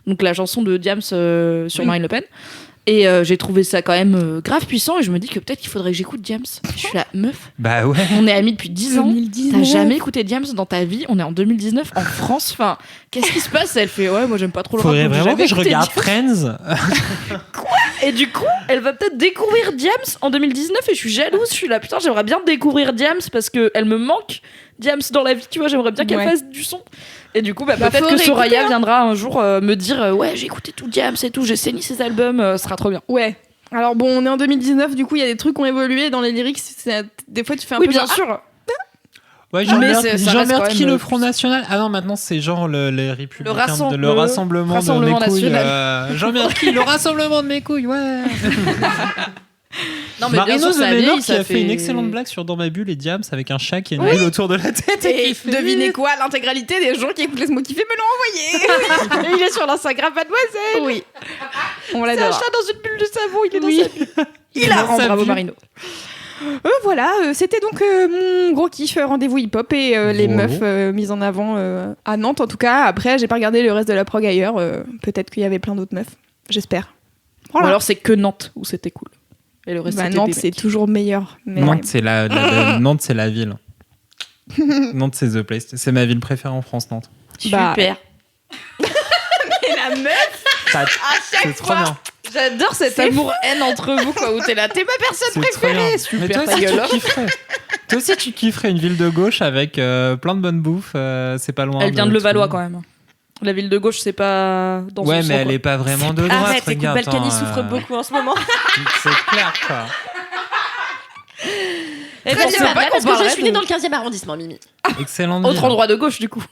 donc la chanson de Diams sur Marine Le Pen. Et j'ai trouvé ça quand même grave puissant et je me dis que peut-être qu'il faudrait que j'écoute Diams. Je suis là, meuf, Bah ouais. on est amis depuis 10 ans. 2019. T'as jamais écouté Diams dans ta vie? On est en 2019 en France. Enfin, qu'est-ce qui se passe? Elle fait ouais, moi j'aime pas trop le rap. Faudrait donc j'ai vraiment jamais que je écouté regarde Diams. Friends. Et du coup, elle va peut-être découvrir Diams en 2019 et je suis jalouse. Je suis là, putain, j'aimerais bien découvrir Diams parce que elle me manque. Diams dans la vie, tu vois, j'aimerais bien qu'elle Ouais. fasse du son. Et du coup, bah, Bah, peut-être faut que Soraya réécouter, hein. viendra un jour me dire ouais, j'ai écouté tout Diams et tout, j'ai saigné ses albums, ce sera trop bien. Ouais. Alors bon, on est en 2019, du coup il y a des trucs qui ont évolué dans les lyrics. Des fois tu fais un Oui, peu bien genre, sûr. Ouais, Mais Jean-Bert, ça reste Jean-Bert quand qui même, le Front National. Ah non, maintenant c'est genre les républicains, le rassemblement Rassemblement de mes couilles. national. Jean-Bert qui le rassemblement de mes couilles, ouais. Non, mais bien Marino sûr, ça The Menor vieillit, qui ça a fait une excellente blague sur Dans ma bulle et Diams avec un chat qui a une bulle autour de la tête. Et devinez quoi, l'intégralité des gens qui écoutent Laisse-moi kiffer me l'ont envoyé. Et il est sur l'Instagram Mademoiselle. Oui. On C'est un l'adore. chat dans une bulle de savon, il est dans Oui. sa bulle. Il a sa bravo bulle. Marino. Voilà, c'était donc mon gros kiff rendez-vous hip-hop et les Bravo. meufs mises en avant à Nantes en tout cas. Après, j'ai pas regardé le reste de la prog ailleurs. Peut-être qu'il y avait plein d'autres meufs. J'espère. Ou Voilà. alors c'est que Nantes où c'était cool. Et le reste Bah, c'était Nantes, des c'est mecs. toujours meilleur. Mais Nantes, c'est Nantes, c'est la ville. Nantes, c'est the place. C'est ma ville préférée en France, Nantes. Bah, Super. Et la meuf, C'est trop bien. J'adore cet amour-haine entre vous, quoi, où t'es là, t'es ma personne C'est trop bien. préférée. Mais Super, toi ta aussi, gueule. tu kifferais. Toi aussi, tu kifferais une ville de gauche avec plein de bonne bouffe. C'est pas loin. Elle vient de tout. Levallois quand même. La ville de gauche, c'est pas dans Ouais, son mais sang, elle quoi. est pas vraiment de droite. Arrête, écoute, regarde, Balkany attends, souffre beaucoup en ce moment. C'est clair, quoi. Et Très bon, bien, c'est pas pas vrai qu'on parce que je parlerait suis née de- dans le 15e arrondissement, Mimi. Excellente Autre ville. endroit de gauche, du coup.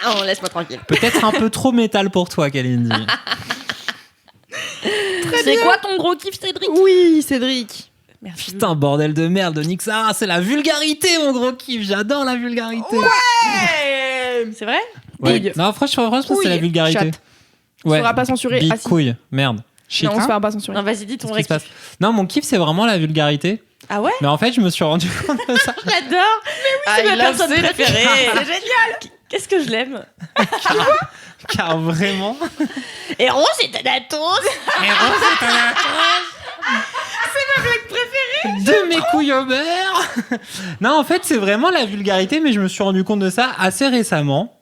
Oh, laisse-moi tranquille. Peut-être un peu trop métal pour toi, Kalindi. C'est quoi ton gros kiff, Cédric? oui, Cédric. Merci. Putain, bordel de merde de Nick Sarah, c'est la vulgarité, mon gros kiff. J'adore la vulgarité. C'est vrai? Ouais. Big. Non, franchement, c'est la vulgarité. Chat. On Ouais. sera pas censuré. Big Ah, si. couille, merde. Shit. Non, on se fera pas censurer. Non, vas-y, dis ton Qu'est-ce qui se récit. passe Non, mon kiff, c'est vraiment la vulgarité. Ah ouais? Mais en fait, je me suis rendu compte de ça. J'adore. C'est ma personne préférée. C'est génial. Qu'est-ce que je l'aime. Car vraiment. Héros, c'est un atos. De mes couilles au beurre. Non, en fait, c'est vraiment la vulgarité, mais je me suis rendu compte de ça assez récemment.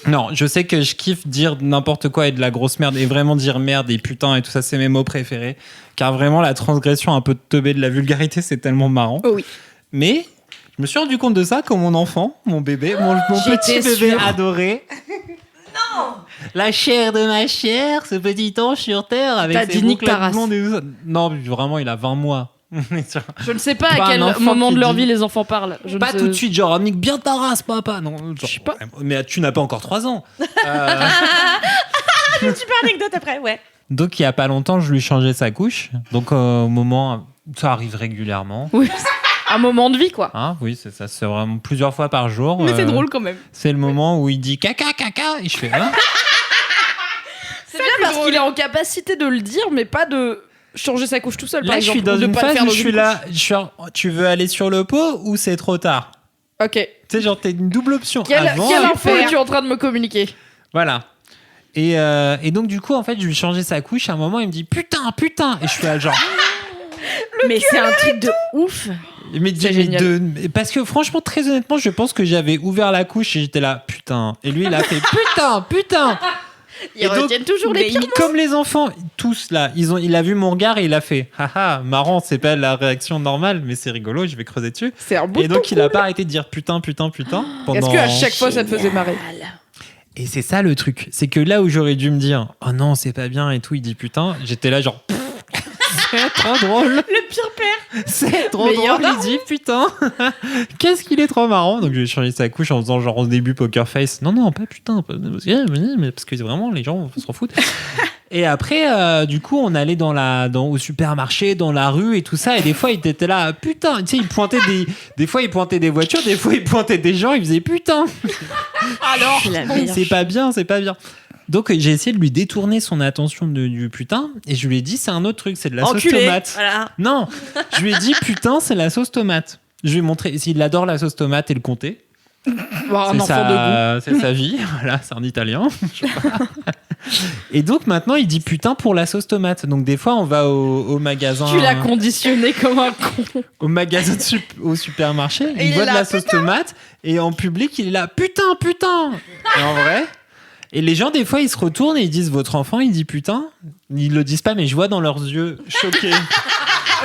Non, je sais que je kiffe dire n'importe quoi et de la grosse merde, et vraiment dire merde et putain et tout ça, c'est mes mots préférés. Car vraiment, la transgression un peu teubée de la vulgarité, c'est tellement marrant. Oh oui. Mais je me suis rendu compte de ça quand mon enfant, mon bébé, mon petit J'étais bébé sûre. adoré, La chair de ma chair, ce petit ange sur terre avec T'as ses dit Nick boucles Taras. blondes et tout ça. Non, vraiment, il a 20 mois. Je ne sais pas Pas à un quel enfant moment qui de leur dit- vie les enfants parlent. Je ne Pas sais- tout de suite, genre, nique bien ta race, papa. Non, genre, Je sais pas. Mais tu n'as pas encore 3 ans. Super anecdote après, ouais. Donc, il y a pas longtemps, je lui changeais sa couche. Donc, au moment, ça arrive régulièrement. Oui. Un moment de vie, quoi. Hein, oui, c'est ça, c'est vraiment plusieurs fois par jour. Mais c'est drôle quand même. C'est le moment où il dit caca, caca, et je fais hein. C'est bien parce qu'il est en capacité de le dire, mais pas de changer sa couche tout seul, par Là, je exemple. suis dans ou de une pas le phase faire où dans je suis une là. Tu veux aller sur le pot ou c'est trop tard? couche. Ok. Tu sais, genre, t'as une double option. Quelle Avant, info après. es-tu en train de me communiquer? Voilà. Et donc, du coup, en fait, je lui changeais sa couche. À un moment, il me dit putain, putain. Et je suis là, genre. Mais c'est un truc de ouf. Mais C'est génial. parce que franchement, très honnêtement, je pense que j'avais ouvert la couche et j'étais là, putain. Et lui, il a fait putain, putain. Ils Et donc, retiennent toujours les pires. Comme les enfants, tous là, il a vu mon regard et il a fait haha, marrant, c'est pas la réaction normale, mais c'est rigolo, je vais creuser dessus. C'est un bout Et de donc, ton il a cool. pas arrêté de dire putain, putain, putain. Est-ce Pendant... qu'à chaque fois, ça te faisait marrer? Et c'est ça le truc, c'est que là où j'aurais dû me dire oh non, c'est pas bien et tout, il dit putain, j'étais là genre c'est trop drôle. Le pire père. C'est trop Meilleur drôle, il dit putain. Qu'est-ce qu'il est trop marrant. Donc je vais changer sa couche en faisant genre au début poker face. Non, pas putain. Mais parce que vraiment, les gens s'en foutent. Et après, du coup, on allait au supermarché, dans la rue et tout ça. Et des fois, il était là, putain. Tu sais, il pointait des fois, il pointait des voitures. Des fois, il pointait des gens. Il faisait putain. Alors, C'est pas bien, c'est pas bien. Donc j'ai essayé de lui détourner son attention du putain et je lui ai dit c'est un autre truc, c'est de la sauce tomate. Voilà. Non, je lui ai dit putain c'est la sauce tomate. Je lui ai montré s'il adore la sauce tomate et le comté. voir un C'est enfant de goût. c'est sa vie, voilà, c'est un Italien. Je sais pas. Et donc maintenant il dit putain pour la sauce tomate. Donc des fois on va au magasin. Tu l'as conditionné comme un con. Au magasin au supermarché, il il voit est de là, la sauce tomate et en public il est là putain putain. Et en vrai. Et les gens, des fois, ils se retournent et ils disent votre enfant, il dit putain. Ils le disent pas, mais je vois dans leurs yeux choqués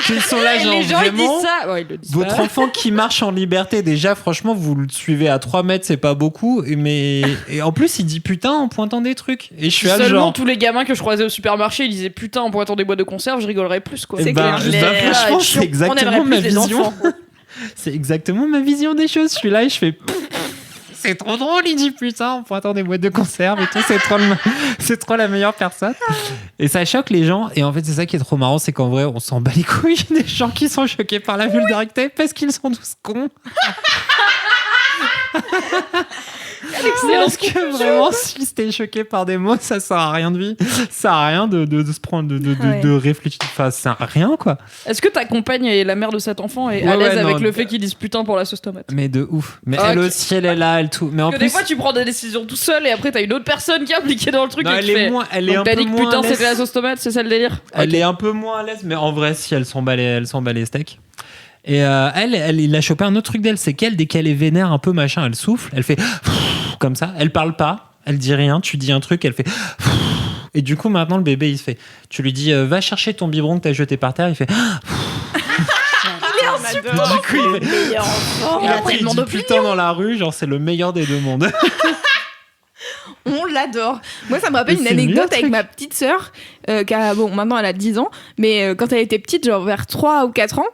qu'ils sont là, genre les gens, ils vraiment. disent ça. Ouais, ils le disent Votre pas. enfant qui marche en liberté, déjà, franchement, vous le suivez à 3 mètres, c'est pas beaucoup. Et en plus, il dit putain en pointant des trucs. Et je suis là, Seulement genre. tous les gamins que je croisais au supermarché, ils disaient putain en pointant des boîtes de conserve, je rigolerais plus, quoi. Eh ben, franchement, c'est exactement ma vision. C'est exactement ma vision des choses. Je suis là et je fais. C'est trop drôle, il dit putain en pointant des boîtes de conserve et tout, c'est trop la meilleure personne. Et ça choque les gens. Et en fait, c'est ça qui est trop marrant, c'est qu'en vrai, on s'en bat les couilles des gens qui sont choqués par la vulgarité parce qu'ils sont tous cons. Parce que vraiment, si t'es choqué par des mots, ça sert à rien de vie. Ça sert à rien de se prendre, de réfléchir. Enfin, ça sert à rien, quoi. Est-ce que ta compagne et la mère de cet enfant est Ouais, à l'aise ouais, avec non, le fait qu'ils disent putain pour la sauce tomate? Mais de ouf. Mais Ok. elle aussi, elle est là, elle tout. Mais en Parce que plus. des fois tu prends des décisions tout seul et après t'as une autre personne qui est impliquée dans le truc Non, et elle qui est fait. moins- elle est Donc un t'as peu dit que moins putain à l'aise. c'était la sauce tomate, c'est ça le délire? Elle est un peu moins à l'aise, mais en vrai, si elle s'en bat les steaks. Et il a chopé un autre truc d'elle, c'est qu'elle, dès qu'elle est vénère un peu machin, elle souffle, elle fait comme ça, elle parle pas, elle dit rien, tu dis un truc, elle fait. Et du coup, maintenant, le bébé, il se fait. Tu lui dis, va chercher ton biberon que t'as jeté par terre, il fait. Du coup, il fait. Et après, il dit putain dans la rue, genre, c'est le meilleur des deux mondes. On l'adore. Moi, ça me rappelle Mais une c'est le meilleur anecdote avec truc. ma petite sœur, qui a, bon, maintenant elle a 10 ans, mais quand elle était petite, genre vers 3 ou 4 ans,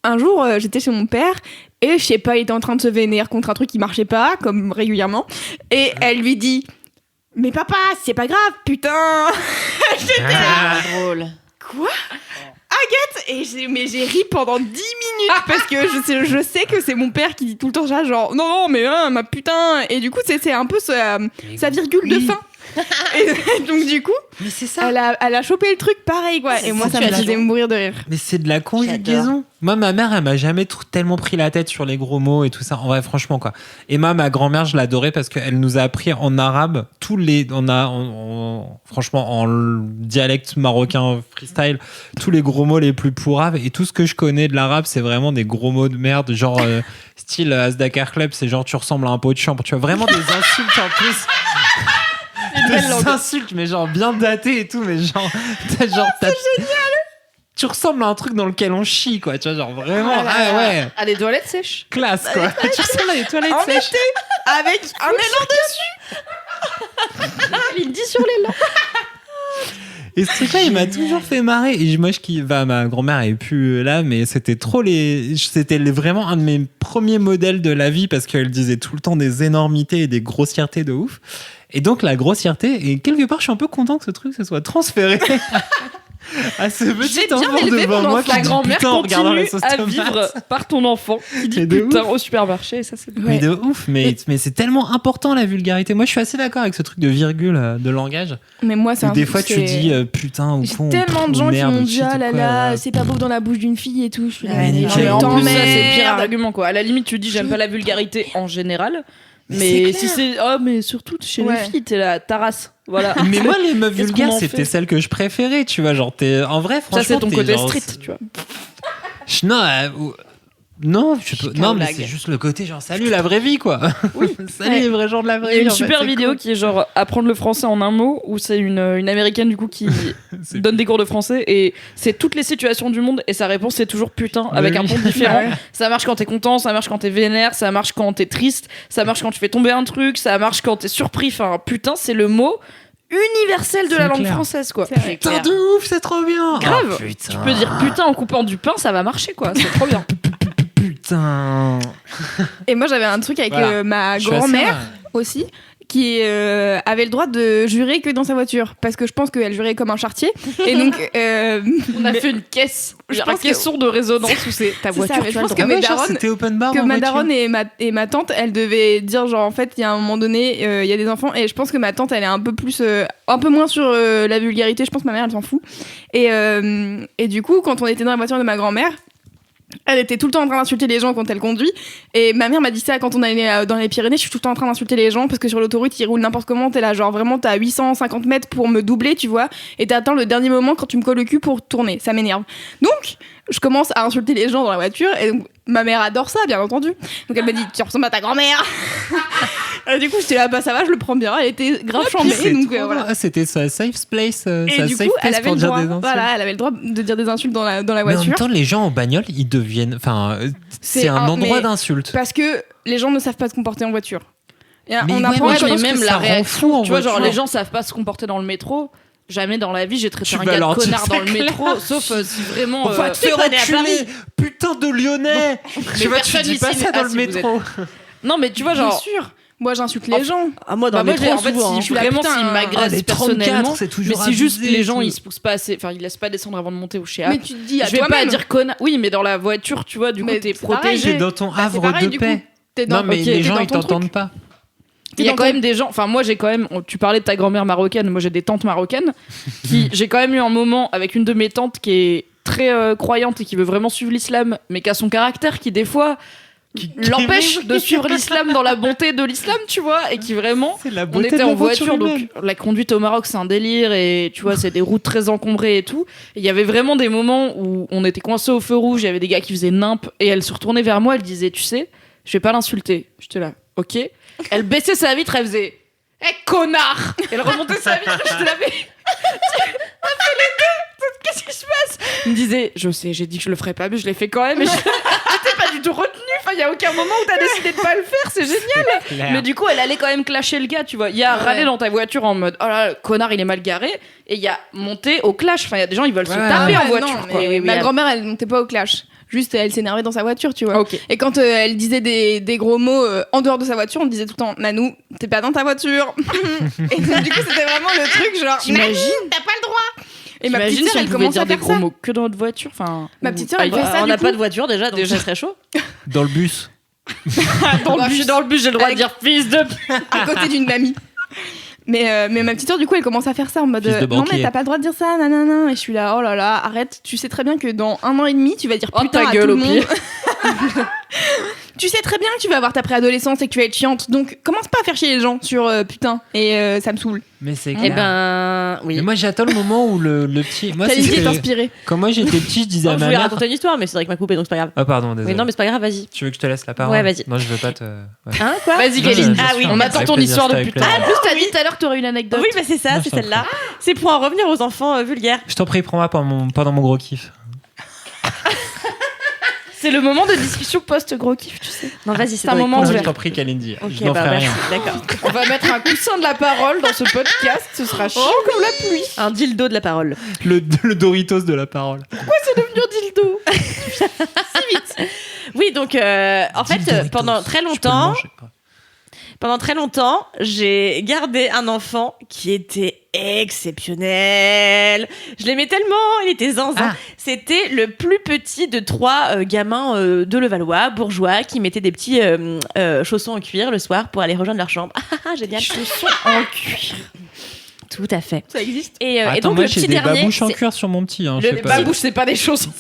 un jour, j'étais chez mon père, et je sais pas, il était en train de se vénérer contre un truc qui marchait pas, comme régulièrement, et elle lui dit « Mais papa, c'est pas grave, putain !» J'étais là, Drôle. quoi Agathe mais j'ai ri pendant 10 minutes parce que je sais que c'est mon père qui dit tout le temps ça, genre non mais ma putain, et du coup c'est un peu sa virgule de fin. Et donc du coup Mais c'est ça. elle a chopé le truc pareil quoi, et moi ça me faisait mourir de rire. Mais c'est de la conjugaison. Moi, ma mère, elle m'a jamais tellement pris la tête sur les gros mots et tout ça. En vrai, franchement, quoi. Et moi, ma grand-mère, je l'adorais parce qu'elle nous a appris en arabe tous les. Franchement, en dialecte marocain freestyle, tous les gros mots les plus pourraves. Et tout ce que je connais de l'arabe, c'est vraiment des gros mots de merde, genre style Asdakar Club, c'est genre tu ressembles à un pot de chambre. Tu vois, vraiment des insultes en plus. Des insultes, mais genre bien datées et tout, mais genre. C'est génial! Tu ressembles à un truc dans lequel on chie, quoi. Tu vois, genre vraiment. Ah ouais! Ah, les toilettes sèches. Classe, quoi. Tu ressembles à des toilettes En sèches. été, avec un élan dessus. Il dit sur les lents. Et ce truc-là, il m'a toujours fait marrer. Et moi, ma grand-mère est plus là, mais c'était vraiment un de mes premiers modèles de la vie parce qu'elle disait tout le temps des énormités et des grossièretés de ouf. Et donc, la grossièreté, et quelque part, je suis un peu content que ce truc se soit transféré à ce petit enfant devant moi qui ta dit grand-mère putain en regardant la sauce à tomate. vivre par ton enfant qui dit Mais de putain ouf. au supermarché. Ça, c'est Mais de ouf, mais c'est tellement important la vulgarité. Moi, je suis assez d'accord avec ce truc de virgule, de langage. Mais moi, c'est Où un des truc, fois, tu c'est- dis putain ou J'ai con. tellement ou de gens qui merde, m'ont ou dit shit, ah ou là quoi, là, c'est pas beau dans la bouche d'une fille et tout. Je suis là, Ouais, mais nickel. Mais en plus, ça, c'est le pire t'emmerdes. argument, quoi. À la limite, tu dis j'aime pas la vulgarité en général. Mais Mais c'est si c'est. Oh, mais surtout chez les Ouais. filles, t'es là, ta race. Voilà. Mais moi, les meufs Qu'est-ce vulgaires, qu'on en c'était fait celles que je préférais, tu vois. Genre, en vrai, franchement. Ça, c'est ton t'es côté genre- street, tu vois. Non, non, non, mais blague. c'est juste le côté genre salut la vraie vie, quoi. Salut Ouais. les vrais gens de la Il y vraie a vie. une en fait, super c'est vidéo cool. qui est genre apprendre le français en un mot, où c'est une américaine du coup qui C'est- donne des cours de français et c'est toutes les situations du monde et sa réponse c'est toujours putain avec Oui. un ton différent. Ça marche quand t'es content, ça marche quand t'es vénère, ça marche quand t'es triste, ça marche quand tu fais tomber un truc, ça marche quand t'es surpris. Enfin, putain, c'est le mot universel de C'est la langue clair. française, quoi. C'est vrai. Putain de ouf, c'est trop bien. Grave. Ah, putain. Tu peux dire putain en coupant du pain, ça va marcher, quoi. C'est trop bien. Putain. Et moi, j'avais un truc avec Voilà. ma Je suis assez- grand-mère aussi, qui avait le droit de jurer que dans sa voiture, parce que je pense qu'elle jurait comme un charretier. Et donc, On a fait une caisse. Je Il y a un pense que- caisson de résonance où c'est ta C'est voiture. ça, mais tu je as le pense droit. que mes Ah ouais, genre, darons- c'était open bar que en ma voiture. daronne et ma tante, elles devaient dire genre en fait il y a un moment donné il y a des enfants et je pense que ma tante elle est un peu plus un peu moins sur la vulgarité, je pense que ma mère elle s'en fout et du coup quand on était dans la voiture de ma grand-mère, elle était tout le temps en train d'insulter les gens quand elle conduit. Et ma mère m'a dit ça quand on allait dans les Pyrénées. Je suis tout le temps en train d'insulter les gens parce que sur l'autoroute, ils roulent n'importe comment. T'es là, genre vraiment, t'as 850 mètres pour me doubler, tu vois. Et t'attends le dernier moment quand tu me colles le cul pour tourner. Ça m'énerve. Donc, je commence à insulter les gens dans la voiture. Et donc, ma mère adore ça, bien entendu. Donc, elle m'a dit, tu ressembles à ta grand-mère. Et du coup, j'étais là, bah ça va, je le prends bien. Elle était grave chambée. C'est Donc, trop voilà. bien. Ah, c'était sa safe place, Et sa du safe coup, elle place avait pour le dire droit. des insultes. Voilà, elle avait le droit de dire des insultes dans la Mais en voiture. même temps, les gens en bagnole, ils deviennent. Enfin, c'est un endroit mais- d'insulte. Parce que les gens ne savent pas se comporter en voiture. Et Mais on ouais, apprend mais à je Ouais, mais pense même que la ça rend réaction, fou en tu vois, genre voiture. les gens savent pas se comporter dans le métro. Jamais dans la vie j'ai traité Tu un vas gars leur de dire, connard dans le c'est métro, sauf si vraiment. On va te faire enculer, putain de Lyonnais. Tu vois, tu personne dis pas ici ça n'est- dans ah, le si, vous métro. Non, mais tu vois, Bien genre. sûr. Moi, j'insulte les gens. Ah, moi, dans Bah, le moi, métro, en fait, souvent, si hein. je suis là, vraiment, putain, s'ils m'agressent les 34, personnellement, c'est toujours mais si juste abusé, les gens tout. ils se poussent pas assez, enfin ils laissent pas descendre avant de monter au chéa. Mais tu te dis à Je vais pas toi-même. dire connard. Oui, mais dans la voiture, tu vois, du coup Mais t'es c'est pareil, T'es protégé. dans ton Bah, c'est havre pareil, de du coup. paix. T'es dans- Non, mais ok, les t'es gens, dans ils ton truc. t'entendent pas. Il y a dans quand ton- même des gens. Enfin, moi j'ai quand même. Tu parlais de ta grand-mère marocaine. Moi j'ai des tantes marocaines. J'ai quand même eu un moment avec une de mes tantes qui est très croyante et qui veut vraiment suivre l'islam, mais qui a son caractère qui des fois l'empêche de suivre l'islam dans la bonté de l'islam, tu vois, et qui vraiment. C'est la On beauté était de en l'aventure voiture, humaine. donc la conduite au Maroc c'est un délire et tu vois c'est des routes très encombrées et tout. Et il y avait vraiment des moments où on était coincés au feu rouge, il y avait des gars qui faisaient nimp et elle se retournait vers moi, elle disait tu sais, je vais pas l'insulter. J'étais là, ok. Elle baissait sa vitre, elle faisait hé connard. Elle remontait sa vitre, j'étais là mais t'as fait les deux, qu'est-ce qui se passe? Il me disait je sais, j'ai dit que je le ferais pas mais je l'ai fait quand même. Et j'étais pas du tout retenue. Enfin il y a aucun moment où t'as décidé de pas le faire, c'est génial. Mais du coup, elle allait quand même clasher le gars, tu vois. Il y a râler dans ta voiture en mode oh là, le connard, il est mal garé. Et il y a monter au clash. Enfin, il y a des gens, ils veulent se taper Ah en ouais, voiture, non, quoi. mais ma grand-mère, elle montait pas au clash. Juste, elle s'énervait dans sa voiture, tu vois. Ok. Et quand elle disait des gros mots en dehors de sa voiture, on disait tout le temps Nanou, t'es pas dans ta voiture. Et donc, du coup, c'était vraiment le truc genre T'imagines t'as pas le droit. Et ma T'imagines petite si sœur, on elle pouvait commence dire à des faire gros ça. mots que dans notre voiture. Enfin, Ma petite sœur, elle Ah, fait ça. On du n'a coup. pas de voiture déjà, donc ça serait chaud. Dans le bus. dans le bus, je suis dans le bus, j'ai le droit de Avec- dire fils de. à côté d'une mamie. Mais ma petite sœur, du coup, elle commence à faire ça en mode Fils de non, mais banquier. t'as pas le droit de dire ça, nanana. Et je suis là, oh là là, arrête. Tu sais très bien que dans 1 an et demi, tu vas dire Oh, putain ta à gueule, tout au le monde. pire. Tu sais très bien que tu vas avoir ta préadolescence et que tu vas être chiante. Donc, commence pas à faire chier les gens sur putain. Et ça me saoule. Mais c'est Eh clair. ben, oui. Mais moi, j'attends le moment où le petit. Moi, Ta lignée est c'était- inspirée. Quand moi j'étais petit, je disais Oh, à je ma voulais mère. raconter une histoire, mais Cédric m'a coupé, donc c'est pas grave. Ah, pardon, désolé. Mais non, mais c'est pas grave, vas-y. Tu veux que je te laisse la parole? Ouais, vas-y. Non, je veux pas te. Ouais. Hein, quoi? Vas-y, Non, Kéline. bien Ah sûr, oui, On avec attend ton plaisir, histoire de avec putain. plaisir. En plus, t'as dit tout à l'heure que t'aurais une anecdote. Oui, bah c'est ça, Non, c'est je t'en celle-là. C'est pour en revenir aux enfants vulgaires. Je t'en prie, prends-moi pendant mon gros kiff. C'est le moment de discussion post-gros kiff, tu sais. Non, vas-y, C'est un moment Je ouvert. t'en prie, Kalindi. Ok, Je n'en ferai rien. d'accord. On va mettre un coussin de la parole dans ce podcast. Ce sera chaud comme la pluie. Un dildo de la parole. Le Doritos de la parole. C'est devenu un dildo. Oui, donc en fait, pendant très longtemps, j'ai gardé un enfant qui était exceptionnel. Je l'aimais tellement, il était zinzin. C'était le plus petit de 3 gamins de Levallois, bourgeois, qui mettaient des petits chaussons en cuir le soir pour aller rejoindre leur chambre. Génial. Chaussons en cuir. Tout à fait. Ça existe. Et Attends, donc moi le j'ai petit des dernier, babouches en c'est- cuir sur mon petit. Hein, je Le sais pas. babouche, c'est pas des chaussons.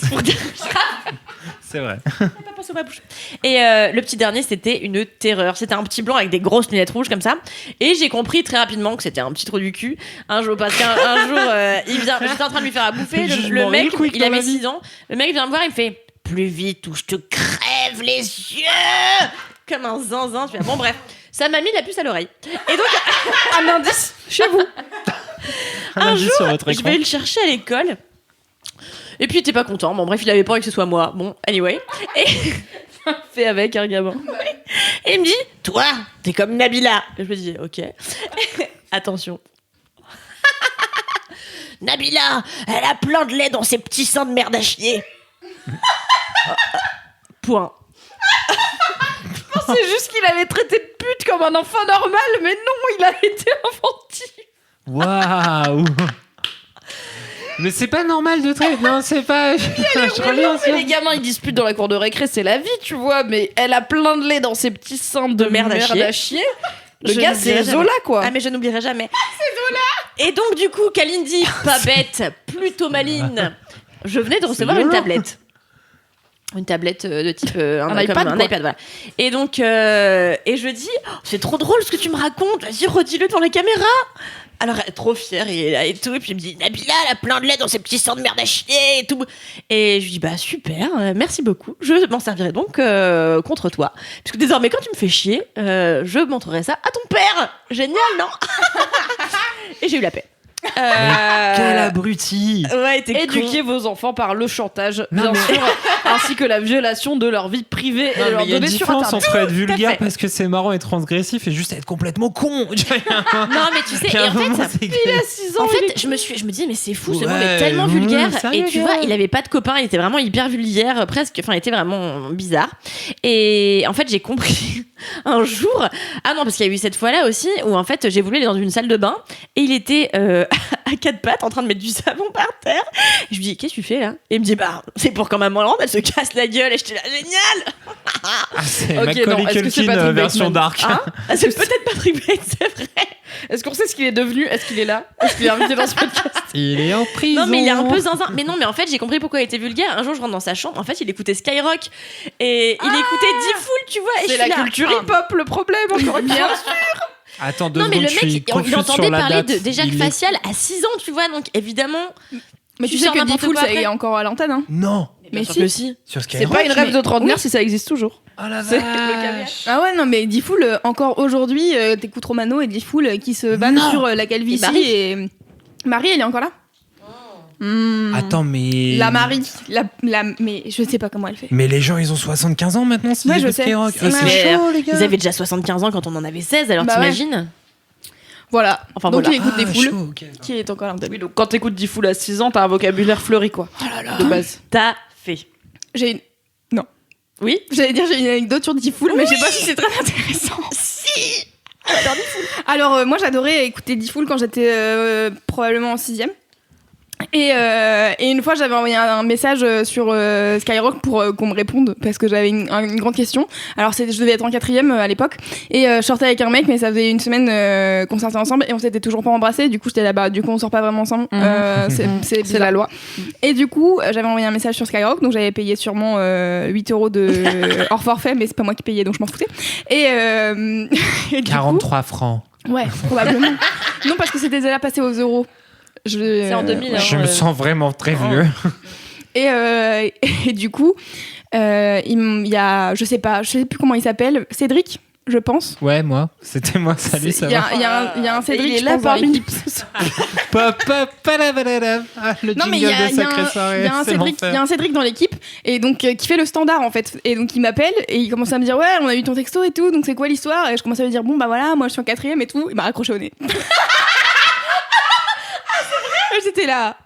C'est vrai. pas pensé à ma bouche. Et le petit dernier, c'était une terreur. C'était un petit blanc avec des grosses lunettes rouges comme ça. Et j'ai compris très rapidement que c'était un petit trou du cul. Un jour, parce qu'un jour, j'étais en train de lui faire à bouffer. Je Le m'en mec, réjouis il dans avait la vie. 6 ans. Le mec vient me voir, il me fait plus vite ou je te crève les yeux. Comme un zinzin. Je fais, bon, bref. Ça m'a mis la puce à l'oreille. Et donc, Un indice chez vous. Un indice sur votre je écran. vais le chercher à l'école. Et puis, il était pas content. Bon, bref, il avait pas envie que ce soit moi. Bon, anyway. Et Fait avec un gamin. Et il me dit, toi, t'es comme Nabila. Et je me dis, ok. Attention. Nabila, elle a plein de lait dans ses petits seins de merde à chier. Point. C'est juste qu'il avait traité de pute comme un enfant normal, mais non, il a été infantile. Waouh. Mais c'est pas normal de traiter. Non, c'est pas. Je reviens Mais les gamins, ils disputent dans la cour de récré, c'est la vie, tu vois. Mais elle a plein de lait dans ses petits seins de merde à chier. Le Je gars, n'oublierai c'est jamais. Zola, quoi. Ah, mais je n'oublierai jamais. C'est Zola. Et donc, du coup, Kalindi, pas bête, plutôt maligne, je venais de recevoir une tablette. Une tablette de type Un iPad, un quoi. iPad, voilà. Et donc, et je dis, oh, c'est trop drôle ce que tu me racontes. Vas-y, redis-le devant la caméra. Alors, elle est trop fière et tout. Et puis, elle me dit, Nabila, elle a plein de lait dans ses petits seins de merde à chier et tout. Et je lui dis, bah super, merci beaucoup. Je m'en servirai donc contre toi. Puisque désormais, quand tu me fais chier, je montrerai ça à ton père. Génial, non? Et j'ai eu la paix. Quel abruti. Ouais, t'es Éduquez vos enfants par le chantage, Non, bien mais- sûr, ainsi que la violation de leur vie privée et Non, de leur mais il y a une donner sur différence Internet. entre être vulgaire fait. parce que c'est marrant et transgressif et juste être complètement con. Non, mais tu sais, Il y a et un en moment, fait, c'est que- Il a 6 ans. En il fait, est- je me dis, mais c'est fou, ce Ouais, monde est tellement vulgaire. sérieux, Et tu gars. vois, il avait pas de copain, il était vraiment hyper vulgaire, presque, enfin, il était vraiment bizarre. Et en fait, j'ai compris un jour, ah non, parce qu'il y a eu cette fois-là aussi, où en fait, j'ai voulu aller dans une salle de bain, et il était à 4 pattes en train de mettre du savon par terre. Je lui dis, qu'est-ce que tu fais là? Et il me dit, bah, c'est pour quand maman rentre, elle se casse la gueule, et j'étais là, génial! Ah, c'est Ok, Macaulay non, est-ce que c'est Culkin Patrick version Bateman dark. Hein Ah, c'est peut-être Patrick Bates, c'est vrai. Est-ce qu'on sait ce qu'il est devenu? Est-ce qu'il est là? Est-ce qu'il est invité dans ce podcast? Il est en prison. Non, mais il est un peu zinzin. Mais non, mais en fait, j'ai compris pourquoi il était vulgaire. Un jour, je rentre dans sa chambre. En fait, il écoutait Skyrock. Et il écoutait Diffoul, tu vois. Et je C'est suis la là, culture ah. hip-hop, le problème, encore une fois. Attends, deux Non, mais secondes, le je suis mec, il confus entendait sur la parler date. d'Éjac Il est- Facial à 6 ans, tu vois. Donc, évidemment. Mais Tu tu sais sors que n'importe Diffoul, quoi ça après est encore à l'antenne. Hein. Non. Mais Bien sûr si. que si. Sur C'est Skyrock. pas une rêve mais- de trentenaire oui. si ça existe toujours. Oh la C'est vache. le caviar. Ah ouais, non, mais Diffoul, encore aujourd'hui, t'écoutes Romano et Diffoul qui se vannent Non. sur la calvitie. Et Marie. Et Marie, elle est encore là? Attends, mais. La Marie. Mais je sais pas comment elle fait. Mais les gens, ils ont 75 ans maintenant, s'ils Ouais, je écoutent sais. Skyrock. C'est Ah, mais- c'est chaud, les gars. Ils avaient déjà 75 ans quand on en avait 16, alors Bah ouais. t'imagines? Voilà. Enfin, Donc voilà. il écoute Ah, Diffoul, chaud, ok. qui est encore à l'antenne. Oui, donc quand t'écoutes Diffoul à 6 ans, t'as un vocabulaire fleuri, quoi. De base. T'as fait. J'ai une... Oui? J'allais dire j'ai une anecdote sur Diffoul, mais je sais pas si c'est très intéressant. Si! Alors moi j'adorais écouter Diffoul quand j'étais probablement en 6ème. Et une fois j'avais envoyé un message sur Skyrock pour qu'on me réponde parce que j'avais une grande question. Alors je devais être en 4ème à l'époque et je sortais avec un mec mais ça faisait une semaine qu'on sortait ensemble et on s'était toujours pas embrassé. Du coup j'étais là-bas, du coup on sort pas vraiment ensemble. C'est C'est la loi. Et du coup j'avais envoyé un message sur Skyrock donc j'avais payé sûrement 8 € de hors forfait mais c'est pas moi qui payais donc je m'en foutais. Et du 43 francs. coup, ouais probablement. Non parce que c'était déjà passé aux euros. C'est en 2000. hein, Je me sens vraiment très vieux. Et du coup, il y a, je sais plus comment il s'appelle, Cédric, je pense. Ouais, moi. C'était moi. Salut, ça Il y va. a un Cédric, il est je là pense, dans parmi l'équipe. Le Non, mais jingle de Sacrée Soirée. il y a un Cédric dans l'équipe et donc qui fait le standard en fait. Et donc il m'appelle et il commence à me dire ouais, on a eu ton texto et tout, donc c'est quoi l'histoire? Et je commence à lui dire bon bah voilà, moi je suis en 4e et tout. Il m'a raccroché au nez. J'étais là.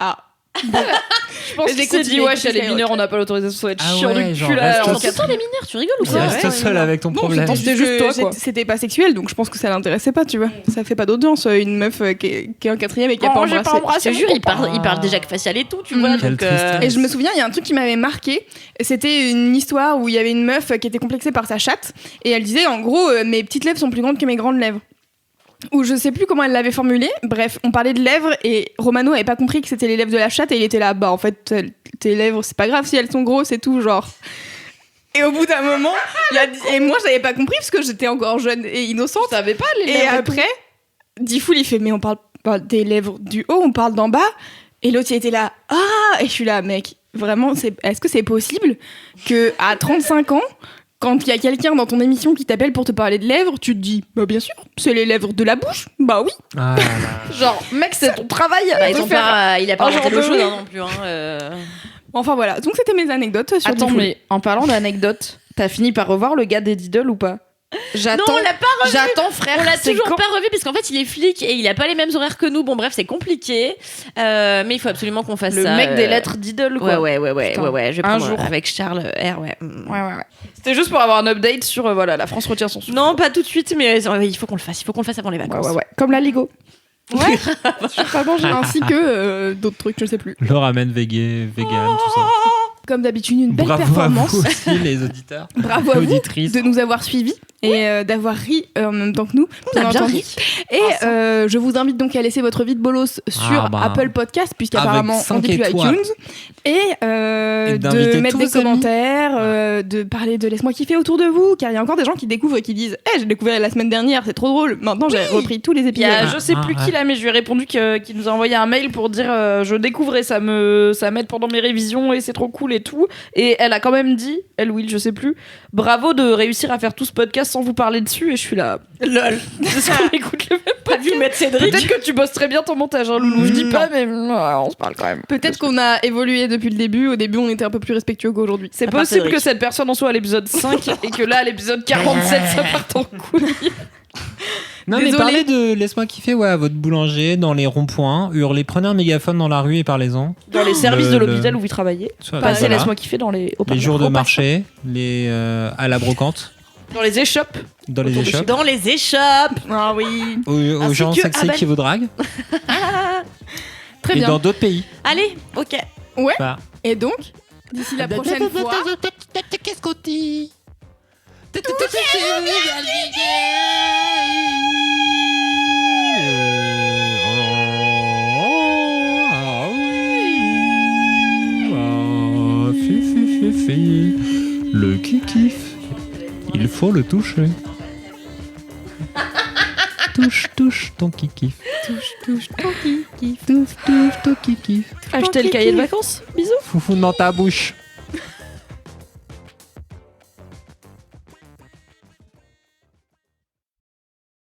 Je pense J'ai qu'il s'est dit, continué, ouais, chez les Skyrock. mineurs, on n'a pas l'autorisation d'être Ah chiant ouais, du genre, cul là. reste en au- quatre- les mineurs, tu rigoles ou quoi? Reste seul avec ton problème. C'était juste toi, quoi. C'était pas sexuel, donc je pense que ça l'intéressait pas, tu vois. Ça fait pas d'audience, une meuf qui est en 4e et qui a pas Oh, j'ai pas embrassé. embrassé. Je te jure, il parle déjà que facial et tout, tu vois. Quelle Donc, tristesse. Et je me souviens, il y a un truc qui m'avait marqué. C'était une histoire où il y avait une meuf qui était complexée par sa chatte. Et elle disait, en gros, mes petites lèvres sont plus grandes que mes grandes lèvres. Ou je sais plus comment elle l'avait formulé. Bref, on parlait de lèvres et Romano avait pas compris que c'était les lèvres de la chatte. Et il était là, bah en fait, tes lèvres, c'est pas grave si elles sont grosses, c'est tout, genre. Et au bout d'un moment, et moi j'avais pas compris parce que j'étais encore jeune et innocente. Je savais pas les Et lèvres. après, Diffoul il fait mais on parle pas des lèvres du haut, on parle d'en bas. Et l'autre il était là et je suis là mec, vraiment est-ce que c'est possible que à 35 ans, quand il y a quelqu'un dans ton émission qui t'appelle pour te parler de lèvres, tu te dis bah bien sûr, c'est les lèvres de la bouche. Bah oui. Ah là. Genre, mec, c'est ton travail. bah, de il faire- a pas un genre inventé l'eau de chaude oui. non plus. Enfin voilà, donc c'était mes anecdotes sur Attends, Diffoul. mais en parlant d'anecdotes, t'as fini par revoir le gars des Diddle ou pas? Non, J'attends. on l'a pas revu. J'attends, frère. On l'a c'est toujours quand- pas revu parce qu'en fait il est flic et il a pas les mêmes horaires que nous. Bon bref, c'est compliqué. Mais il faut absolument qu'on fasse Le ça. mec des lettres Diddle, quoi. Ouais. Putain. Je vais Un prendre jour. avec Charles R. Ouais. Ouais. C'était juste pour avoir un update sur voilà, la France retient son souffle. Non, pas tout de suite, mais il faut qu'on le fasse. Il faut qu'on le fasse avant les vacances. Ouais. Comme la Ligo. Ouais. Ainsi que d'autres trucs, je sais plus. Le ramen vegan, tout ça. Comme d'habitude, une belle Bravo performance. à vous aussi, les auditeurs. Bravo à vous Auditrices. de nous avoir suivis et d'avoir ri en même temps que nous. On a bien entendu. ri. Et je vous invite donc à laisser votre vie de bolos sur Apple Podcast, puisqu'apparemment Avec 5 on n'est plus étoiles. iTunes. Et d'inviter de mettre tous des vos amis. commentaires, de parler de Laisse-moi kiffer autour de vous, car il y a encore des gens qui découvrent et qui disent j'ai découvert la semaine dernière, c'est trop drôle. Maintenant j'ai repris tous les Il y épisodes. a, je sais plus qui là, mais je lui ai répondu qu'il nous a envoyé un mail pour dire je découvrais, ça m'aide pendant mes révisions et c'est trop cool et tout. Et elle a quand même dit, elle Will, je sais plus, bravo de réussir à faire tout ce podcast sans vous parler dessus. Et je suis là, lol. Est-ce qu'on écoute le même Pas vu mettre Cédric. Peut-être que tu bosses très bien ton montage, hein, Loulou. Je dis pas, mais on se parle quand même. Peut-être qu'on a évolué depuis le début. Au début, on était un peu plus respectueux qu'aujourd'hui. C'est À part possible Cédric. que cette personne en soit à l'épisode 5 et que là, à l'épisode 47, ça parte en couille. Non, Désolée. mais parlez de Laisse-moi kiffer, ouais, à votre boulanger, dans les ronds-points, hurlez, prenez un mégaphone dans la rue et parlez-en. Dans les services de Le- l'hôpital où vous travaillez. Soit- Passez, voilà. laisse-moi kiffer dans les Les haut-parleurs. jours de marché, à la brocante, Dans les échoppes. dans les échoppes, Dans les échoppes. Ah oui. aux Ainsi gens que sexy à qui vous draguent, Très et bien. dans d'autres pays. Allez, ok. Voilà. Et donc, d'ici la prochaine fois. Qu'est-ce qu'on dit Le kikif, il faut le toucher. Touche ton kikif. Touche ton kikif. Achetez le cahier de vacances. Bisous. Foufou dans ta bouche.